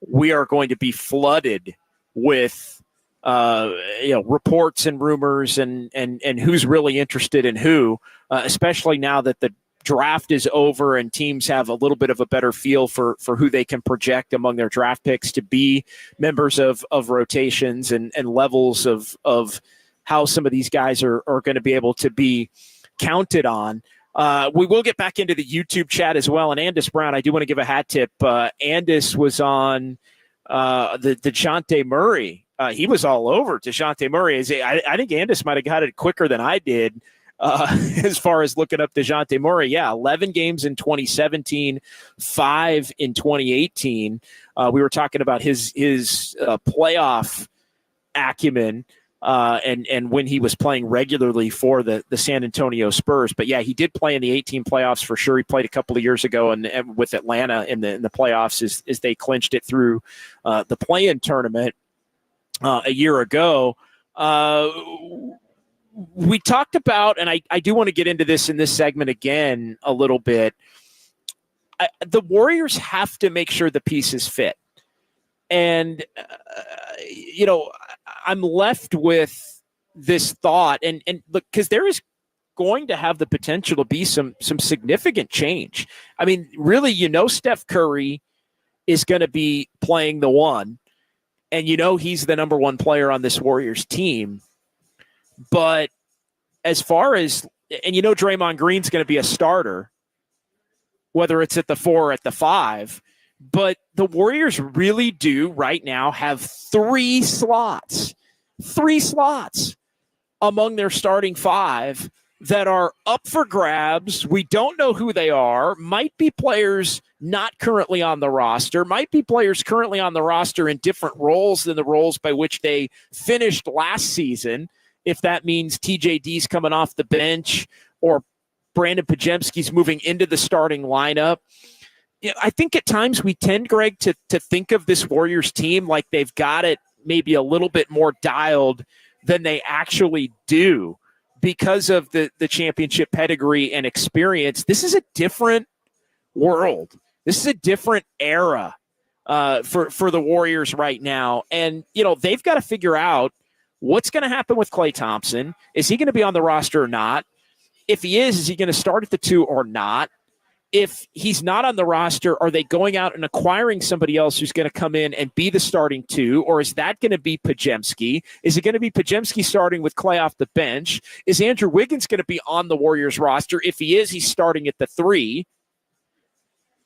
we are going to be flooded with reports and rumors and who's really interested in who, especially now that the draft is over and teams have a little bit of a better feel for who they can project among their draft picks to be members of rotations and levels of how some of these guys are going to be able to be counted on. We will get back into the YouTube chat as well. And Andis Brown, I do want to give a hat tip. Andis was on the Dejounte Murray. He was all over Dejounte Murray. I think Andis might have got it quicker than I did. As far as looking up Dejounte Murray, 11 games in 2017, 5 in 2018. We were talking about his playoff acumen and when he was playing regularly for the San Antonio Spurs. But he did play in the 18 playoffs for sure. He played a couple of years ago and with Atlanta in the playoffs as they clinched it through the play-in tournament a year ago. We talked about, and I do want to get into this in this segment again a little bit, the Warriors have to make sure the pieces fit. And, I'm left with this thought, and look, because there is going to have the potential to be some significant change. I mean, really, Steph Curry is going to be playing the one, and he's the number one player on this Warriors team. But as far as, and Draymond Green's going to be a starter, whether it's at the 4 or at the 5, but the Warriors really do right now have 3 slots among their starting 5 that are up for grabs. We don't know who they are. Might be players not currently on the roster, might be players currently on the roster in different roles than the roles by which they finished last season. If that means TJD's coming off the bench or Brandon Podziemski's moving into the starting lineup. I think at times we tend, Greg, to think of this Warriors team like they've got it maybe a little bit more dialed than they actually do because of the championship pedigree and experience. This is a different world. This is a different era for the Warriors right now. And, they've got to figure out what's going to happen with Klay Thompson. Is he going to be on the roster or not? If he is he going to start at the 2 or not? If he's not on the roster, are they going out and acquiring somebody else who's going to come in and be the starting 2? Or is that going to be Podziemski? Is it going to be Podziemski starting with Klay off the bench? Is Andrew Wiggins going to be on the Warriors roster? If he is, he's starting at the 3.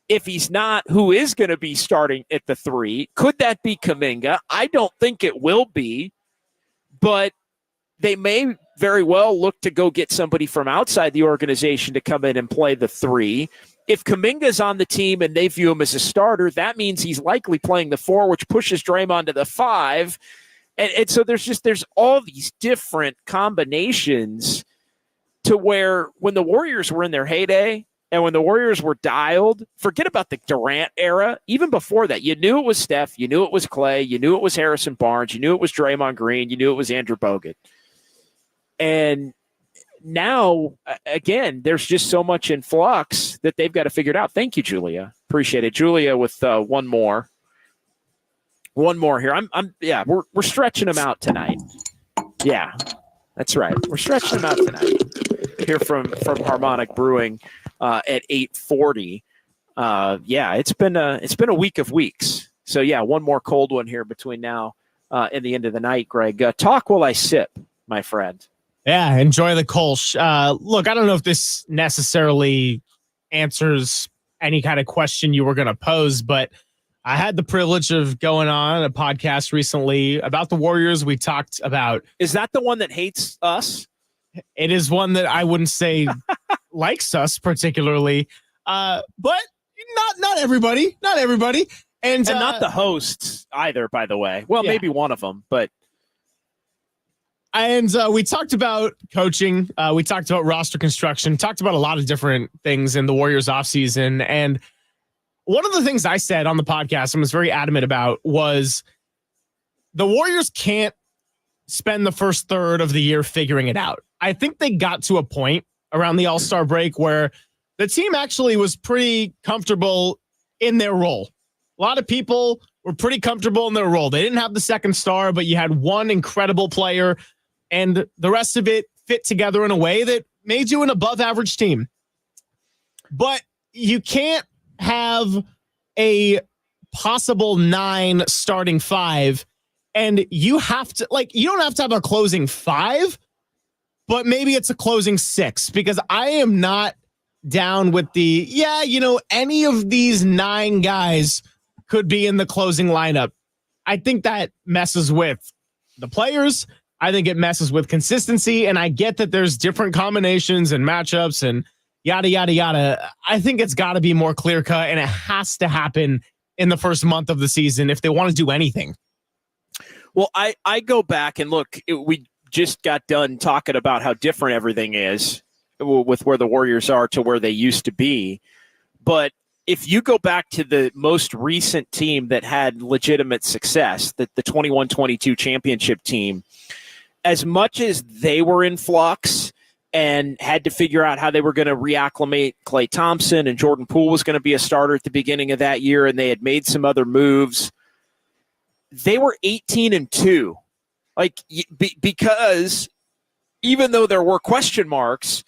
If he's not, who is going to be starting at the 3? Could that be Kaminga? I don't think it will be, but they may very well look to go get somebody from outside the organization to come in and play the 3. If Kaminga's on the team and they view him as a starter, that means he's likely playing the 4, which pushes Draymond to the 5. And so there's all these different combinations to where when the Warriors were in their heyday and when the Warriors were dialed, forget about the Durant era. Even before that, you knew it was Steph, you knew it was Klay, you knew it was Harrison Barnes, you knew it was Draymond Green, you knew it was Andrew Bogut. And now, again, there's just so much in flux that they've got to figure it out. Thank you, Julia. Appreciate it. Julia with one more here. We're stretching them out tonight. Yeah, that's right. We're stretching them out tonight here from Harmonic Brewing at 8:40. It's been a week of weeks. So one more cold one here between now in the end of the night, Greg. Talk while I sip, my friend. Yeah, enjoy the Kolsch. Look, I don't know if this necessarily answers any kind of question you were going to pose, but I had the privilege of going on a podcast recently about the Warriors. We talked about... Is that the one that hates us? It is one that I wouldn't say likes us particularly, but not everybody. Not everybody. And not the hosts either, by the way. Well, maybe one of them, but... And we talked about coaching. We talked about roster construction, talked about a lot of different things in the Warriors offseason. And one of the things I said on the podcast and was very adamant about was the Warriors can't spend the first third of the year figuring it out. I think they got to a point around the All-Star break where the team actually was pretty comfortable in their role. A lot of people were pretty comfortable in their role. They didn't have the second star, but you had one incredible player, and the rest of it fit together in a way that made you an above average team. But you can't have a possible 9 starting 5, and you have to, you don't have to have a closing 5, but maybe it's a closing 6, because I am not down with any of these 9 guys could be in the closing lineup. I think that messes with the players. I think it messes with consistency, and I get that there's different combinations and matchups and yada, yada, yada. I think it's got to be more clear-cut, and it has to happen in the first month of the season if they want to do anything. Well, I go back and look, we just got done talking about how different everything is with where the Warriors are to where they used to be. But if you go back to the most recent team that had legitimate success, the 21-22 championship team, as much as they were in flux and had to figure out how they were going to reacclimate Klay Thompson, and Jordan Poole was going to be a starter at the beginning of that year, and they had made some other moves, they were 18-2. Because even though there were question marks,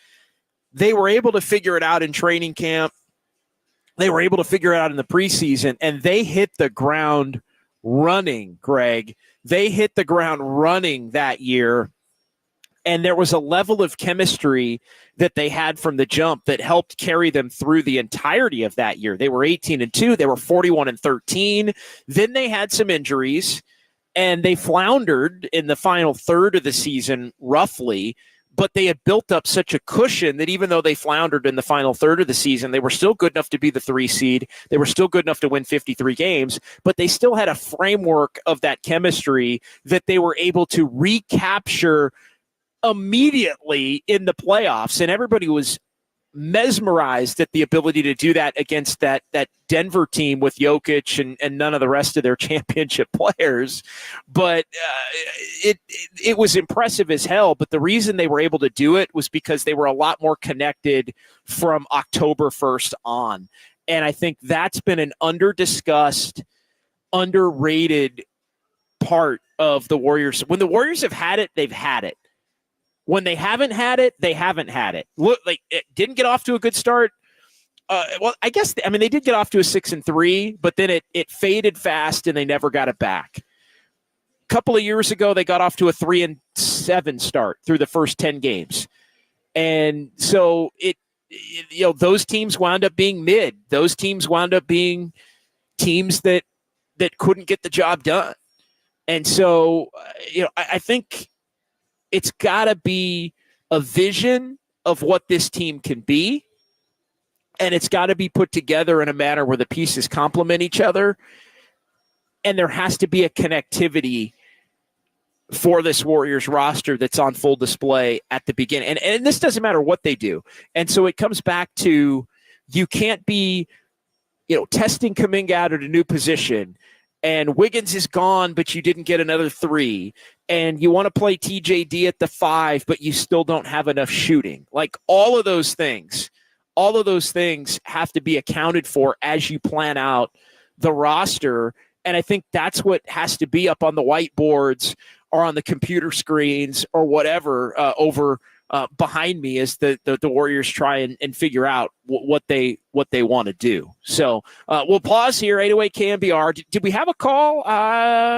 they were able to figure it out in training camp. They were able to figure it out in the preseason, and they hit the ground running, Greg. They hit the ground running that year, and there was a level of chemistry that they had from the jump that helped carry them through the entirety of that year. They were 18-2. They were 41-13. Then they had some injuries, and they floundered in the final third of the season, roughly. But they had built up such a cushion that even though they floundered in the final third of the season, they were still good enough to be the 3 seed. They were still good enough to win 53 games, but they still had a framework of that chemistry that they were able to recapture immediately in the playoffs. And everybody was mesmerized at the ability to do that against that Denver team with Jokic and none of the rest of their championship players. But it was impressive as hell. But the reason they were able to do it was because they were a lot more connected from October 1st on. And I think that's been an under-discussed, underrated part of the Warriors. When the Warriors have had it, they've had it. When they haven't had it, they haven't had it. Look, it didn't get off to a good start. They did get off to a 6-3, but then it faded fast and they never got it back. A couple of years ago, they got off to a 3-7 start through the first 10 games. And so those teams wound up being mid. Those teams wound up being teams that couldn't get the job done. And so, I think it's got to be a vision of what this team can be, and it's got to be put together in a manner where the pieces complement each other, and there has to be a connectivity for this Warriors roster that's on full display at the beginning. And this doesn't matter what they do. And so it comes back to, you can't be, testing Kaminga out at a new position, and Wiggins is gone, but you didn't get another 3. And you want to play TJD at the 5, but you still don't have enough shooting. All of those things have to be accounted for as you plan out the roster. And I think that's what has to be up on the whiteboards or on the computer screens or whatever over behind me as the Warriors try and figure out what they want to do. So we'll pause here. 808 KMBR. Did we have a call?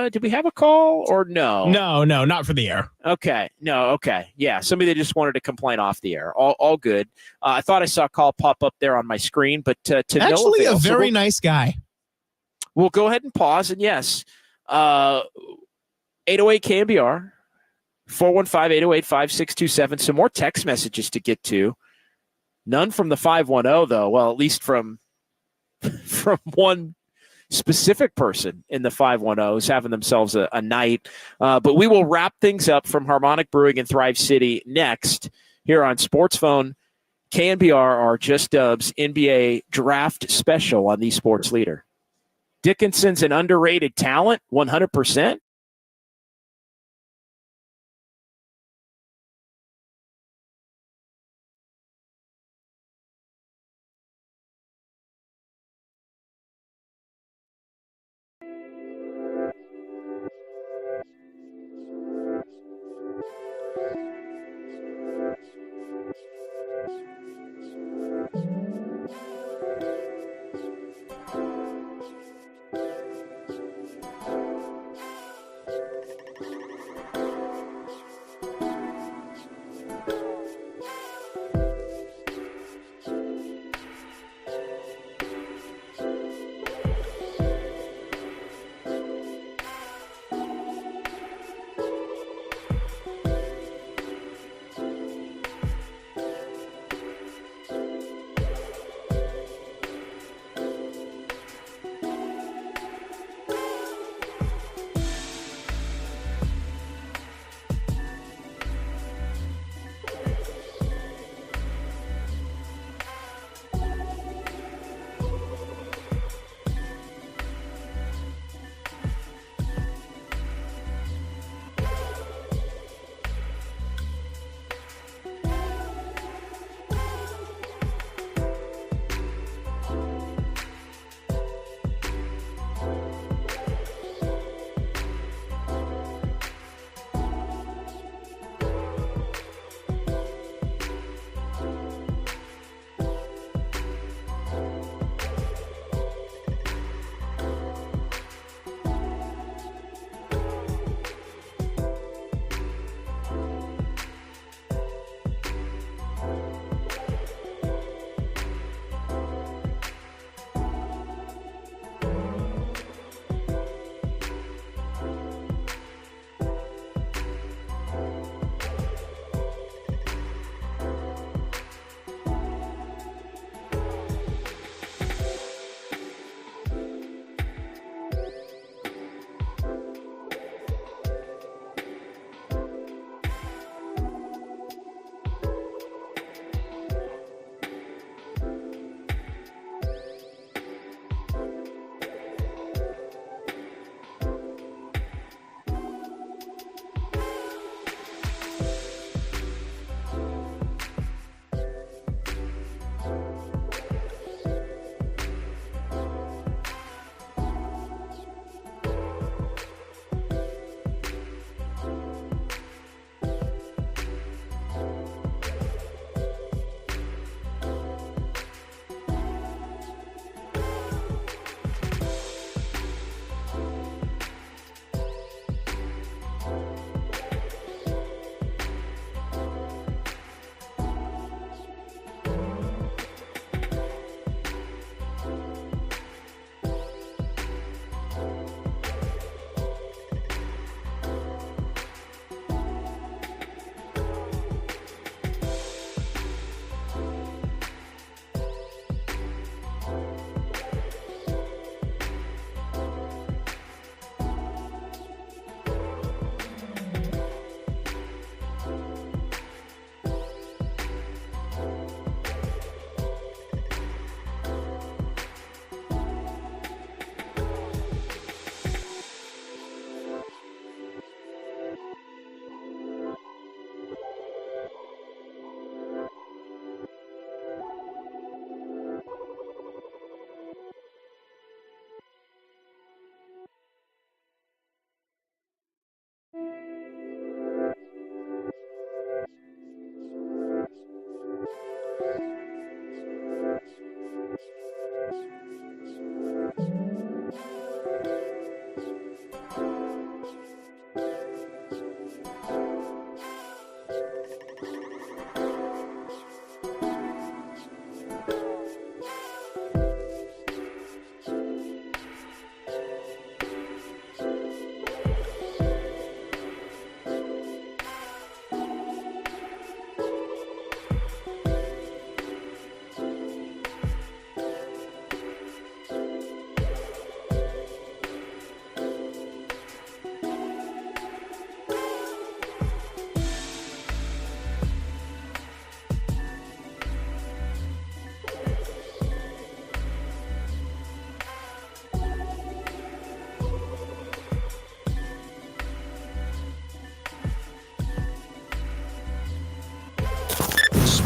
Did we have a call or no? No, not for the air. Okay. No. Okay. Yeah. Somebody that just wanted to complain off the air. All good. I thought I saw a call pop up there on my screen, but to no actually avail. a very So nice guy. we'll go ahead and pause. And yes, 808 KMBR. 415-808-5627. Some more text messages to get to. None from the 510, though. Well, at least from one specific person in the 510 who's having themselves a night. But we will wrap things up from Harmonic Brewing in Thrive City next here on Sports Phone KNBR, our Just Dubs NBA Draft Special on the Sports Leader. Dickinson's an underrated talent, 100%.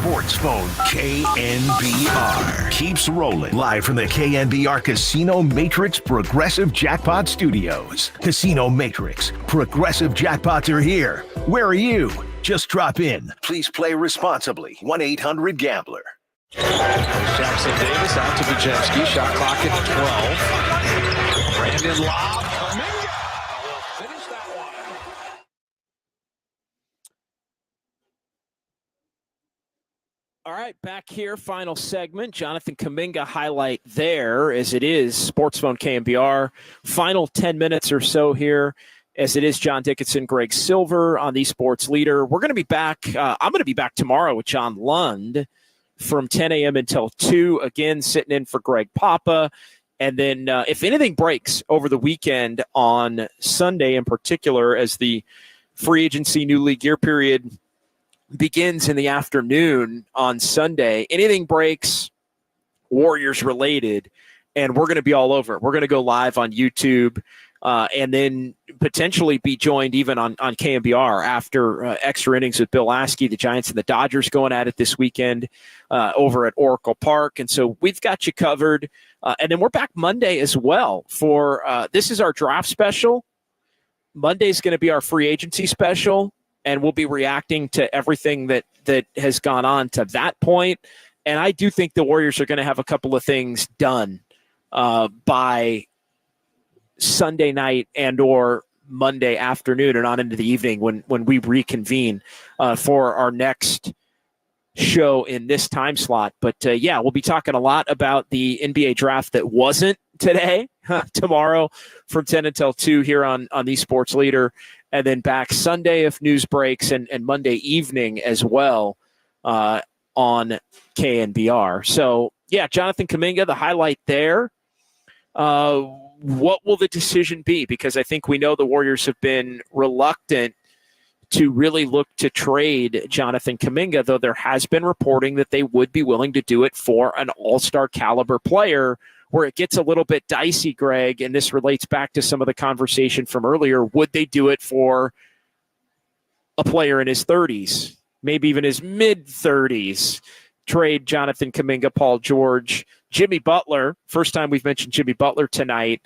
Sports Phone KNBR keeps rolling live from the KNBR Casino Matrix Progressive Jackpot Studios. Casino Matrix Progressive Jackpots are here. Where are you? Just drop in. Please play responsibly. 1-800-GAMBLER. Jackson Davis out to Bajemski. Shot clock at 12. Brandon Lobb. Kaminga will finish that one. All right, back here, final segment. Jonathan Kaminga highlight there as it is Sports Phone KNBR. Final 10 minutes or so here as it is John Dickinson, Greg Silver on the Sports Leader. We're going to be back. I'm going to be back tomorrow with John Lund from 10 a.m. until 2, again, sitting in for Greg Papa. And then if anything breaks over the weekend on Sunday in particular, as the free agency new league year period begins in the afternoon on Sunday, anything breaks Warriors related, and we're going to be all over it. We're going to go live on YouTube and then potentially be joined even on KNBR after extra innings with Bill Lasky, the Giants and the Dodgers going at it this weekend over at Oracle Park. And so we've got you covered. And then we're back Monday as well for this is our draft special. Monday's going to be our free agency special, and we'll be reacting to everything that has gone on to that point. And I do think the Warriors are going to have a couple of things done by Sunday night and or Monday afternoon and on into the evening when we reconvene for our next show in this time slot. But yeah, we'll be talking a lot about the NBA draft that wasn't today, tomorrow from 10 until 2 here on the Sports Leader, and then back Sunday if news breaks, and Monday evening as well on KNBR. So yeah, Jonathan Kaminga, the highlight there. What will the decision be? Because I think we know the Warriors have been reluctant to really look to trade Jonathan Kaminga, though there has been reporting that they would be willing to do it for an all-star caliber player, where it gets a little bit dicey, Greg, and this relates back to some of the conversation from earlier. Would they do it for a player in his 30s, maybe even his mid-30s? Trade Jonathan Kaminga, Paul George, Jimmy Butler. First time we've mentioned Jimmy Butler tonight,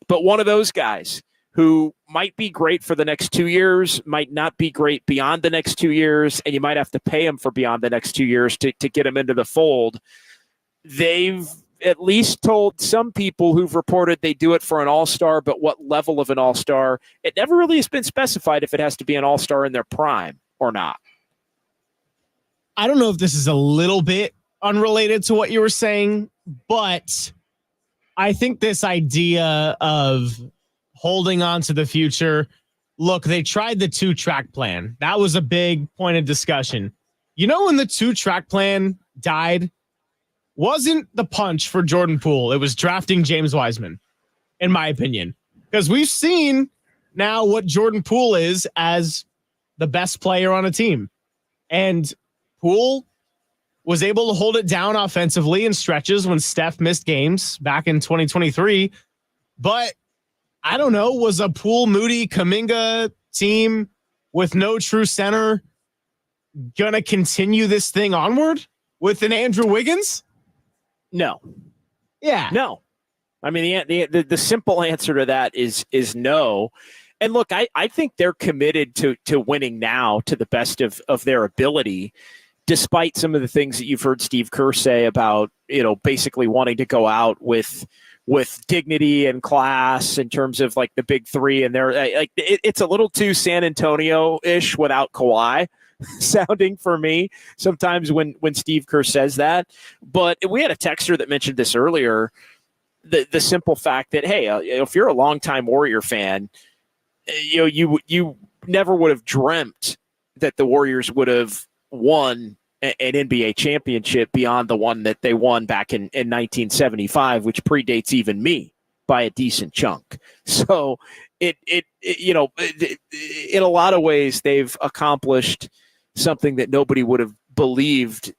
but one of those guys who might be great for the next 2 years, might not be great beyond the next 2 years, and you might have to pay him for beyond the next 2 years to get him into the fold. They've at least told some people who've reported they do it for an all-star, but what level of an all-star? It never really has been specified if it has to be an all-star in their prime or not. I don't know if this is a little bit unrelated to what you were saying, but I think this idea of holding on to the future, look, they tried the 2-track plan. That was a big point of discussion. You know, when the 2-track plan died, wasn't the punch for Jordan Poole. It was drafting James Wiseman, in my opinion, because we've seen now what Jordan Poole is as the best player on a team. And Poole was able to hold it down offensively in stretches when Steph missed games back in 2023. But I don't know, was a Poole, Moody, Kaminga team with no true center going to continue this thing onward with an Andrew Wiggins? No. Yeah. No. I mean, the simple answer to that is no. And look, I think they're committed to winning now to the best of their ability. despite some of the things that you've heard Steve Kerr say about, basically wanting to go out with dignity and class in terms of like the big three, and it's a little too San Antonio-ish without Kawhi sounding for me sometimes when Steve Kerr says that. But we had a texter that mentioned this earlier, the simple fact that, hey, if you're a longtime Warrior fan, you never would have dreamt that the Warriors would have won an NBA championship beyond the one that they won back in 1975, which predates even me by a decent chunk. So it in a lot of ways, they've accomplished something that nobody would have believed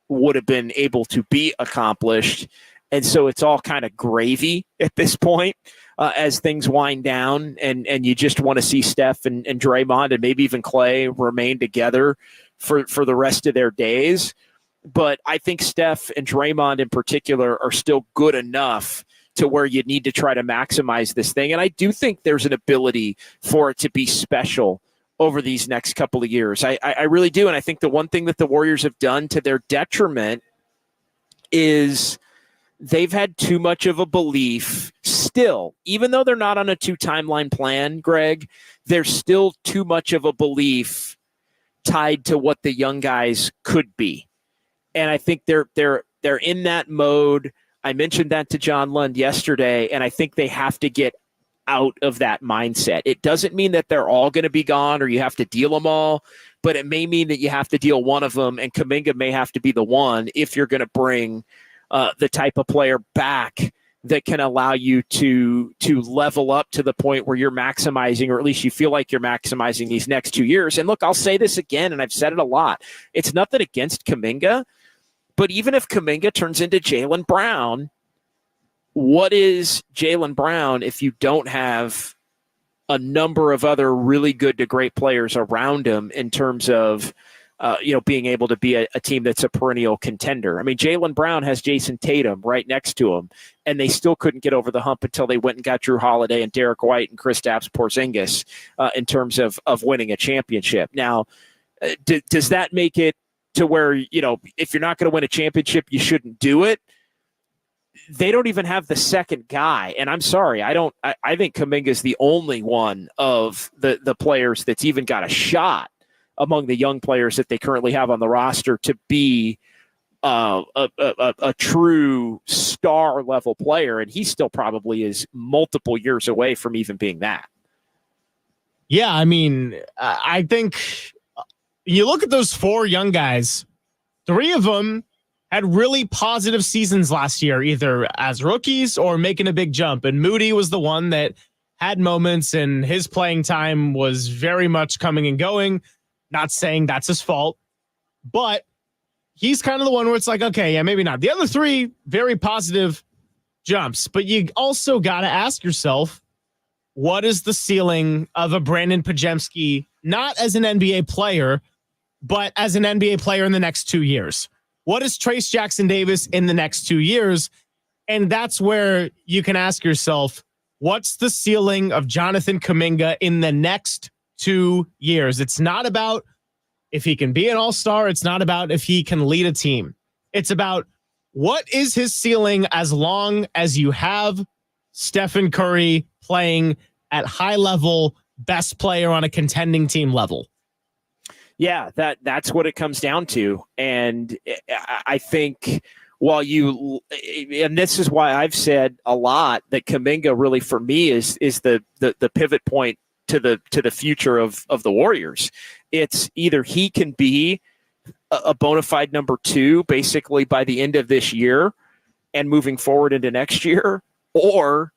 would have been able to be accomplished. And so it's all kind of gravy at this point as things wind down, and you just want to see Steph and Draymond and maybe even Klay remain together for the rest of their days. But I think Steph and Draymond in particular are still good enough to where you need to try to maximize this thing. And I do think there's an ability for it to be special over these next couple of years. I really do. And I think the one thing that the Warriors have done to their detriment is they've had too much of a belief still, even though they're not on a 2 timeline plan, Greg, there's still too much of a belief tied to what the young guys could be. And I think they're in that mode. I mentioned that to John Lund yesterday, and I think they have to get out of that mindset. It doesn't mean that they're all going to be gone or you have to deal them all, but it may mean that you have to deal one of them, and Kaminga may have to be the one if you're going to bring the type of player back that can allow you to level up to the point where you're maximizing, or at least you feel like you're maximizing these next 2 years. And look, I'll say this again, and I've said it a lot. It's nothing against Kaminga, but even if Kaminga turns into Jaylen Brown, what is Jaylen Brown if you don't have a number of other really good to great players around him in terms of being able to be a team that's a perennial contender? I mean, Jaylen Brown has Jason Tatum right next to him, and they still couldn't get over the hump until they went and got Drew Holiday and Derek White and Kristaps Porzingis in terms of winning a championship. Now, does that make it to where, if you're not going to win a championship, you shouldn't do it? They don't even have the second guy. And I'm sorry, I think Kuminga is the only one of the players that's even got a shot among the young players that they currently have on the roster to be a true star level player. And he still probably is multiple years away from even being that. Yeah. I mean, I think you look at those 4 young guys, 3 of them had really positive seasons last year, either as rookies or making a big jump. And Moody was the one that had moments, and his playing time was very much coming and going. Not saying that's his fault, but he's kind of the one where it's like, okay, yeah, maybe not. The other 3, very positive jumps, but you also got to ask yourself, what is the ceiling of a Brandon Podziemski, not as an NBA player, but as an NBA player in the next 2 years? What is Trace Jackson Davis in the next 2 years? And that's where you can ask yourself, what's the ceiling of Jonathan Kuminga in the next 2 years? It's not about if he can be an all-star. It's not about if he can lead a team. It's about what is his ceiling as long as you have Stephen Curry playing at high level, best player on a contending team level. Yeah, that's what it comes down to. And I think and this is why I've said a lot that Kuminga really for me is the pivot point to the future of the Warriors. It's either he can be a bona fide number 2 basically by the end of this year and moving forward into next year, or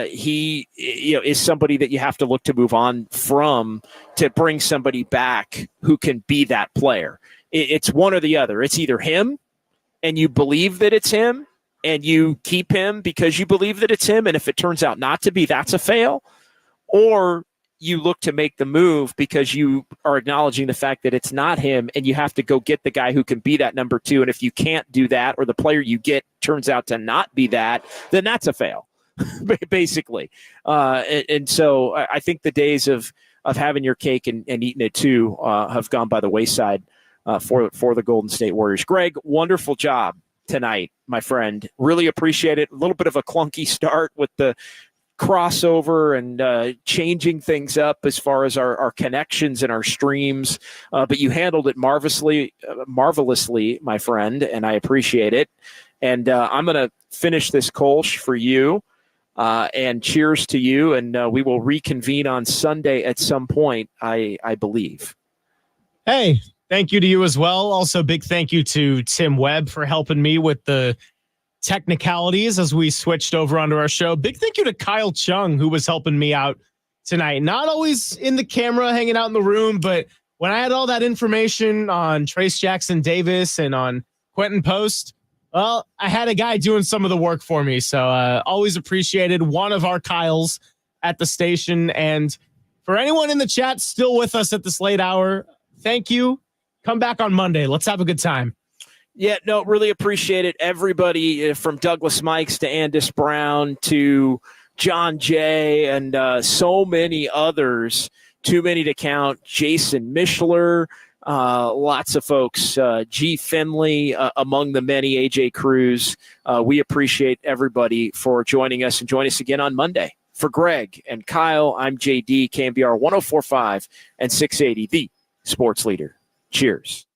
he is somebody that you have to look to move on from to bring somebody back who can be that player. It's one or the other. It's either him and you believe that it's him and you keep him because you believe that it's him, and if it turns out not to be, that's a fail, or you look to make the move because you are acknowledging the fact that it's not him and you have to go get the guy who can be that number 2. And if you can't do that, or the player you get turns out to not be that, then that's a fail. Basically. And so I think the days of having your cake and eating it too have gone by the wayside for the Golden State Warriors. Greg, wonderful job tonight, my friend. Really appreciate it. A little bit of a clunky start with the crossover and changing things up as far as our connections and our streams, but you handled it marvelously, my friend, and I appreciate it. And I'm going to finish this Kolsch for you, and cheers to you, and we will reconvene on Sunday at some point, I believe. Hey, thank you to you as well. Also, big thank you to Tim Webb for helping me with the technicalities as we switched over onto our show. Big thank you to Kyle Chung, who was helping me out tonight. Not always in the camera, hanging out in the room, but when I had all that information on Trace Jackson Davis and on Quinton Post, well, I had a guy doing some of the work for me. So always appreciated. One of our Kyles at the station. And for anyone in the chat still with us at this late hour, thank you. Come back on Monday. Let's have a good time. Yeah, no, really appreciate it. Everybody from Douglas Mikes to Andis Brown to John Jay and so many others, too many to count. Jason Mishler, lots of folks, G. Finley, among the many, AJ Cruz. We appreciate everybody for joining us, and join us again on Monday. For Greg and Kyle, I'm JD, KNBR 104.5 and 680, the sports leader. Cheers.